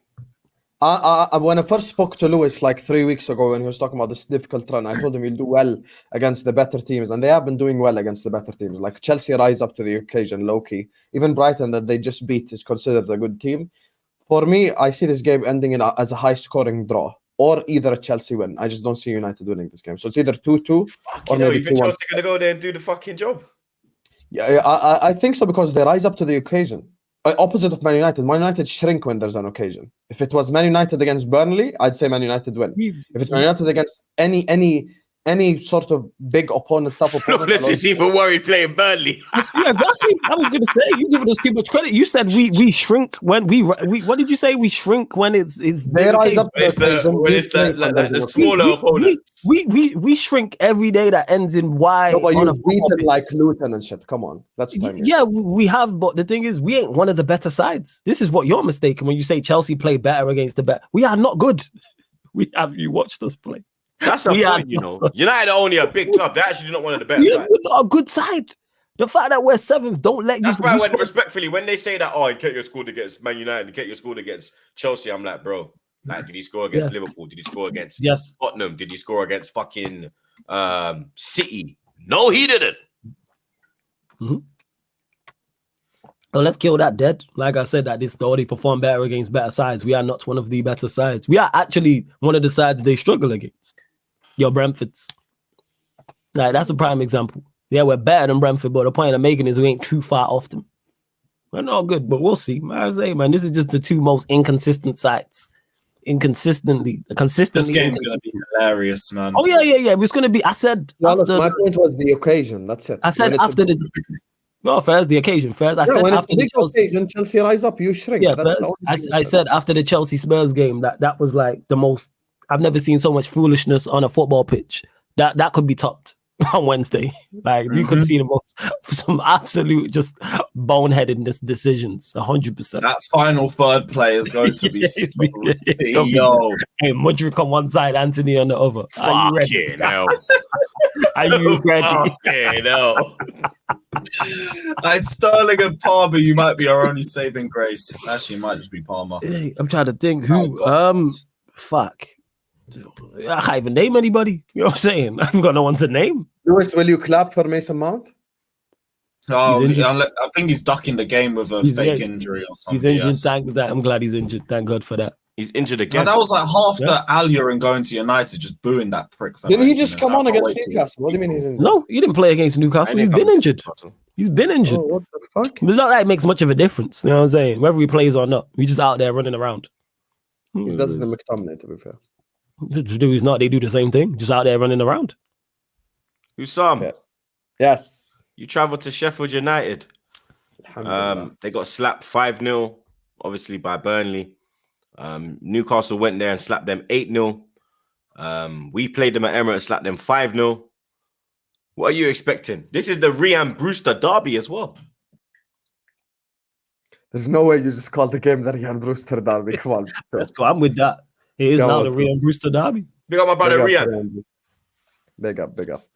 When I first spoke to Lewis like 3 weeks ago when he was talking about this difficult run, I told him he'll do well against the better teams, and they have been doing well against the better teams. Like Chelsea rise up to the occasion, low key. Even Brighton that they just beat is considered a good team. For me, I see this game ending as a high-scoring draw. Or either a Chelsea win. I just don't see United winning this game. So it's either 2-2 or maybe 2-1. You think Chelsea are going to go there and do the fucking job? Yeah, I think so because they rise up to the occasion. Opposite of Man United. Man United shrink when there's an occasion. If it was Man United against Burnley, I'd say Man United win. If it's Man United against any sort of big opponent, tough opponent. Let's just even worried playing Burnley. Yeah, exactly. I was going to say, you giving us too much credit. You said we shrink when we what did you say? We shrink when it's they rise up when it's the smaller opponents. We shrink every day that ends in Y. No, but you've beaten like Luton and shit. Come on. That's what I mean. Yeah, we have, but the thing is, we ain't one of the better sides. This is what you're mistaken when you say Chelsea play better against the better. We are not good. You watched us play. That's a point, you know. United are only a big club. They're actually not one of the better sides. We're not a good side. The fact that we're 7th don't let you. That's why respectfully, when they say that, you get your score against Man United, you get your score against Chelsea, I'm like, bro, like, did he score against Liverpool? Did he score against Tottenham? Did he score against fucking City? No, he didn't. Mm-hmm. Well, let's kill that dead. Like I said, that this already perform better against better sides. We are not one of the better sides. We are actually one of the sides they struggle against. Your Brentfords. Like, that's a prime example. Yeah, we're better than Brentford, but the point I'm making is we ain't too far off them. We're not good, but we'll see. I say, man, this is just the two most inconsistent sides. Consistently. This game's gonna be hilarious, man. Oh yeah. It's gonna be. I said. My point was the occasion. That's it. I said after the. No, first the occasion. First, I said after the Chelsea rise up, you shrink. Yeah, I said after the Chelsea Spurs game that was like the most. I've never seen so much foolishness on a football pitch. That could be topped on Wednesday. Like you could see some absolute just boneheadedness decisions. 100%. That final third play is going to be Hey, Mudryk on one side, Anthony on the other. Are you ready? No. Are you ready? Okay, no. Sterling and Palmer, you might be our only saving grace. Actually, it might just be Palmer. Hey, I'm trying to think who. Fuck. I can't even name anybody. You know what I'm saying? I've got no one to name. Lewis, will you clap for Mason Mount? Oh, I think he's ducking the game with a fake injury or something. He's injured. Yes. I'm glad he's injured. Thank God for that. He's injured Yeah, again. that was like half the Alia and going to United, just booing that prick. For Didn't he 90 just minutes. come on I can't against wait to- Newcastle? What do you mean he's injured? No, he didn't play against Newcastle. He's been injured. He's been injured. Oh, what the fuck? It's not like it makes much of a difference. You know what I'm saying? Whether he plays or not, he's just out there running around. He's better than McTominay, to be fair. He's not. They do the same thing. Just out there running around. Usam, Fair. Yes. you traveled to Sheffield United. They got slapped 5-0, obviously by Burnley. Newcastle went there and slapped them 8-0. We played them at Emirates, slapped them 5-0. What are you expecting? This is the Ryan Brewster derby as well. There's no way you just called the game the Ryan Brewster derby. Come on. Let's go. I'm with that. It is Come now on, the Ryan Brewster derby. Big up my brother Big up, Ryan. Big up, big up.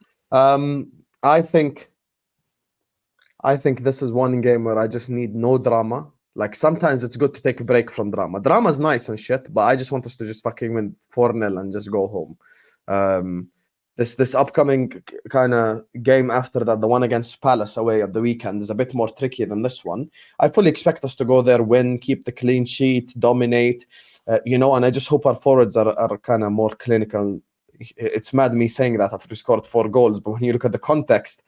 I think this is one game where I just need no drama. Like sometimes it's good to take a break from drama. Drama's nice and shit, but I just want us to just fucking win 4-0 and just go home. This upcoming kind of game after that, the one against Palace away at the weekend, is a bit more tricky than this one. I fully expect us to go there, win, keep the clean sheet, dominate, and I just hope our forwards are kind of more clinical. It's mad me saying that after we scored 4 goals, but when you look at the context,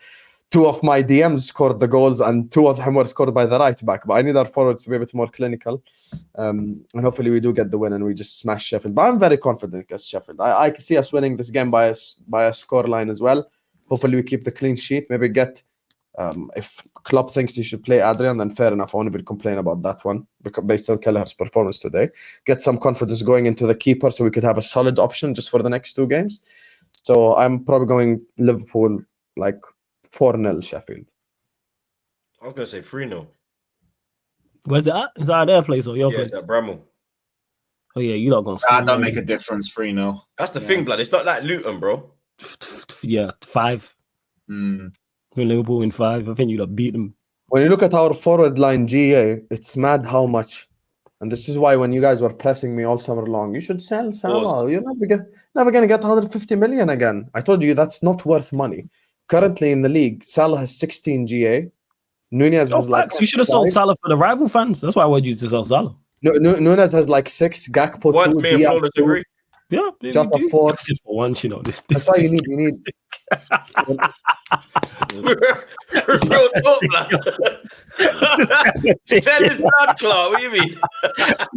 2 of my DMs scored the goals and 2 of them were scored by the right back. But I need our forwards to be a bit more clinical. And hopefully we do get the win and we just smash Sheffield. But I'm very confident against Sheffield. I can see us winning this game by a score line as well. Hopefully we keep the clean sheet. Maybe get, if Klopp thinks he should play Adrian, then fair enough. I won't even complain about that one because based on Kelleher's performance today. Get some confidence going into the keeper so we could have a solid option just for the next 2 games. So I'm probably going Liverpool like 4-0 Sheffield. I was going to say 3-0. Where's it at? Is that at their place or your Yeah, place? it's at Bramall. Oh yeah, you're not gonna. That don't make a difference. 3-0. That's the thing, blood. It's not like Luton, bro. Yeah, 5. Mm. Liverpool in 5. I think you'd have beat them. When you look at our forward line GA, it's mad how much. And this is why when you guys were pressing me all summer long, you should sell Salah. You're never going to get 150 million again. I told you that's not worth money. Currently in the league, Salah has 16 GA. Nunez has like... You should have sold Salah for the rival fans. That's why I wanted you to sell Salah. Nunez has like 6, Gakpo 2, Me and Diaz Flawless 2, agree. Yeah, Jota 4. That's it for once, this. That's why you need. Real talk, blood. Tell his blood clot. What do you mean?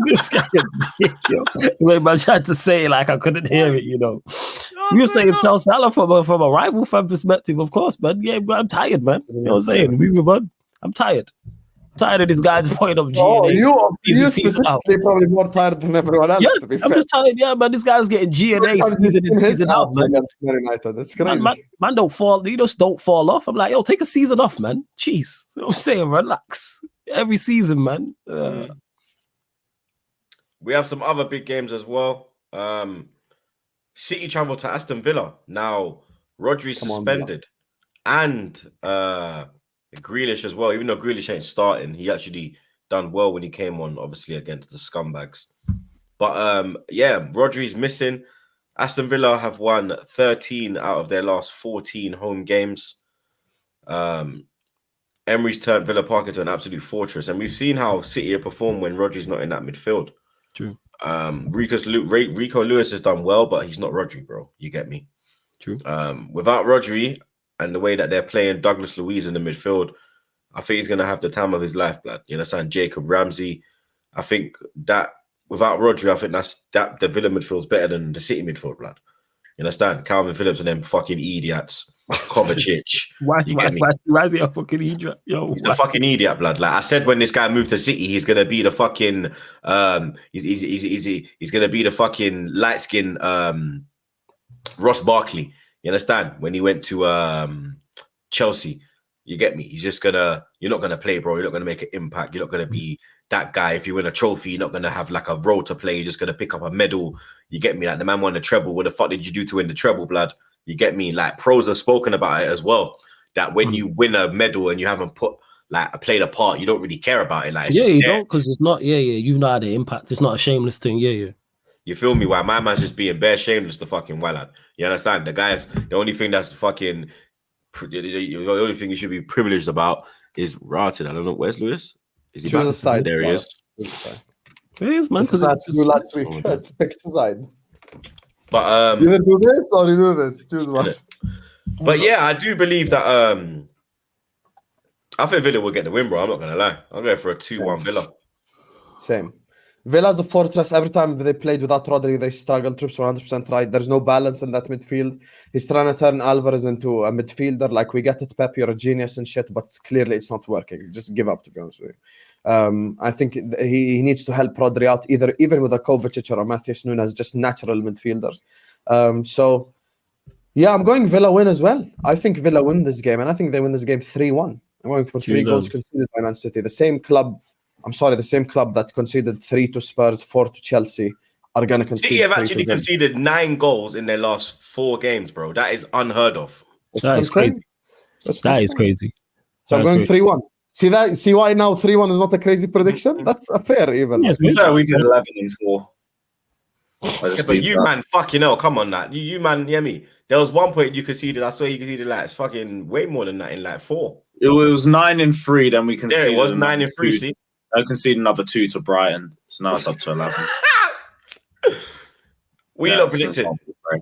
This guy is ridiculous. Wait, man, I tried to say it like I couldn't hear it, You were saying sell Salah from a rival fan perspective, of course, man. Yeah, but I'm tired, man. You know what I'm saying? I'm tired. Tired of this guy's point of GNA. Oh, you specifically probably more tired than everyone else, to be fair. I'm just tired, man. This guy's getting GNA season in, season out, man. That's crazy. Man, don't fall. You just don't fall off. I'm like, yo, take a season off, man. Jeez. You know what I'm saying? Relax. Every season, man. We have some other big games as well. City travel to Aston Villa. Now, Rodri suspended. And Grealish as well. Even though Grealish ain't starting, he actually done well when he came on, obviously, against the scumbags. But, Rodri's missing. Aston Villa have won 13 out of their last 14 home games. Emery's turned Villa Park into an absolute fortress. And we've seen how City perform when Rodri's not in that midfield. True. Rico Lewis has done well, but he's not Rodri, bro. You get me? True. Without Rodri and the way that they're playing Douglas Luiz in the midfield, I think he's going to have the time of his life, blood. You understand? Jacob Ramsey. I think that without Rodri, I think that the Villa midfield's better than the City midfield, blood. You understand? Calvin Phillips and them fucking idiots. Kovacic. Why is he a fucking idiot? Yo, he's a fucking idiot, blood. Like I said, when this guy moved to City, he's gonna be the fucking he's gonna be the fucking light skin Ross Barkley. You understand? When he went to Chelsea, you get me? He's just you're not gonna play, bro. You're not gonna make an impact. You're not gonna be that guy. If you win a trophy, you're not gonna have like a role to play. You're just gonna pick up a medal. You get me? Like the man won the treble. What the fuck did you do to win the treble, blood? You get me? Like pros have spoken about it as well. That when you win a medal and you haven't played a part, you don't really care about it. Like it's you don't, because it's not. You've not had an impact. It's not a shameless thing. You feel me? Why my man's just being bare shameless to fucking wild out. You understand? The guys, the only thing that's fucking, the only thing you should be privileged about is Rated. I don't know. Where's Lewis? Is he back? There he is. It is, man. This is not you last week. Pick a side. But Either do this or you do this. Choose one. But yeah, I do believe that I think Villa will get the win, bro. I'm not gonna lie. I'm going for a 2-1 Villa. Same. Villa's a fortress. Every time they played without Rodri, they struggled. Troops 100% right. There's no balance in that midfield. He's trying to turn Alvarez into a midfielder. Like, we get it, Pep, you're a genius and shit, but it's not working. Just give up, to be honest with you. I think he needs to help Rodri out, even with a Kovacic or a Matheus Nunes, just natural midfielders. So, yeah, I'm going Villa win as well. I think Villa win this game, and I think they win this game 3-1. I'm going for 3 goals conceded by Man City. The same club that conceded 3 to Spurs, 4 to Chelsea are going to concede. City have actually conceded 9 goals in their last 4 games, bro. That is unheard of. That is crazy. That is crazy. So I'm going 3-1. See why now 3-1 is not a crazy prediction? That's a fair even. Yes, we did 11-4. Yeah, but you, man, fucking hell, come on, that. You, man, yeah, me. There was one point you conceded, I swear you conceded like fucking way more than that in like 4. It was 9-3, then we conceded. Yeah, it was 9-3, see? I conceded another 2 to Brighton, so now it's up to 11. We lot predicted.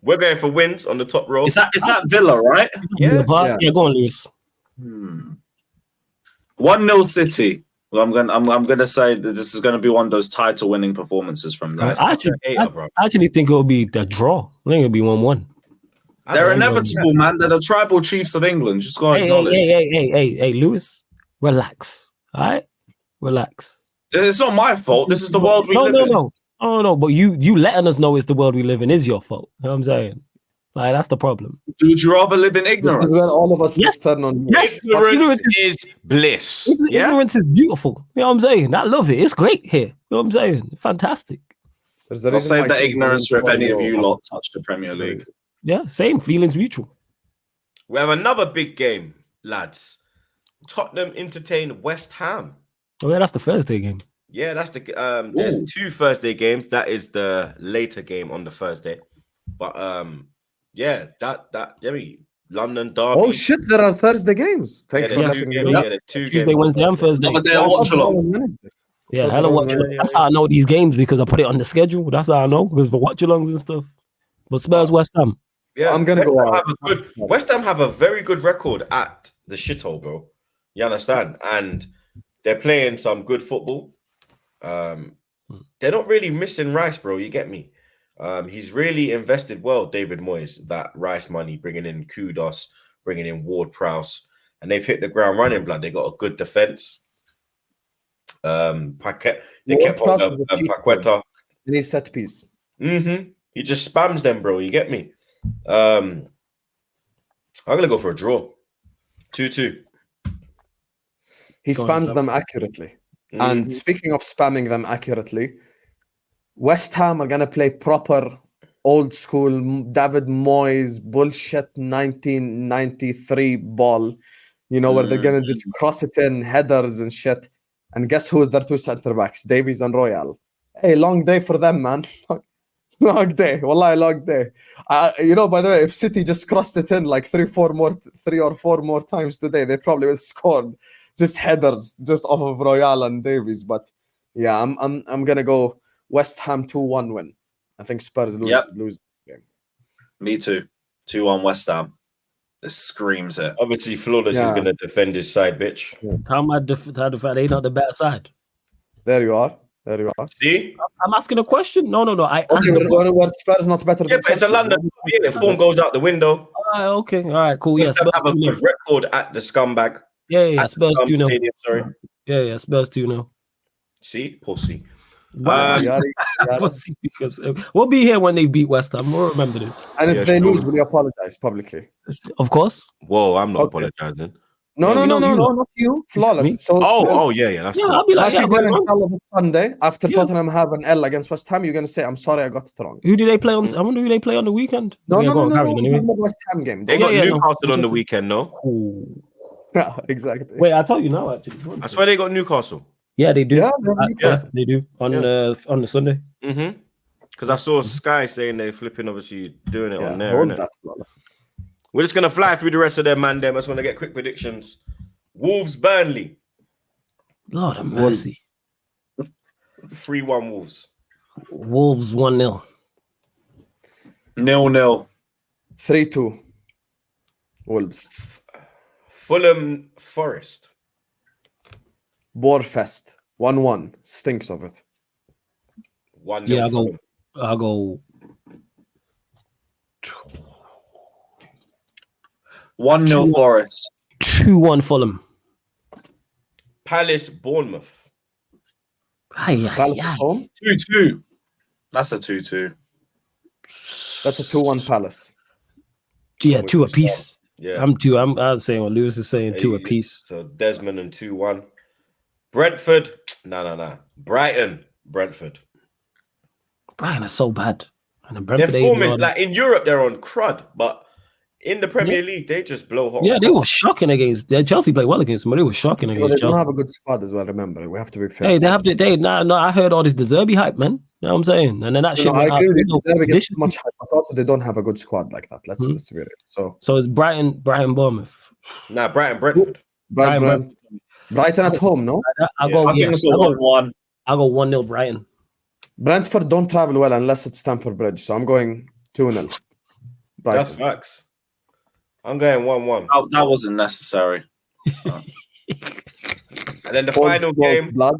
We're going for wins on the top row. Is that Villa, right? Yeah, go on, Lewis. 1-0 City. Well, I'm gonna say that this is gonna be one of those title-winning performances from them. I actually think it will be the draw. I think it'll be 1-1. They're inevitable, man. They're the tribal chiefs of England. Just gotta acknowledge. Hey, Lewis, relax. All right, relax. It's not my fault. This is the world we live in. No. But you letting us know it's the world we live in is your fault. You know what I'm saying? Like, that's the problem. Would you rather live in ignorance? Where all of us turn on. Yes, ignorance is bliss. Ignorance is beautiful. You know what I'm saying? I love it. It's great here. You know what I'm saying? Fantastic. I'll save that ignorance for if any of you lot touch the Premier League. Yeah, same. Feelings mutual. We have another big game, lads. Tottenham entertain West Ham. Oh, yeah, that's the Thursday game. Yeah, that's the there's 2 Thursday games. That is the later game on the Thursday. But yeah, London Derby. Oh shit, there are Thursday games. Thanks for letting me know. Tuesday, Wednesday, and Thursday. Yeah, hella watch alongs. That's how I know these games, because I put it on the schedule. That's how I know, because for watch alongs and stuff. But Spurs, West Ham. Yeah, I'm gonna go out. West Ham have a very good record at the shithole, bro. You understand? And they're playing some good football. They're not really missing Rice, bro. You get me? He's really invested well, David Moyes, that Rice money, bringing in Kudos, bringing in Ward-Prowse, and they've hit the ground running, blood. They got a good defense. Paqueta. And he's set piece. He just spams them, bro. You get me? I'm gonna go for a draw. 2-2. He spams them accurately. And speaking of spamming them accurately, West Ham are gonna play proper old school David Moyes bullshit 1993 ball, where they're gonna just cross it in, headers and shit. And guess who is their 2 centre backs? Davies and Royal. Hey, long day for them, man. Long day. Wallahi, long day. By the way, if City just crossed it in like 3 or 4 more times today, they probably would have scored just headers just off of Royal and Davies. But yeah, I'm gonna go West Ham 2-1 win. I think Spurs lose the game. Me too. 2-1 West Ham. This screams it. Obviously, Flawless is going to defend his side, bitch. How am I defend? They not the bad side. There you are. See? I'm asking a question. No. Okay, where Spurs not better than but it's a London. The form goes out the window. Okay. All right, cool. Yeah, Spurs have a good record at the scumbag. Yeah. Spurs 2-0. Sorry. Yeah. Spurs 2-0. See? Pussy. Pussy, because we'll be here when they beat West Ham. We'll remember this. And if they lose, will you apologize publicly? Of course. Whoa, I'm not apologizing. No, not you. Flawless. So, that's cool. I'll be like, Sunday after Tottenham have an L against West Ham, you're gonna say, "I'm sorry, I got it wrong." Who do they play on? I wonder who they play on the weekend. No. West Ham game. They got Newcastle on the weekend, no? Yeah, exactly. Wait, I'll tell you now. Actually, I swear they got Newcastle. Yeah, they do. Yeah, they do on the Sunday. Because I saw Sky saying they're flipping, obviously doing it on there. We're just gonna fly through the rest of their man. I just want to get quick predictions. Wolves, Burnley. Lord of mercy. 3-1 Wolves. Wolves 1-0. 0-0. 3-2. Wolves. Fulham Forest. Borfest. 1-1. Stinks of it. 1-0 Yeah, Fulham. I'll go 1-0 Forest. 2-1 Fulham. Palace Bournemouth. Palace at home. 2-2. That's a 2-2. That's a 2-1 Palace. Yeah, 2 apiece. Yeah. I'm saying what Lewis is saying, 2 apiece. So Desmond and 2-1. Brentford. No. Brighton. Brentford. Brian is so bad. And the Their Brentford form is like in Europe, they're on crud, but in the Premier League, they just blow hot. Yeah, they were shocking against. Chelsea played well against them, but they were shocking They against don't Chelsea. have a good squad as well, remember. We have to be fair. Hey, they have to. No. I heard all this De Zerbi hype, man. You know what I'm saying? And then that shit I went out. agree with you. They get Conditions. much hype, but also they don't have a good squad like that. Let's be real. So it's Brighton, Bournemouth. Nah, Brentford. Brighton at home, no? I think it's a 1-1. I'll go 1-0 Brighton. Brentford don't travel well unless it's Stamford Bridge, so I'm going 2-0. That's facts. I'm going 1-1. That wasn't necessary. And then the final game, blood.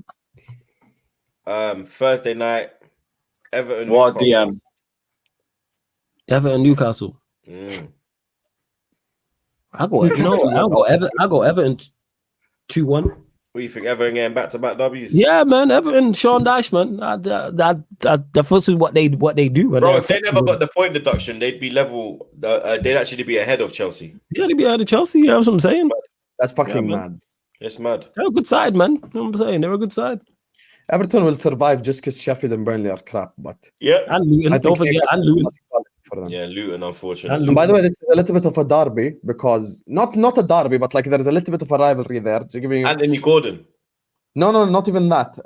Thursday night, Everton. What Newcastle. DM? Everton, Newcastle. I'll go. I'll go Everton 2-1. What do you think? Everton getting back-to-back W's? Yeah, man. Everton, Sean Dyche, man. That first is what they do. Bro, if they never got the point deduction, they'd be level. They'd actually be ahead of Chelsea. Yeah, they'd be ahead of Chelsea. You know what I'm saying? That's fucking mad. It's mad. They're a good side, man. You know what I'm saying? They're a good side. Everton will survive just because Sheffield and Burnley are crap, but Yeah. And Luton, don't forget, and Luton. For them. Yeah, Luton, unfortunately. And by the way, this is a little bit of a derby because not a derby, but like there's a little bit of a rivalry there. To give you Anthony Gordon. No, not even that.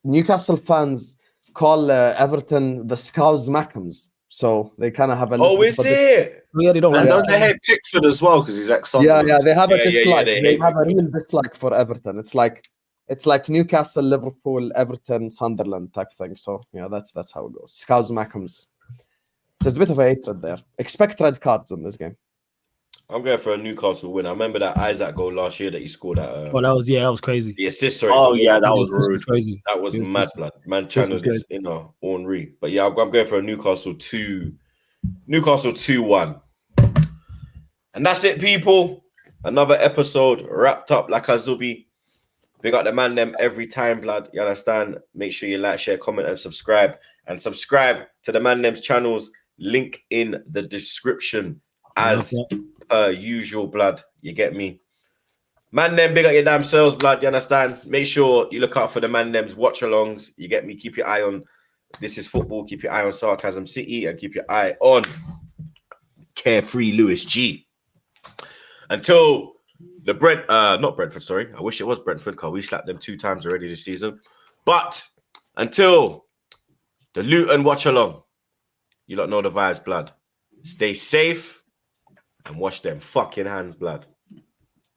Newcastle fans call Everton the Scouse Mackhams, so they kind of have a. Oh, is it? Yeah, they don't. And Like don't they hate Pickford as well because he's ex. Yeah, they have a dislike. they They hate have a real dislike for Everton. It's like Newcastle, Liverpool, Everton, Sunderland type thing. So yeah, that's how it goes. Scouse Mackhams. There's a bit of a hatred there. Expect red cards in this game. I'm going for a Newcastle win. I remember that Isaac goal last year that he scored at. that was crazy. The assist, sorry. Oh yeah, that was rude. Crazy. That was mad, blood. Man channeled his inner Henri. But yeah, I'm going for a Newcastle 2-1. And that's it, people. Another episode wrapped up like a Zubi. Big up the man them every time, blood. You understand? Make sure you like, share, comment, and subscribe. And subscribe to the man them's channels. Link in the description as per usual, blood. You get me? Man them, big up your damn selves, blood. You understand? Make sure you look out for the man them's watch-alongs. You get me? Keep your eye on This Is Football. Keep your eye on Sarcasm City. And keep your eye on Carefree Lewis G. Until the not Brentford, sorry. I wish it was Brentford because we slapped them 2 times already this season. But until the Luton watch-along, you don't know the vibes, blood. Stay safe and wash them fucking hands, blood.